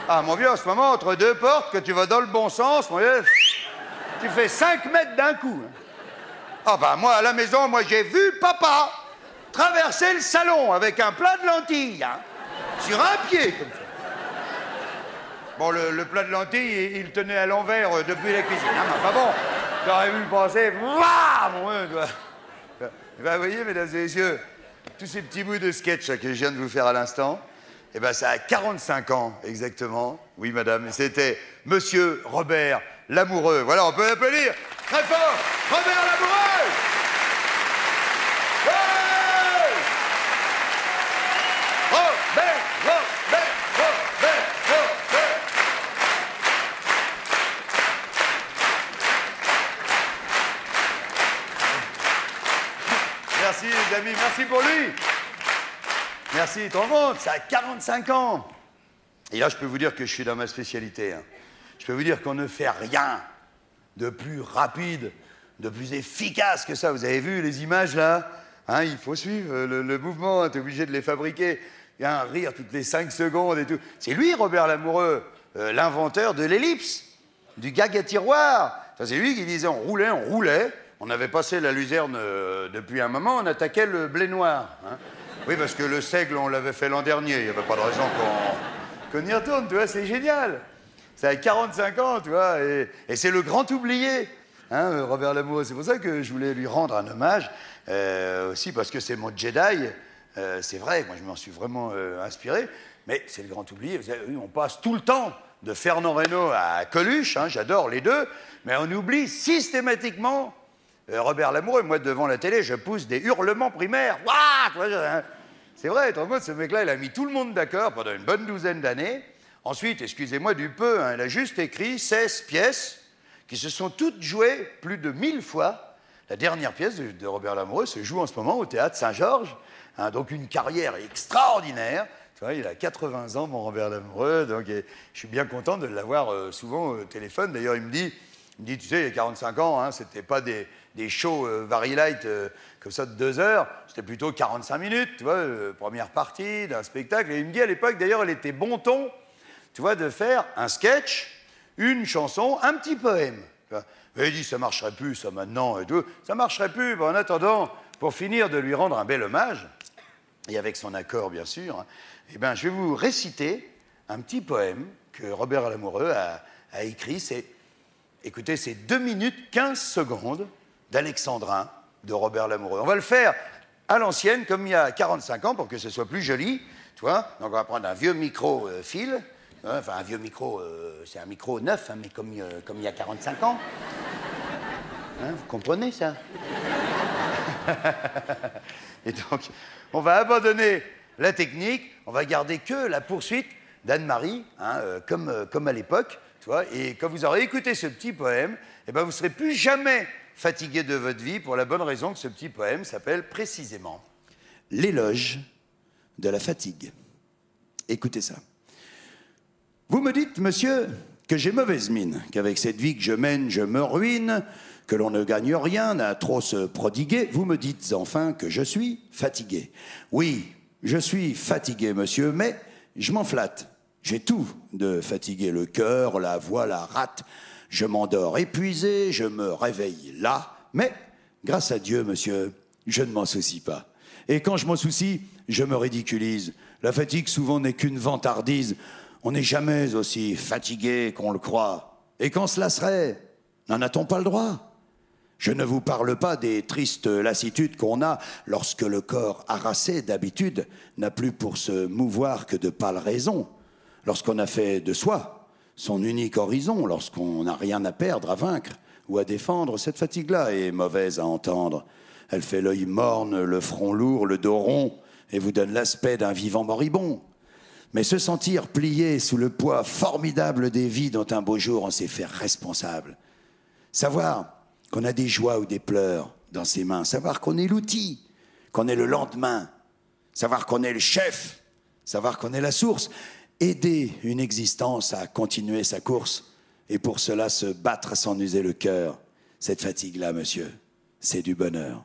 Ah, mon vieux, en ce moment, entre 2 portes, que tu vas dans le bon sens, mon vieux, tu fais 5 mètres d'un coup. Hein. Ah, bah, moi, à la maison, j'ai vu papa traverser le salon avec un plat de lentilles, hein, sur un pied, comme ça. Bon, le plat de lentilles, il tenait à l'envers depuis la cuisine. Hein, mais enfin bon, t'aurais vu le passer. Waouh, mon vieux, vous voyez, mesdames et messieurs, tous ces petits bouts de sketch que je viens de vous faire à l'instant, eh ben, ça a 45 ans, exactement. Oui, madame, c'était Monsieur Robert Lamoureux. Voilà, on peut l'applaudir très fort. Robert Lamoureux! Ouais! Robert! Merci, les amis, merci pour lui. Merci, tu te rends compte, ça a 45 ans. Et là, je peux vous dire que je suis dans ma spécialité. Hein. Je peux vous dire qu'on ne fait rien de plus rapide, de plus efficace que ça. Vous avez vu les images, là hein, il faut suivre le mouvement, hein, tu es obligé de les fabriquer. Il y a un rire toutes les 5 secondes et tout. C'est lui, Robert Lamoureux, l'inventeur de l'ellipse, du gag à tiroir. C'est lui qui disait on roulait. On avait passé la luzerne depuis un moment, on attaquait le blé noir. Hein. Oui, parce que le seigle, on l'avait fait l'an dernier. Il n'y avait pas de raison qu'on y retourne, tu vois, c'est génial. Ça a 45 ans, tu vois, et c'est le grand oublié, hein, Robert Lamoureux. C'est pour ça que je voulais lui rendre un hommage, aussi parce que c'est mon Jedi. C'est vrai, moi je m'en suis vraiment inspiré, mais c'est le grand oublié. Vous savez, on passe tout le temps de Fernand Reynaud à Coluche, hein, j'adore les deux, mais on oublie systématiquement Robert Lamoureux. Moi, devant la télé, je pousse des hurlements primaires. Waouh, c'est vrai, ce mec-là, il a mis tout le monde d'accord pendant une bonne douzaine d'années. Ensuite, excusez-moi du peu, hein, il a juste écrit 16 pièces qui se sont toutes jouées plus de 1000 fois. La dernière pièce de Robert Lamoureux se joue en ce moment au Théâtre Saint-Georges. Hein, donc une carrière extraordinaire. Tu vois, il a 80 ans, mon Robert Lamoureux, donc je suis bien content de l'avoir souvent au téléphone. D'ailleurs, il me dit, tu sais, il y a 45 ans, hein, c'était pas des shows Very Light comme ça de 2 heures, c'était plutôt 45 minutes, tu vois, première partie d'un spectacle. Et il me dit à l'époque, d'ailleurs, il était bon ton, tu vois, de faire un sketch, une chanson, un petit poème. Et il dit, ça marcherait plus, ça maintenant, et tout. Ça marcherait plus. En attendant, pour finir de lui rendre un bel hommage, et avec son accord, bien sûr, hein, eh ben, je vais vous réciter un petit poème que Robert Lamoureux a écrit. Écoutez, c'est 2 minutes 15 secondes d'Alexandrin de Robert Lamoureux. On va le faire à l'ancienne, comme il y a 45 ans, pour que ce soit plus joli. Tu vois. Donc, on va prendre un vieux micro fil. Enfin, un vieux micro, c'est un micro neuf, hein, mais comme il y a 45 ans. Hein, vous comprenez ça? Et donc, on va abandonner la technique, on va garder que la poursuite d'Anne-Marie, hein, comme à l'époque, tu vois. Et quand vous aurez écouté ce petit poème, eh ben, vous ne serez plus jamais fatigué de votre vie, pour la bonne raison que ce petit poème s'appelle précisément « L'éloge de la fatigue ». Écoutez ça. Vous me dites, monsieur, que j'ai mauvaise mine, qu'avec cette vie que je mène, je me ruine, que l'on ne gagne rien à trop se prodiguer. Vous me dites enfin que je suis fatigué. Oui, je suis fatigué, monsieur, mais je m'en flatte. J'ai tout de fatigué, le cœur, la voix, la rate. Je m'endors épuisé, je me réveille là. Mais, grâce à Dieu, monsieur, je ne m'en soucie pas. Et quand je m'en soucie, je me ridiculise. La fatigue, souvent, n'est qu'une vantardise. On n'est jamais aussi fatigué qu'on le croit. Et quand cela serait, n'en a-t-on pas le droit? Je ne vous parle pas des tristes lassitudes qu'on a lorsque le corps harassé d'habitude n'a plus pour se mouvoir que de pâles raisons, lorsqu'on a fait de soi son unique horizon, lorsqu'on n'a rien à perdre, à vaincre ou à défendre. Cette fatigue-là est mauvaise à entendre. Elle fait l'œil morne, le front lourd, le dos rond, et vous donne l'aspect d'un vivant moribond. Mais se sentir plié sous le poids formidable des vies dont un beau jour on s'est fait responsable. Savoir qu'on a des joies ou des pleurs dans ses mains. Savoir qu'on est l'outil, qu'on est le lendemain. Savoir qu'on est le chef. Savoir qu'on est la source. Aider une existence à continuer sa course. Et pour cela se battre sans user le cœur. Cette fatigue-là, monsieur, c'est du bonheur.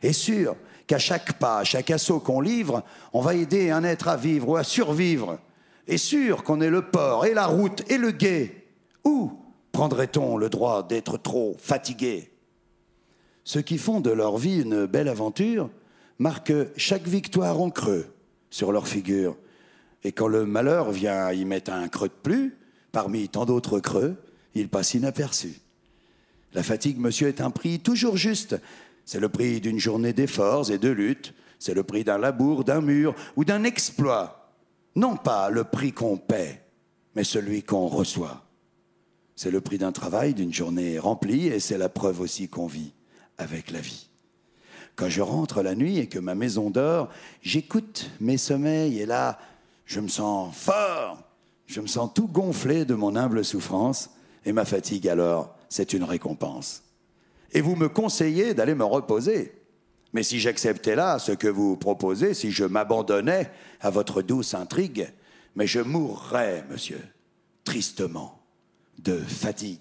Et sûr qu'à chaque pas, à chaque assaut qu'on livre, on va aider un être à vivre ou à survivre. Et sûr qu'on est le port et la route et le gué. Où prendrait-on le droit d'être trop fatigué? Ceux qui font de leur vie une belle aventure marquent chaque victoire en creux sur leur figure. Et quand le malheur vient y mettre un creux de plus, parmi tant d'autres creux, il passe inaperçu. La fatigue, monsieur, est un prix toujours juste. C'est le prix d'une journée d'efforts et de lutte. C'est le prix d'un labour, d'un mur ou d'un exploit. Non pas le prix qu'on paie, mais celui qu'on reçoit. C'est le prix d'un travail, d'une journée remplie, et c'est la preuve aussi qu'on vit avec la vie. Quand je rentre la nuit et que ma maison dort, j'écoute mes sommeils, et là, je me sens fort, je me sens tout gonflé de mon humble souffrance, et ma fatigue alors, c'est une récompense. Et vous me conseillez d'aller me reposer. Mais si j'acceptais là ce que vous proposez, si je m'abandonnais à votre douce intrigue, mais je mourrais, monsieur, tristement, de fatigue.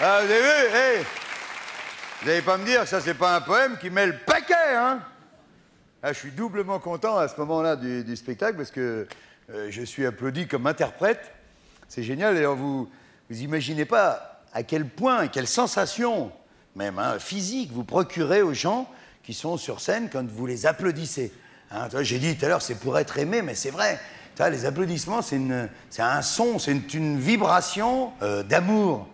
Ah, vous avez vu, hey, vous n'allez pas me dire que ça, c'est pas un poème qui met le paquet, hein? Ah, je suis doublement content à ce moment-là du spectacle parce que je suis applaudi comme interprète. C'est génial. Et vous imaginez pas à quel point, quelle sensation, même physique, vous procurez aux gens qui sont sur scène quand vous les applaudissez. Hein, j'ai dit tout à l'heure, c'est pour être aimé, mais c'est vrai. Les applaudissements, c'est un son, c'est une vibration d'amour.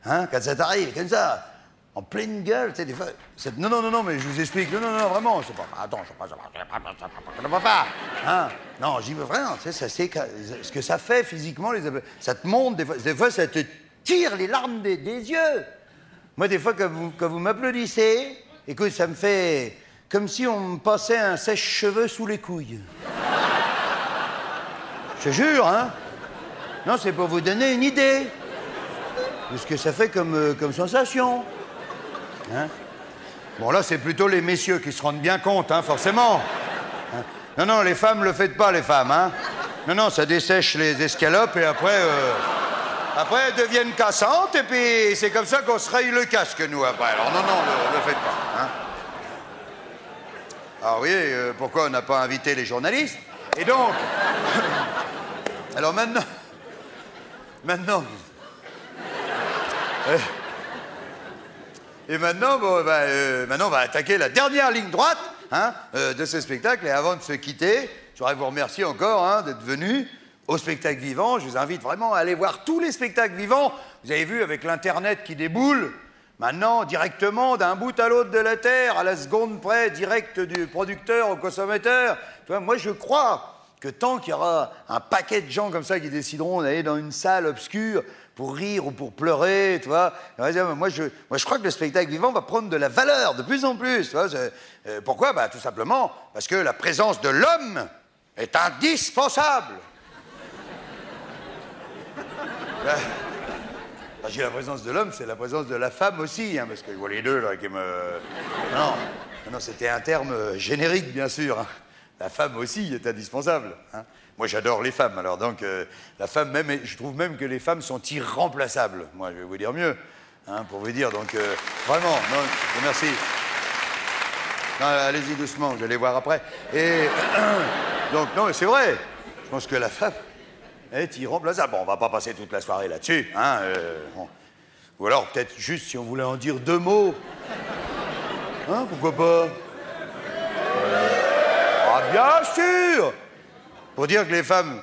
Hein, quand ça t'arrive, comme ça, en pleine gueule, tu sais, des fois... Non, mais je vous explique. Non, vraiment, c'est pas... Attends, je ne pas. Hein, non, j'y veux vraiment, tu sais, ça, c'est ce que ça fait physiquement, ça te monte, des fois, ça te tire les larmes des yeux. Moi, des fois, quand vous m'applaudissez, écoute, ça me fait comme si on me passait un sèche-cheveux sous les couilles. Je te jure, hein. Non, c'est pour vous donner une idée de ce que ça fait comme sensation. Hein? Bon, là, c'est plutôt les messieurs qui se rendent bien compte, hein, forcément. Hein? Non, les femmes, le faites pas, les femmes, hein. Non, ça dessèche les escalopes et après, elles deviennent cassantes et puis c'est comme ça qu'on se raye le casque, nous, après. Alors, non, le faites pas, hein. Alors, oui, pourquoi on n'a pas invité les journalistes? Et donc... Alors, maintenant... Et maintenant, maintenant, on va attaquer la dernière ligne droite de ce spectacle. Et avant de se quitter, je voudrais vous remercier encore d'être venus au spectacle vivant. Je vous invite vraiment à aller voir tous les spectacles vivants. Vous avez vu, avec l'Internet qui déboule, maintenant, directement, d'un bout à l'autre de la Terre, à la seconde près, direct du producteur au consommateur. Tu vois, moi, je crois que tant qu'il y aura un paquet de gens comme ça qui décideront d'aller dans une salle obscure pour rire ou pour pleurer, tu vois. Moi, je crois que le spectacle vivant va prendre de la valeur de plus en plus. Tu vois, pourquoi? Tout simplement parce que la présence de l'homme est indispensable. Quand j'ai la présence de l'homme, c'est la présence de la femme aussi, hein, parce que je vois les deux là qui me... Non, c'était un terme générique, bien sûr. Hein. La femme aussi est indispensable. Hein. Moi, j'adore les femmes, alors donc la femme même, je trouve même que les femmes sont irremplaçables. Moi, je vais vous dire mieux, hein, pour vous dire. Donc, vraiment, non, merci. Non, allez-y doucement, vous allez voir après. Et donc, non, c'est vrai. Je pense que la femme est irremplaçable. Bon, on va pas passer toute la soirée là-dessus, hein. Bon. Ou alors, peut-être juste si on voulait en dire deux mots. Hein, pourquoi pas? Ah, bien sûr! Pour dire que les femmes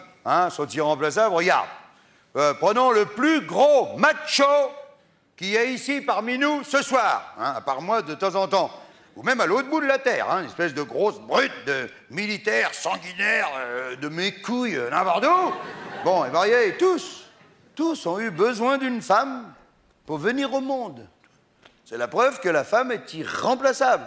sont irremplaçables, regarde. Prenons le plus gros macho qui est ici parmi nous ce soir, à part moi de temps en temps. Ou même à l'autre bout de la terre, une espèce de grosse brute de militaire sanguinaire, de mes couilles, n'importe où. Bon, et voyez, tous ont eu besoin d'une femme pour venir au monde. C'est la preuve que la femme est irremplaçable.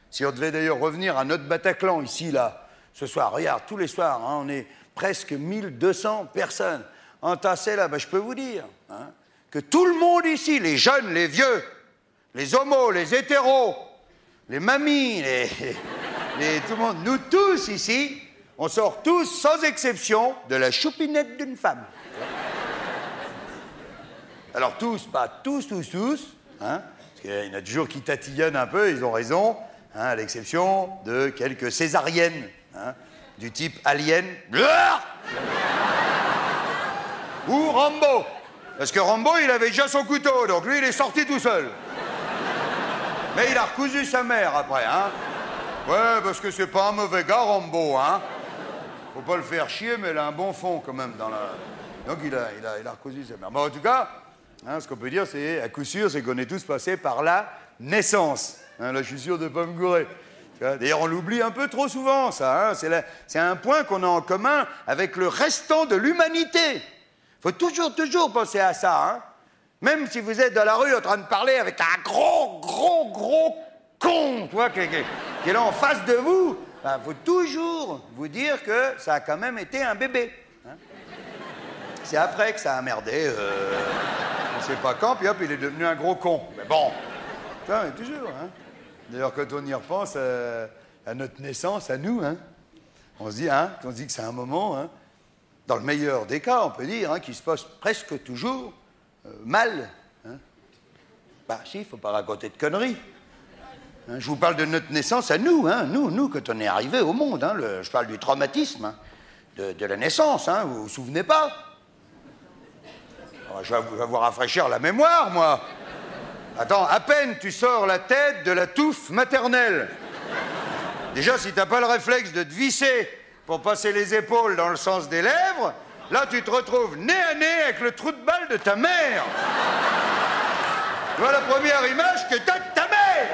Si on devait d'ailleurs revenir à notre Bataclan, ici, là, ce soir, regarde, tous les soirs, on est presque 1200 personnes entassées là, je peux vous dire que tout le monde ici, les jeunes, les vieux, les homos, les hétéros, les mamies, tout le monde, nous tous ici, on sort tous, sans exception, de la choupinette d'une femme. Alors tous, pas tous, parce qu'il y en a toujours qui tatillonnent un peu, ils ont raison, à l'exception de quelques césariennes, du type Alien, ou Rambo. Parce que Rambo, il avait déjà son couteau, donc lui, il est sorti tout seul. Mais il a recousu sa mère après, Ouais, parce que c'est pas un mauvais gars, Rambo, Faut pas le faire chier, mais il a un bon fond, quand même, dans la... Donc, il a recousu sa mère. Mais en tout cas, ce qu'on peut dire, c'est, à coup sûr, c'est qu'on est tous passés par la naissance. Là, je suis sûr de ne pas me gourer. D'ailleurs, on l'oublie un peu trop souvent, ça. C'est un point qu'on a en commun avec le restant de l'humanité. Il faut toujours penser à ça. Même si vous êtes dans la rue en train de parler avec un gros con, tu vois, qui est là en face de vous, ben, faut toujours vous dire que ça a quand même été un bébé. Hein. C'est après que ça a merdé, on ne sait pas quand, puis hop, il est devenu un gros con. Mais bon, ça, mais toujours. Hein. D'ailleurs, quand on y repense à notre naissance, à nous, hein, on se dit que c'est un moment, hein, dans le meilleur des cas, on peut dire, hein, qui se passe presque toujours mal. Hein. Bah si, il ne faut pas raconter de conneries. Hein, je vous parle de notre naissance à nous, hein, nous, quand on est arrivé au monde. Hein, je parle du traumatisme hein, de la naissance, hein, vous vous souvenez pas? Je vais vous rafraîchir la mémoire, moi. Attends, à peine tu sors la tête de la touffe maternelle. Déjà, si t'as pas le réflexe de te visser pour passer les épaules dans le sens des lèvres, là, tu te retrouves nez à nez avec le trou de balle de ta mère. Tu vois la première image que t'as de ta mère.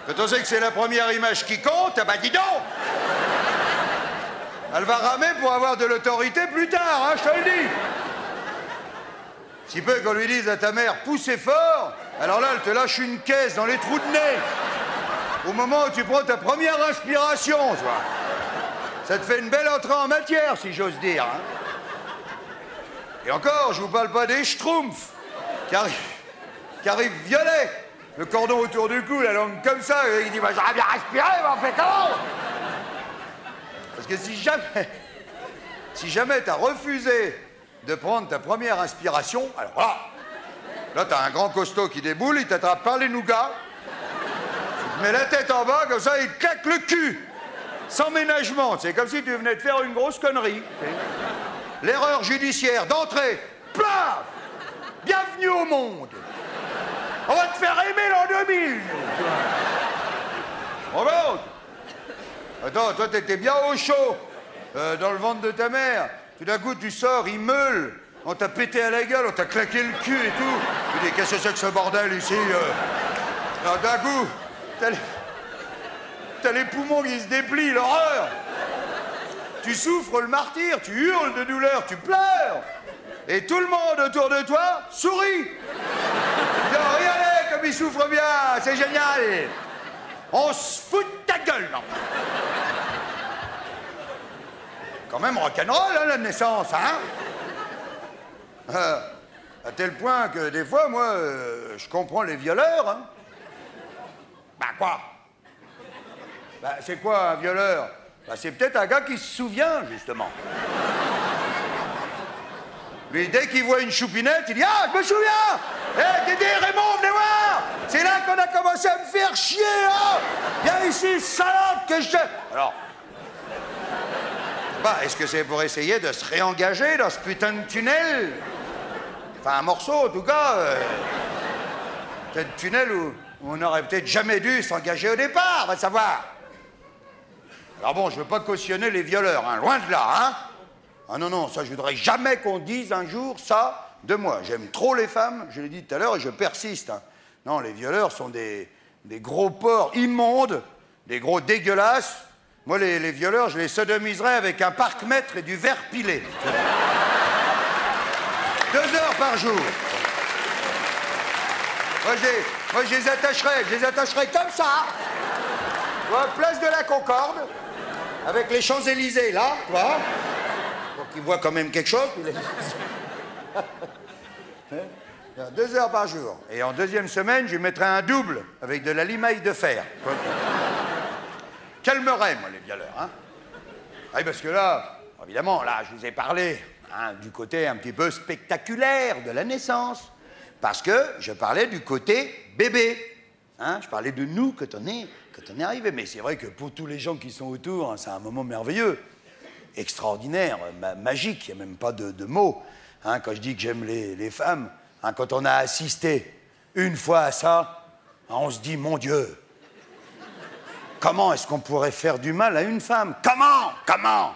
Quand on sait que c'est la première image qui compte, ah bah dis donc. Elle va ramer pour avoir de l'autorité plus tard, hein, je te le dis. Si peu qu'on lui dise à ta mère, poussez fort, alors là, elle te lâche une caisse dans les trous de nez. Au moment où tu prends ta première inspiration, tu vois. Ça te fait une belle entrée en matière, si j'ose dire. Hein. Et encore, je vous parle pas des schtroumpfs qui arrivent violets, le cordon autour du cou, la langue comme ça, et il dit, bah, j'aurais bien respiré, mais on fait comment? Parce que si jamais t'as refusé de prendre ta première inspiration, alors là t'as un grand costaud qui déboule, il t'attrape par les nougats, tu te mets la tête en bas, comme ça, il te claque le cul, sans ménagement. C'est comme si tu venais de faire une grosse connerie. L'erreur judiciaire d'entrée, plaf! Bienvenue au monde! On va te faire aimer l'an 2000! Bravo! Attends, toi, t'étais bien au chaud, dans le ventre de ta mère. Tout d'un coup, tu sors, il meule. On t'a pété à la gueule, on t'a claqué le cul et tout. Tu dis, qu'est-ce que c'est que ce bordel ici Alors, d'un coup, t'as les poumons qui se déplient, l'horreur. Tu souffres le martyre, tu hurles de douleur, tu pleures. Et tout le monde autour de toi sourit. Dis, oh, regardez comme il souffre bien, c'est génial. On se fout de ta gueule, non? Quand même rock'n'roll, hein, la naissance, hein? À tel point que des fois, moi, je comprends les violeurs, hein? Bah quoi? Bah c'est quoi un violeur? Bah c'est peut-être un gars qui se souvient, justement. Lui, dès qu'il voit une choupinette, il dit, ah, je me souviens! Hé, Dédé, Raymond, venez voir! C'est là qu'on a commencé à me faire chier, hein! Viens ici, salope, que je... Alors... Bah, est-ce que c'est pour essayer de se réengager dans ce putain de tunnel? Enfin, un morceau, en tout cas. Peut-être un tunnel où on n'aurait peut-être jamais dû s'engager au départ, va savoir. Alors bon, je veux pas cautionner les violeurs, hein, loin de là, hein? Ah non, non, ça, je voudrais jamais qu'on dise un jour ça de moi. J'aime trop les femmes, je l'ai dit tout à l'heure, et je persiste. Hein. Non, les violeurs sont des gros porcs immondes, des gros dégueulasses. Moi, les violeurs, je les sodomiserais avec un parc-mètre et du verre pilé. 2 heures par jour. Moi, je les attacherais comme ça. Tu vois, place de la Concorde, avec les Champs-Élysées, là, tu vois. Pour qu'ils voient quand même quelque chose. Puis les... 2 heures par jour. Et en 2e semaine, je lui mettrais un double, avec de la limaille de fer. Calmerait, moi, les violeurs, hein. Ah oui, parce que là, évidemment, là, je vous ai parlé hein, du côté un petit peu spectaculaire de la naissance. Parce que je parlais du côté bébé. Hein, je parlais de nous quand on est arrivé. Mais c'est vrai que pour tous les gens qui sont autour, hein, c'est un moment merveilleux, extraordinaire, magique, il n'y a même pas de mots. Hein, quand je dis que j'aime les femmes, hein, quand on a assisté une fois à ça, hein, on se dit, mon Dieu, comment est-ce qu'on pourrait faire du mal à une femme? Comment?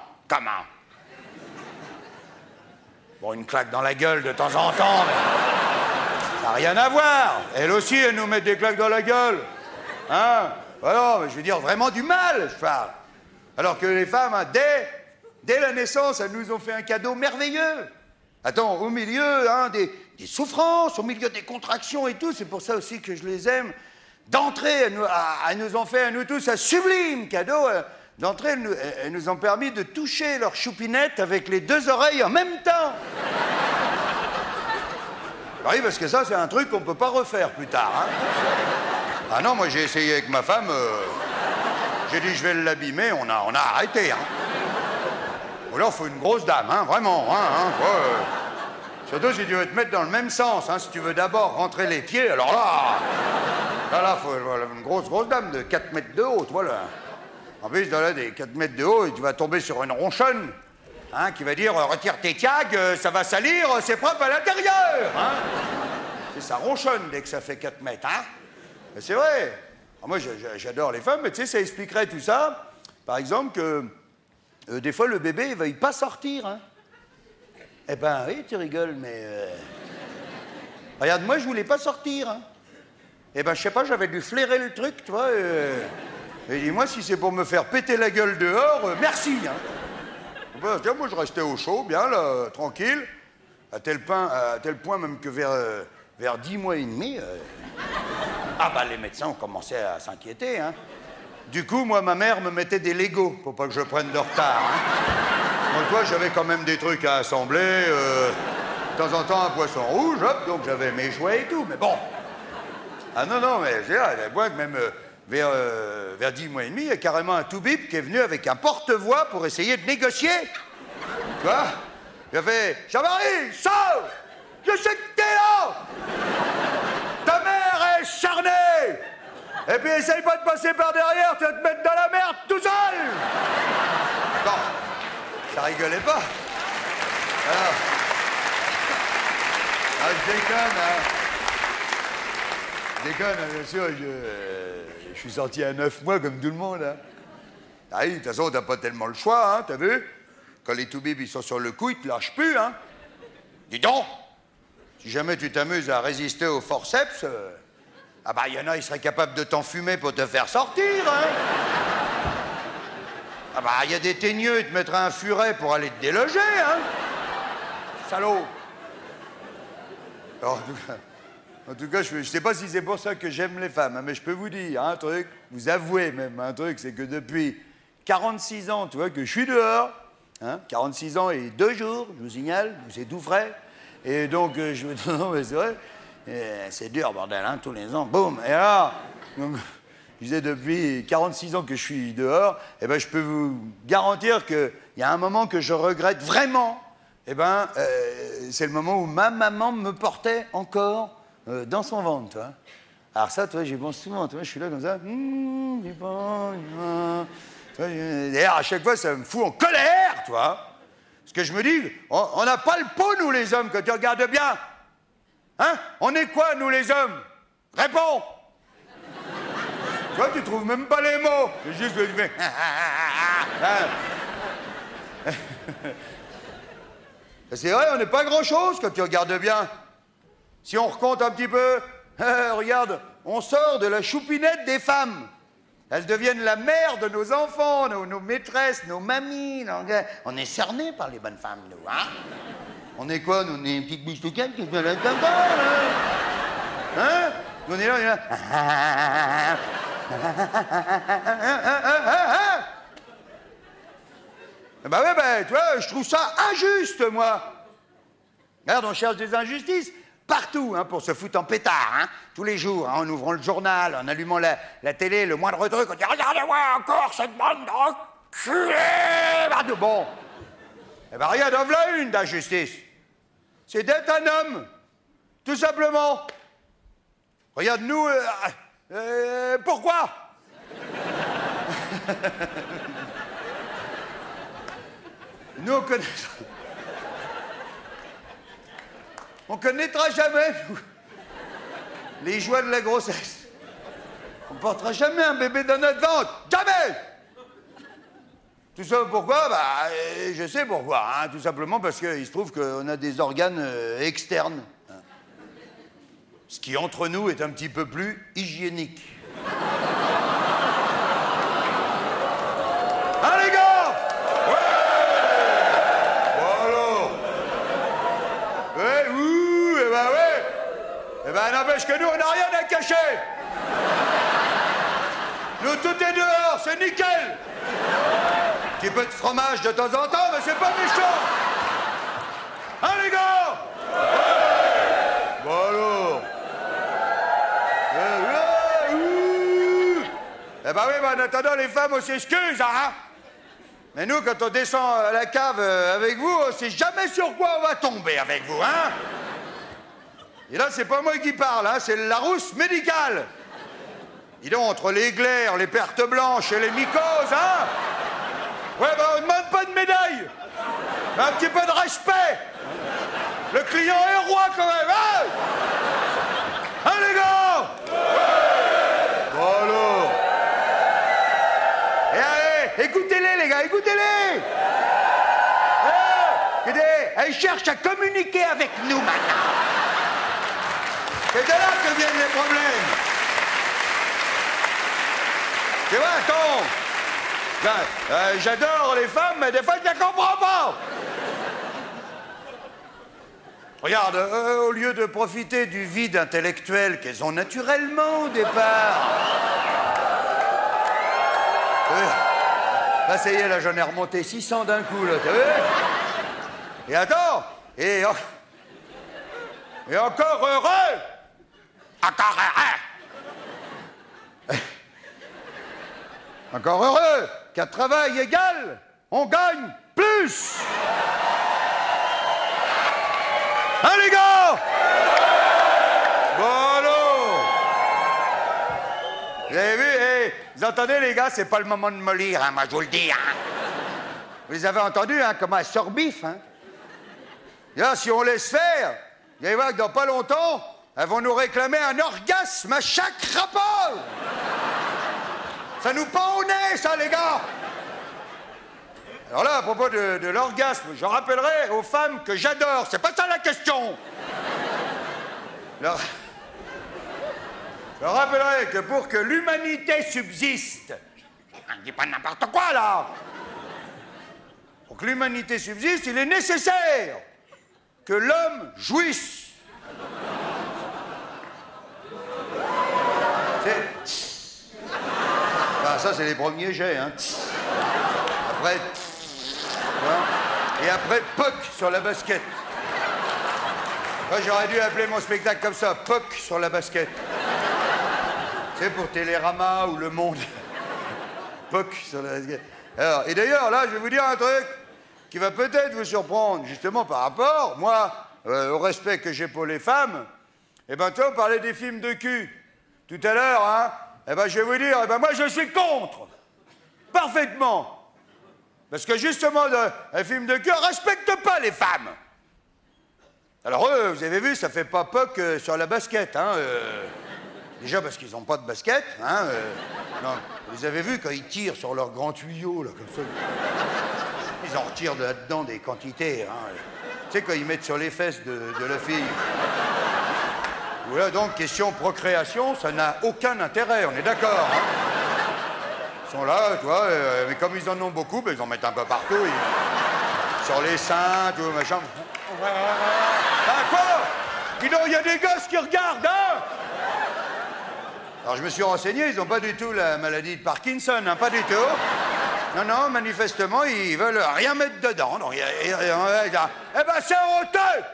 Bon, une claque dans la gueule de temps en temps, mais ça n'a rien à voir. Elle aussi, elle nous met des claques dans la gueule. Hein? Alors, je veux dire vraiment du mal, je parle. Alors que les femmes, hein, dès la naissance, elles nous ont fait un cadeau merveilleux. Attends, au milieu hein, des souffrances, au milieu des contractions et tout, c'est pour ça aussi que je les aime. D'entrée, elles nous ont fait à nous tous un sublime cadeau. D'entrée, elles nous ont permis de toucher leur choupinette avec les 2 oreilles en même temps. Oui, parce que ça, c'est un truc qu'on ne peut pas refaire plus tard. Hein. Ah non, moi, j'ai essayé avec ma femme. J'ai dit, je vais l'abîmer. On a arrêté. Hein. Ou alors, il faut une grosse dame, hein, vraiment. Surtout si tu veux te mettre dans le même sens. Hein, si tu veux d'abord rentrer les pieds, alors là, il faut une grosse dame de 4 mètres de haut, voilà. En plus, là, des 4 mètres de haut, et tu vas tomber sur une ronchonne, hein, qui va dire, retire tes tiags, ça va salir, c'est propre à l'intérieur, hein. C'est ça ronchonne dès que ça fait 4 mètres, hein. Mais c'est vrai. Alors moi, j'adore les femmes, mais tu sais, ça expliquerait tout ça. Par exemple, que des fois, le bébé, il ne veuille pas sortir, hein. Eh ben oui, tu rigoles, mais... Regarde, moi, je voulais pas sortir, hein. Eh ben, je sais pas, j'avais dû flairer le truc, tu vois. Et dis-moi, si c'est pour me faire péter la gueule dehors, merci, hein. Ben, moi, je restais au chaud, bien, là, tranquille, à tel point même que vers 10 mois et demi... Ah bah, les médecins ont commencé à s'inquiéter, hein. Du coup, moi, ma mère me mettait des Legos pour pas que je prenne de retard, hein. Donc, toi, j'avais quand même des trucs à assembler, de temps en temps, un poisson rouge, hop, donc j'avais mes jouets et tout, mais bon... Ah non, mais c'est là, moi, même vers 10 mois et demi, il y a carrément un tout-bip qui est venu avec un porte-voix pour essayer de négocier. Tu vois? Il a fait, Jean-Marie, sors! Je sais que t'es là! Ta mère est charnée! Et puis essaye pas de passer par derrière, tu vas te mettre dans la merde tout seul! Bon, ça rigolait pas. Alors, je déconne, hein. Je déconne, bien sûr, je suis sorti à 9 mois comme tout le monde. Hein. Ah oui, de toute façon, t'as pas tellement le choix, hein, t'as vu? Quand les toubibs, ils sont sur le coup, ils te lâchent plus, hein. Dis donc, si jamais tu t'amuses à résister au forceps, ah bah, il y en a, ils seraient capables de t'enfumer pour te faire sortir, hein. Ah bah, il y a des teigneux, ils te mettraient un furet pour aller te déloger, hein. Salaud. Alors, en tout cas, je ne sais pas si c'est pour ça que j'aime les femmes, hein, mais je peux vous dire un truc, vous avouez même un truc, c'est que depuis 46 ans, tu vois, que je suis dehors, hein, 46 ans et 2 jours, je vous signale, c'est tout frais, et donc, je me dis, non, mais c'est vrai, c'est dur, bordel, hein, tous les ans, boum, et alors, donc, je disais, depuis 46 ans que je suis dehors, eh ben, je peux vous garantir qu'il y a un moment que je regrette vraiment, eh ben, c'est le moment où ma maman me portait encore dans son ventre, tu vois. Alors ça, tu vois, j'y pense souvent, tu vois, je suis là comme ça, j'y pense, d'ailleurs, à chaque fois, ça me fout en colère, tu vois. Parce que je me dis, on n'a pas le pot, nous, les hommes, quand tu regardes bien. Hein? On est quoi, nous, les hommes? Réponds! Tu vois, tu trouves même pas les mots. C'est juste que je fais... C'est vrai, on n'est pas grand-chose quand tu regardes bien. Si on recompte un petit peu, regarde, on sort de la choupinette des femmes. Elles deviennent la mère de nos enfants, nos maîtresses, nos mamies. On est cernés par les bonnes femmes, nous, hein? On est quoi, nous? On est une petite bouche de canne qui fait la comme ça, là. Hein? On est là, on est là. Ben ouais, ben, tu vois, je trouve ça injuste, moi. Regarde, on cherche des injustices partout, hein, pour se foutre en pétard, hein, tous les jours, hein, en ouvrant le journal, en allumant la télé, le moindre truc, on dit « Regardez-moi encore cette bande d'enculés !» Bon. Eh ben, regarde, en voilà une d'injustice. C'est d'être un homme, tout simplement. Regarde, nous, pourquoi? Nous, on connaîtra jamais les joies de la grossesse. On ne portera jamais un bébé dans notre ventre. Jamais! Tout ça pourquoi? Bah, je sais pourquoi. Hein, tout simplement parce qu'il se trouve qu'on a des organes externes. Hein, ce qui, entre nous, est un petit peu plus hygiénique. Hein, les gars? Ouais! Ouais, ouh, eh ben ouais. Eh ben n'empêche que nous, on n'a rien à cacher. Nous, tout est dehors, c'est nickel. Un petit peu de fromage de temps en temps, mais c'est pas méchant. Hein, les gars? Bon alors. Eh ben oui, mais en attendant, les femmes, on s'excuse, hein? Mais nous, quand on descend à la cave avec vous, on sait jamais sur quoi on va tomber avec vous, hein? Et là, c'est pas moi qui parle, hein, c'est le Larousse médical. Dis donc, entre les glaires, les pertes blanches et les mycoses, hein? Ouais, ben on demande pas de médaille, mais un petit peu de respect. Le client est roi, quand même, hein? Hein, les gars? Bon, alors. Et allez, écoutez-les, les gars, écoutez-les. Écoutez, elle cherche à communiquer avec nous, maintenant. C'est de là que viennent les problèmes. Tu vois, attends. J'adore les femmes, mais des fois, je ne les comprends pas. Regarde, au lieu de profiter du vide intellectuel qu'elles ont naturellement au départ. Là, ça y est, là, j'en ai remonté 600 d'un coup, là, t'as vu? Et attends, et encore heureux. Encore heureux. Encore heureux qu'à travail égal, on gagne plus. Hein, les gars? Bon, alors. Vous avez vu, vous entendez, les gars, c'est pas le moment de me lire, hein, moi, je vous le dis, hein. Vous les avez entendus, hein, comment elles surbiffent, hein. Et là, si on laisse faire, vous allez voir que dans pas longtemps, elles vont nous réclamer un orgasme à chaque rapport. Ça nous pend au nez, ça, les gars. Alors là, à propos de l'orgasme, je rappellerai aux femmes que j'adore. C'est pas ça la question. Je rappellerai que pour que l'humanité subsiste, on ne dit pas n'importe quoi, là. Pour que l'humanité subsiste, il est nécessaire que l'homme jouisse. Enfin, ça, c'est les premiers jets, hein. Après... Et après, POC sur la basket. Moi, j'aurais dû appeler mon spectacle comme ça, POC sur la basket. C'est pour Télérama ou Le Monde. POC sur la basket. Alors, et d'ailleurs, là, je vais vous dire un truc qui va peut-être vous surprendre, justement par rapport, moi, au respect que j'ai pour les femmes. Eh ben, toi, on parlait des films de cul tout à l'heure, hein. Eh ben, je vais vous dire, eh ben, moi, je suis contre. Parfaitement. Parce que justement, un film de cul ne respecte pas les femmes. Alors eux, vous avez vu, ça fait pas POC sur la basket, hein. Déjà parce qu'ils n'ont pas de basket, hein. Non, vous avez vu quand ils tirent sur leur grand tuyau, là, comme ça. Ils en retirent de là-dedans des quantités, hein. Tu sais, quand ils mettent sur les fesses de la fille. Voilà, donc, question procréation, ça n'a aucun intérêt, on est d'accord, hein. Ils sont là, tu vois, mais comme ils en ont beaucoup, ben, ils en mettent un peu partout. Sur les seins, tout, machin. Ah, quoi? Dis donc, il y a des gosses qui regardent, hein? Alors, je me suis renseigné, ils n'ont pas du tout la maladie de Parkinson, hein, pas du tout. Non, non, manifestement, ils veulent rien mettre dedans. Donc, eh ben, c'est honteux!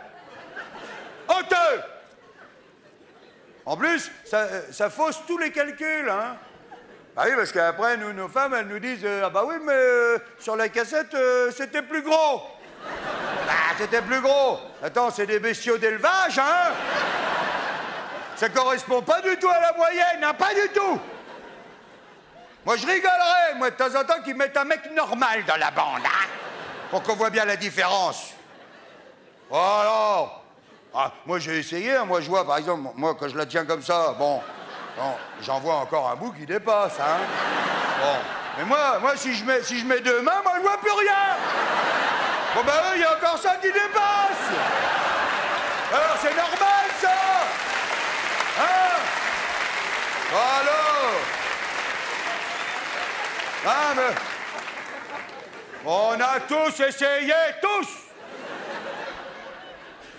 Honteux! En plus, ça fausse tous les calculs, hein? Ah oui, parce qu'après, nous, nos femmes, elles nous disent ah bah oui, mais sur la cassette, c'était plus gros. Ah, c'était plus gros. Attends, c'est des bestiaux d'élevage, hein? Ça correspond pas du tout à la moyenne, hein? Pas du tout. Moi, je rigolerais, moi, de temps en temps, qu'ils mettent un mec normal dans la bande, hein? Pour qu'on voit bien la différence. Oh alors. Ah, moi, j'ai essayé, hein. Moi, je vois, par exemple, moi, quand je la tiens comme ça, bon, j'en vois encore un bout qui dépasse, hein. Bon, mais moi, si je mets deux mains, moi, je vois plus rien. Bon, ben, il y a encore ça qui dépasse. Alors, c'est normal, ça. Hein? Voilà. Ah, mais... On a tous essayé, tous.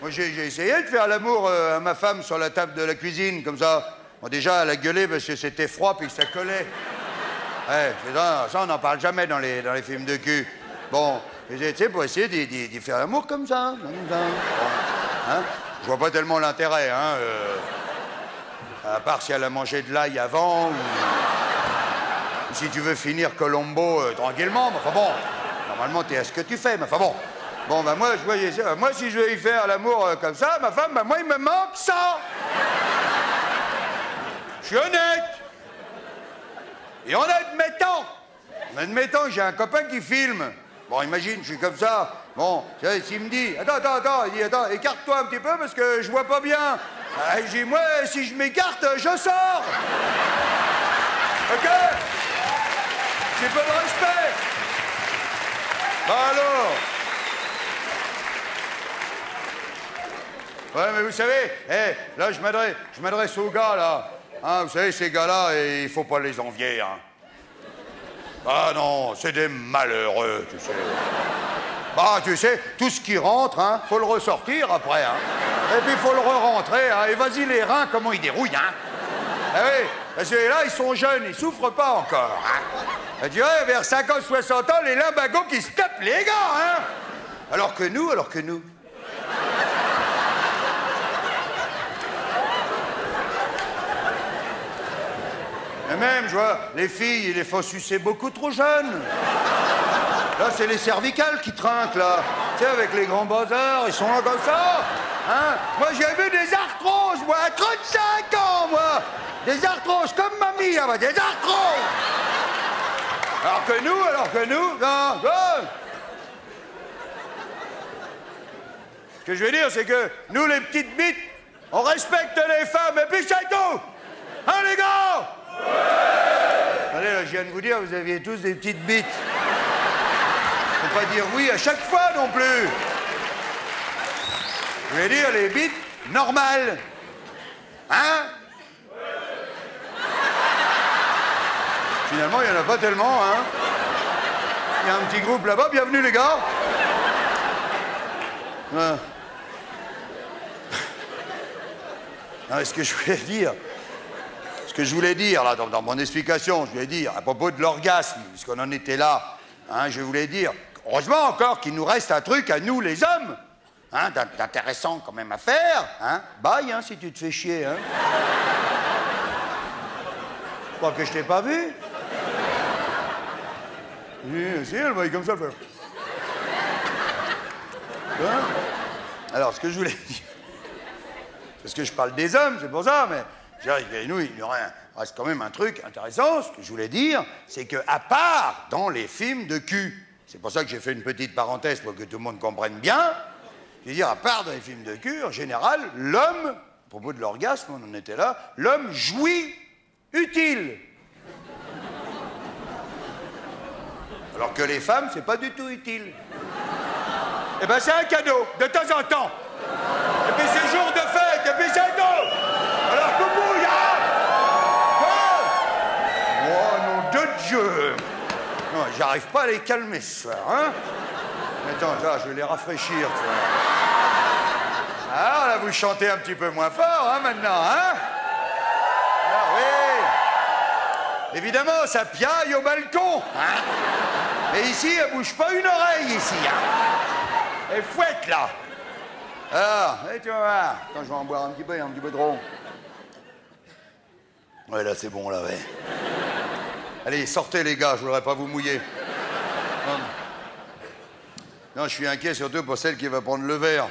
Moi, j'ai essayé de faire l'amour à ma femme sur la table de la cuisine, comme ça. Bon, déjà, elle a gueulé parce que c'était froid puis que ça collait. Ouais, ça, on n'en parle jamais dans les films de cul. Bon, tu sais, pour essayer d'y faire l'amour comme ça. Bon, hein? Je vois pas tellement l'intérêt, hein. À part si elle a mangé de l'ail avant, ou si tu veux finir Colombo tranquillement. Mais enfin bon, normalement, t'es à ce que tu fais. Mais enfin bon. Bon, ben moi, moi, si je veux y faire l'amour comme ça, ma femme, ben moi, il me manque ça. Je suis honnête. Et en admettant que j'ai un copain qui filme. Bon, imagine, je suis comme ça. Bon, s'il me dit, attends, il dit, attends, écarte-toi un petit peu parce que je vois pas bien. Je dis, moi, si je m'écarte, je sors. OK? J'ai peu de respect. Bah alors. Ouais, mais vous savez, là, je m'adresse aux gars, là. Hein, vous savez, ces gars-là, il faut pas les envier, hein. Ah non, c'est des malheureux, tu sais. Bah, tu sais, tout ce qui rentre, hein, faut le ressortir après, hein. Et puis, faut le re-rentrer, hein. Et vas-y, les reins, comment ils dérouillent, hein. Ah oui, parce que là, ils sont jeunes, ils souffrent pas encore, hein. Et tu vois, vers 50, 60 ans, les limbagos qui se tapent les gars, hein. Alors que nous... Et même, je vois, les filles, ils les font sucer beaucoup trop jeunes. Là, c'est les cervicales qui trinquent, là. Tu sais, avec les grands bazars, ils sont là comme ça. Hein? Moi, j'ai vu des arthroses, moi, à 35 ans, moi. Des arthroses, comme mamie, hein, des arthroses. Alors que nous, non. Ce que je veux dire, c'est que nous, les petites bites, on respecte les femmes, et puis c'est tout. Hein, les gars? Allez, là, je viens de vous dire, vous aviez tous des petites bites. Faut pas dire oui à chaque fois non plus. Je voulais dire les bites normales. Hein? Finalement, il n'y en a pas tellement, hein? Il y a un petit groupe là-bas. Bienvenue, les gars. Non, ce que je voulais dire, là, dans mon explication, je voulais dire, à propos de l'orgasme, puisqu'on en était là, hein, je voulais dire, heureusement encore qu'il nous reste un truc à nous, les hommes, hein, d'intéressant quand même à faire, hein. Bye, hein, si tu te fais chier, hein. Je crois que je t'ai pas vu. Si, elle va comme ça, elle fait. Hein? Alors, ce que je voulais dire, parce que je parle des hommes, c'est pour ça, mais nous, il y reste quand même un truc intéressant. Ce que je voulais dire, c'est qu'à part dans les films de cul, c'est pour ça que j'ai fait une petite parenthèse pour que tout le monde comprenne bien, je veux dire, à part dans les films de cul, en général, l'homme, à propos de l'orgasme, on en était là, l'homme jouit utile. Alors que les femmes, c'est pas du tout utile. Eh ben, c'est un cadeau, de temps en temps. Et puis c'est jour de fête, et puis c'est tout. Alors, coucou, ya! Oh, nom de Dieu! Non, j'arrive pas à les calmer ce soir, hein? Attends, là, je vais les rafraîchir, tu vois. Alors, là, vous chantez un petit peu moins fort, hein, maintenant, hein? Alors, oui. Évidemment, ça piaille au balcon, hein? Et ici, elle bouge pas une oreille, ici, hein? Elle fouette, là. Alors, tu vas voir. Attends, je vais en boire un petit peu de rhum. Ouais, là, c'est bon, là, ouais. Allez, sortez, les gars, je voudrais pas vous mouiller. Non, je suis inquiet, surtout pour celle qui va prendre le verre.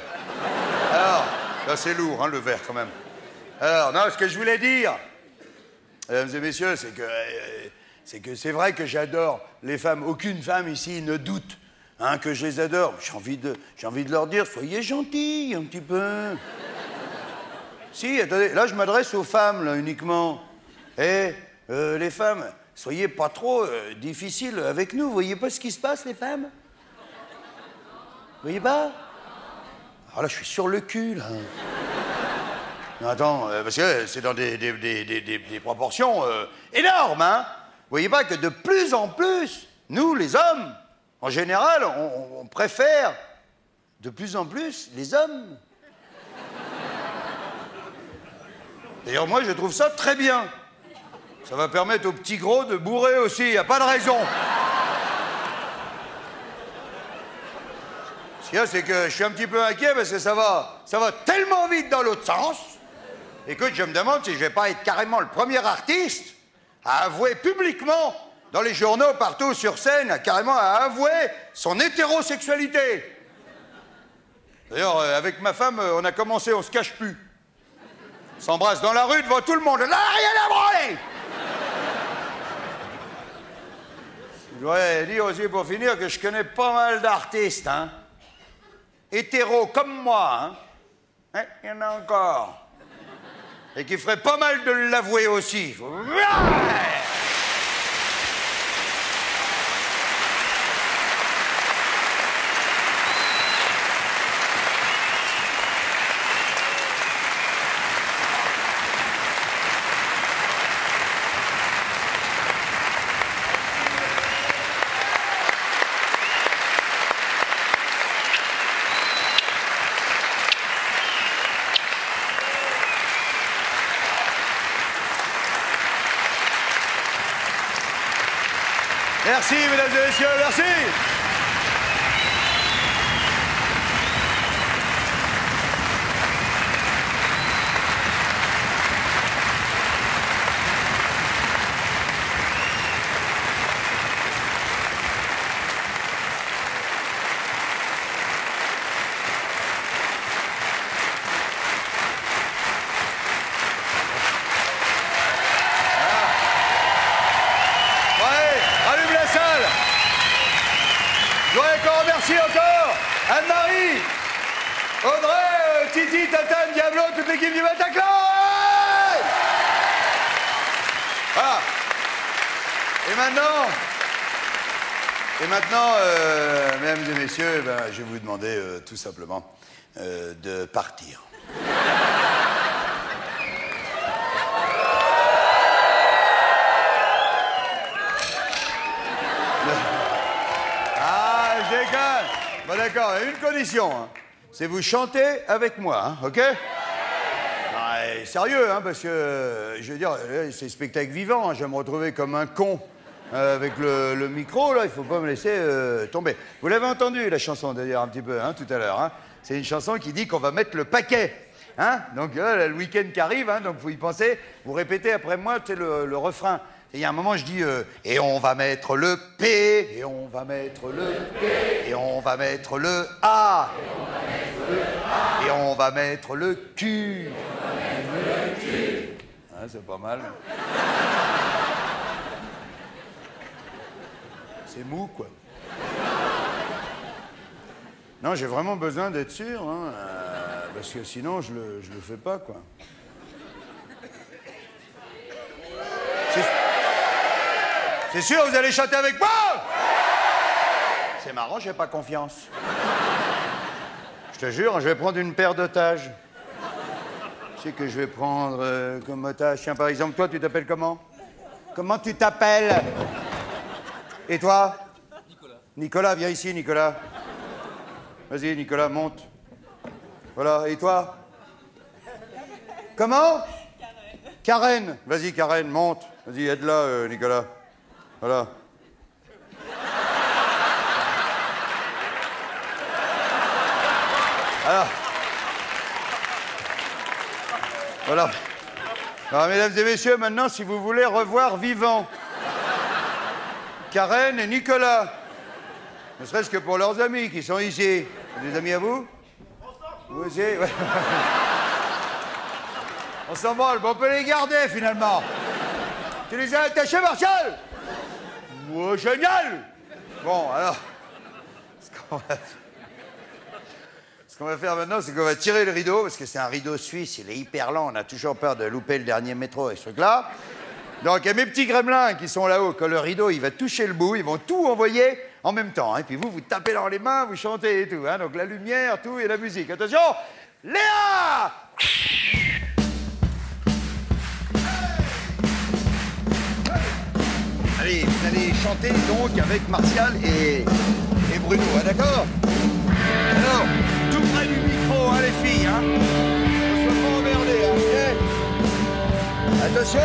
Alors, là, c'est lourd, hein, le verre, quand même. Alors, non, ce que je voulais dire, mesdames et messieurs, c'est que c'est vrai que j'adore les femmes. Aucune femme ici ne doute, hein, que je les adore. J'ai envie de leur dire, soyez gentils un petit peu. Si, attendez, là, je m'adresse aux femmes, là, uniquement. Les femmes, soyez pas trop difficiles avec nous. Vous voyez pas ce qui se passe, les femmes? Vous voyez pas? Alors là, je suis sur le cul, là. Non, attends, parce que c'est dans des proportions énormes, hein? Vous voyez pas que de plus en plus, nous, les hommes, en général, on préfère de plus en plus les hommes. D'ailleurs, moi, je trouve ça très bien. Ça va permettre aux petits gros de bourrer aussi, y a pas de raison. Ce qu'il y a, c'est que je suis un petit peu inquiet parce que ça va tellement vite dans l'autre sens. Écoute, je me demande si je vais pas être carrément le premier artiste à avouer publiquement, dans les journaux, partout sur scène, carrément à avouer son hétérosexualité. D'ailleurs, avec ma femme, on a commencé, on se cache plus. On s'embrasse dans la rue devant tout le monde. Là, rien à branler! Je voudrais dire aussi pour finir que je connais pas mal d'artistes, hein. Hétéros comme moi, hein. Il y en a encore. Et qui ferait pas mal de l'avouer aussi. Merci, mesdames et messieurs, merci. Merci encore Anne-Marie, Audrey, Titi, Tatane, Diablo, toute l'équipe du Bataclan. Voilà. Et maintenant, mesdames et messieurs, je vais vous demander tout simplement de partir. Bon d'accord, il y a une condition, hein. C'est vous chanter avec moi, hein, ok? Sérieux, hein, parce que, je veux dire, c'est spectacle vivant, hein, je vais me retrouver comme un con avec le micro, là, il faut pas me laisser tomber. Vous l'avez entendu, la chanson, d'ailleurs, un petit peu, hein, tout à l'heure, hein. C'est une chanson qui dit qu'on va mettre le paquet, hein? Donc, le week-end qui arrive, hein, donc vous y pensez, vous répétez après moi, c'est le refrain. Il y a un moment, je dis et on va mettre le P, et on va mettre le P, et on va mettre le A, et on va mettre le Q. Ah, c'est pas mal. C'est mou, quoi. Non, j'ai vraiment besoin d'être sûr, hein, parce que sinon, je le fais pas, quoi. C'est sûr, vous allez chanter avec moi? C'est marrant, j'ai pas confiance. Je te jure, je vais prendre une paire d'otages. Tu sais que je vais prendre comme otage. Tiens, par exemple, toi, tu t'appelles comment? Comment tu t'appelles? Et toi? Nicolas. Nicolas, viens ici, Nicolas. Vas-y, Nicolas, monte. Voilà, et toi? Comment? Karen. Karen. Vas-y, Karen, monte. Vas-y, aide-la, Nicolas. Voilà. Alors. Voilà. Alors, mesdames et messieurs, maintenant, si vous voulez revoir vivant Karen et Nicolas, ne serait-ce que pour leurs amis qui sont ici. Des amis à vous? Vous aussi? Ouais. On s'en branle, on peut les garder, finalement. Tu les as attachés, Martial? Oh, génial! Bon, alors, ce qu'on va faire maintenant, c'est qu'on va tirer le rideau, parce que c'est un rideau suisse, il est hyper lent, on a toujours peur de louper le dernier métro avec ce truc-là. Donc, il y a mes petits gremlins qui sont là-haut, quand le rideau, il va toucher le bout, ils vont tout envoyer en même temps. Hein, et puis vous tapez dans les mains, vous chantez et tout. Hein, donc, la lumière, tout, et la musique. Attention! Léa! Allez, vous allez chanter donc avec Martial et Bruno, hein, d'accord? Alors, tout près du micro, hein, les filles, hein? Ne sois pas emmerdés, hein, ok? Attention!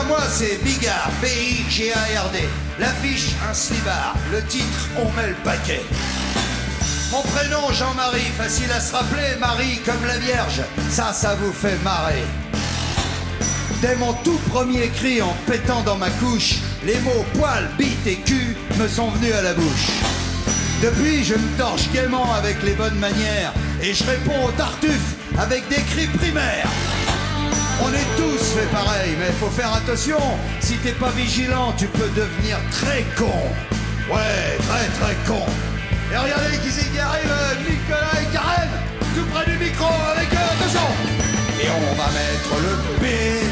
moi c'est Bigard, B-I-G-A-R-D. L'affiche, un slibard. Le titre, on met le paquet. Mon prénom, Jean-Marie, facile à se rappeler. Marie comme la Vierge, ça vous fait marrer. Dès mon tout premier cri en pétant dans ma couche, les mots poil, bite et cul me sont venus à la bouche. Depuis, je me torche gaiement avec les bonnes manières et je réponds au tartuffe avec des cris primaires. On est tous fait pareil, mais faut faire attention. Si t'es pas vigilant, tu peux devenir très con. Ouais, très con. Et regardez qui c'est qui arrive, Nicolas et Karen, tout près du micro avec eux, attention. Et on va mettre le B,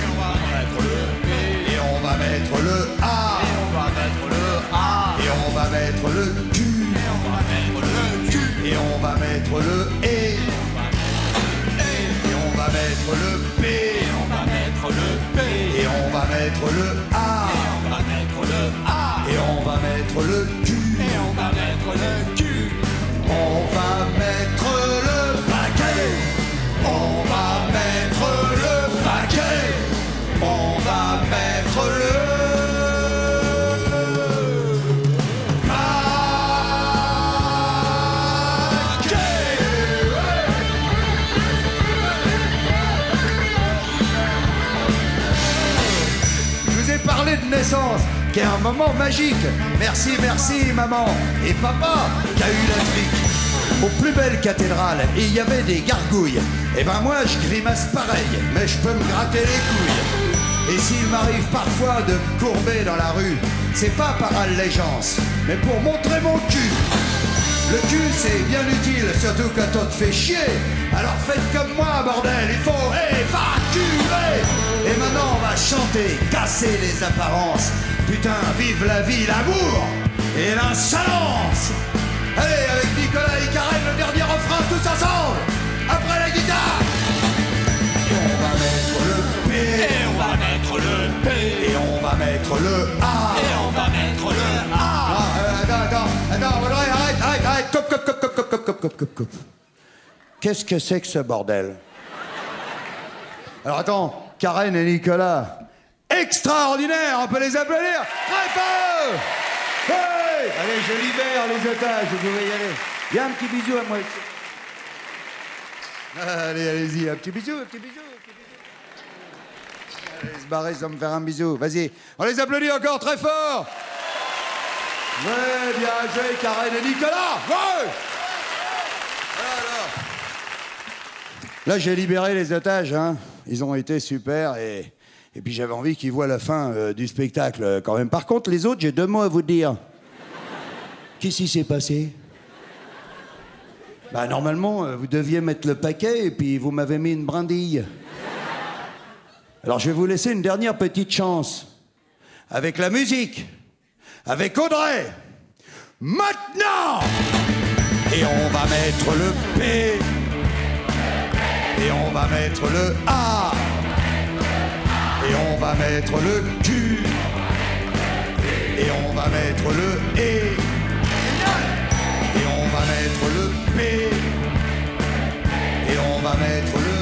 on va mettre le B, et on va mettre le A, et on va mettre le A, et on va mettre le Q, et on va mettre le Q, et on va mettre le E, et on va mettre le P, et on va mettre le P, et on va mettre le A, et on va mettre le A, et on va mettre le Q, et on va mettre le Q. On va mettre le paquet. On va mettre le paquet. On va mettre le paquet. Je vous ai parlé de naissance, qui est un moment magique. Merci, maman. Et papa, qui a eu la trique. Aux plus belles cathédrales, il y avait des gargouilles. Et ben moi, je grimace pareil, mais je peux me gratter les couilles. Et s'il m'arrive parfois de me courber dans la rue, c'est pas par allégeance, mais pour montrer mon cul. Le cul, c'est bien utile, surtout quand on te fait chier. Alors faites comme moi, bordel, il faut évacuer. Et maintenant, on va chanter, casser les apparences. Putain, vive la vie, l'amour et l'insolence. Allez, avec Nicolas et Karen, le dernier refrain, tous ensemble. Après la guitare. Et on va mettre le P. Et on va mettre le P. Et on va mettre le A. Et on va mettre le A. Attends, Audrey, arrête. Coupe. Qu'est-ce que c'est que ce bordel? Alors attends, Karen et Nicolas, extraordinaire, on peut les applaudir très fort. Hey, allez, je libère les otages, vous pouvez y aller. Il y a un petit bisou à moi. Allez-y, un petit bisou. Allez, se barrer sans me faire un bisou. Vas-y, on les applaudit encore très fort. Ouais, bien joué, Karen et Nicolas. Ouais. Là, j'ai libéré les otages, hein. Ils ont été super et puis j'avais envie qu'ils voient la fin du spectacle quand même. Par contre, les autres, j'ai 2 mots à vous dire. Qu'est-ce qui s'est passé? Bah, normalement, vous deviez mettre le paquet et puis vous m'avez mis une brindille. Alors, je vais vous laisser une dernière petite chance. Avec la musique. Avec Audrey. Maintenant! Et on va mettre le P. Et on va mettre le A. Et on va mettre le Q. Et on va mettre le E. Et on va mettre le P. Et on va mettre le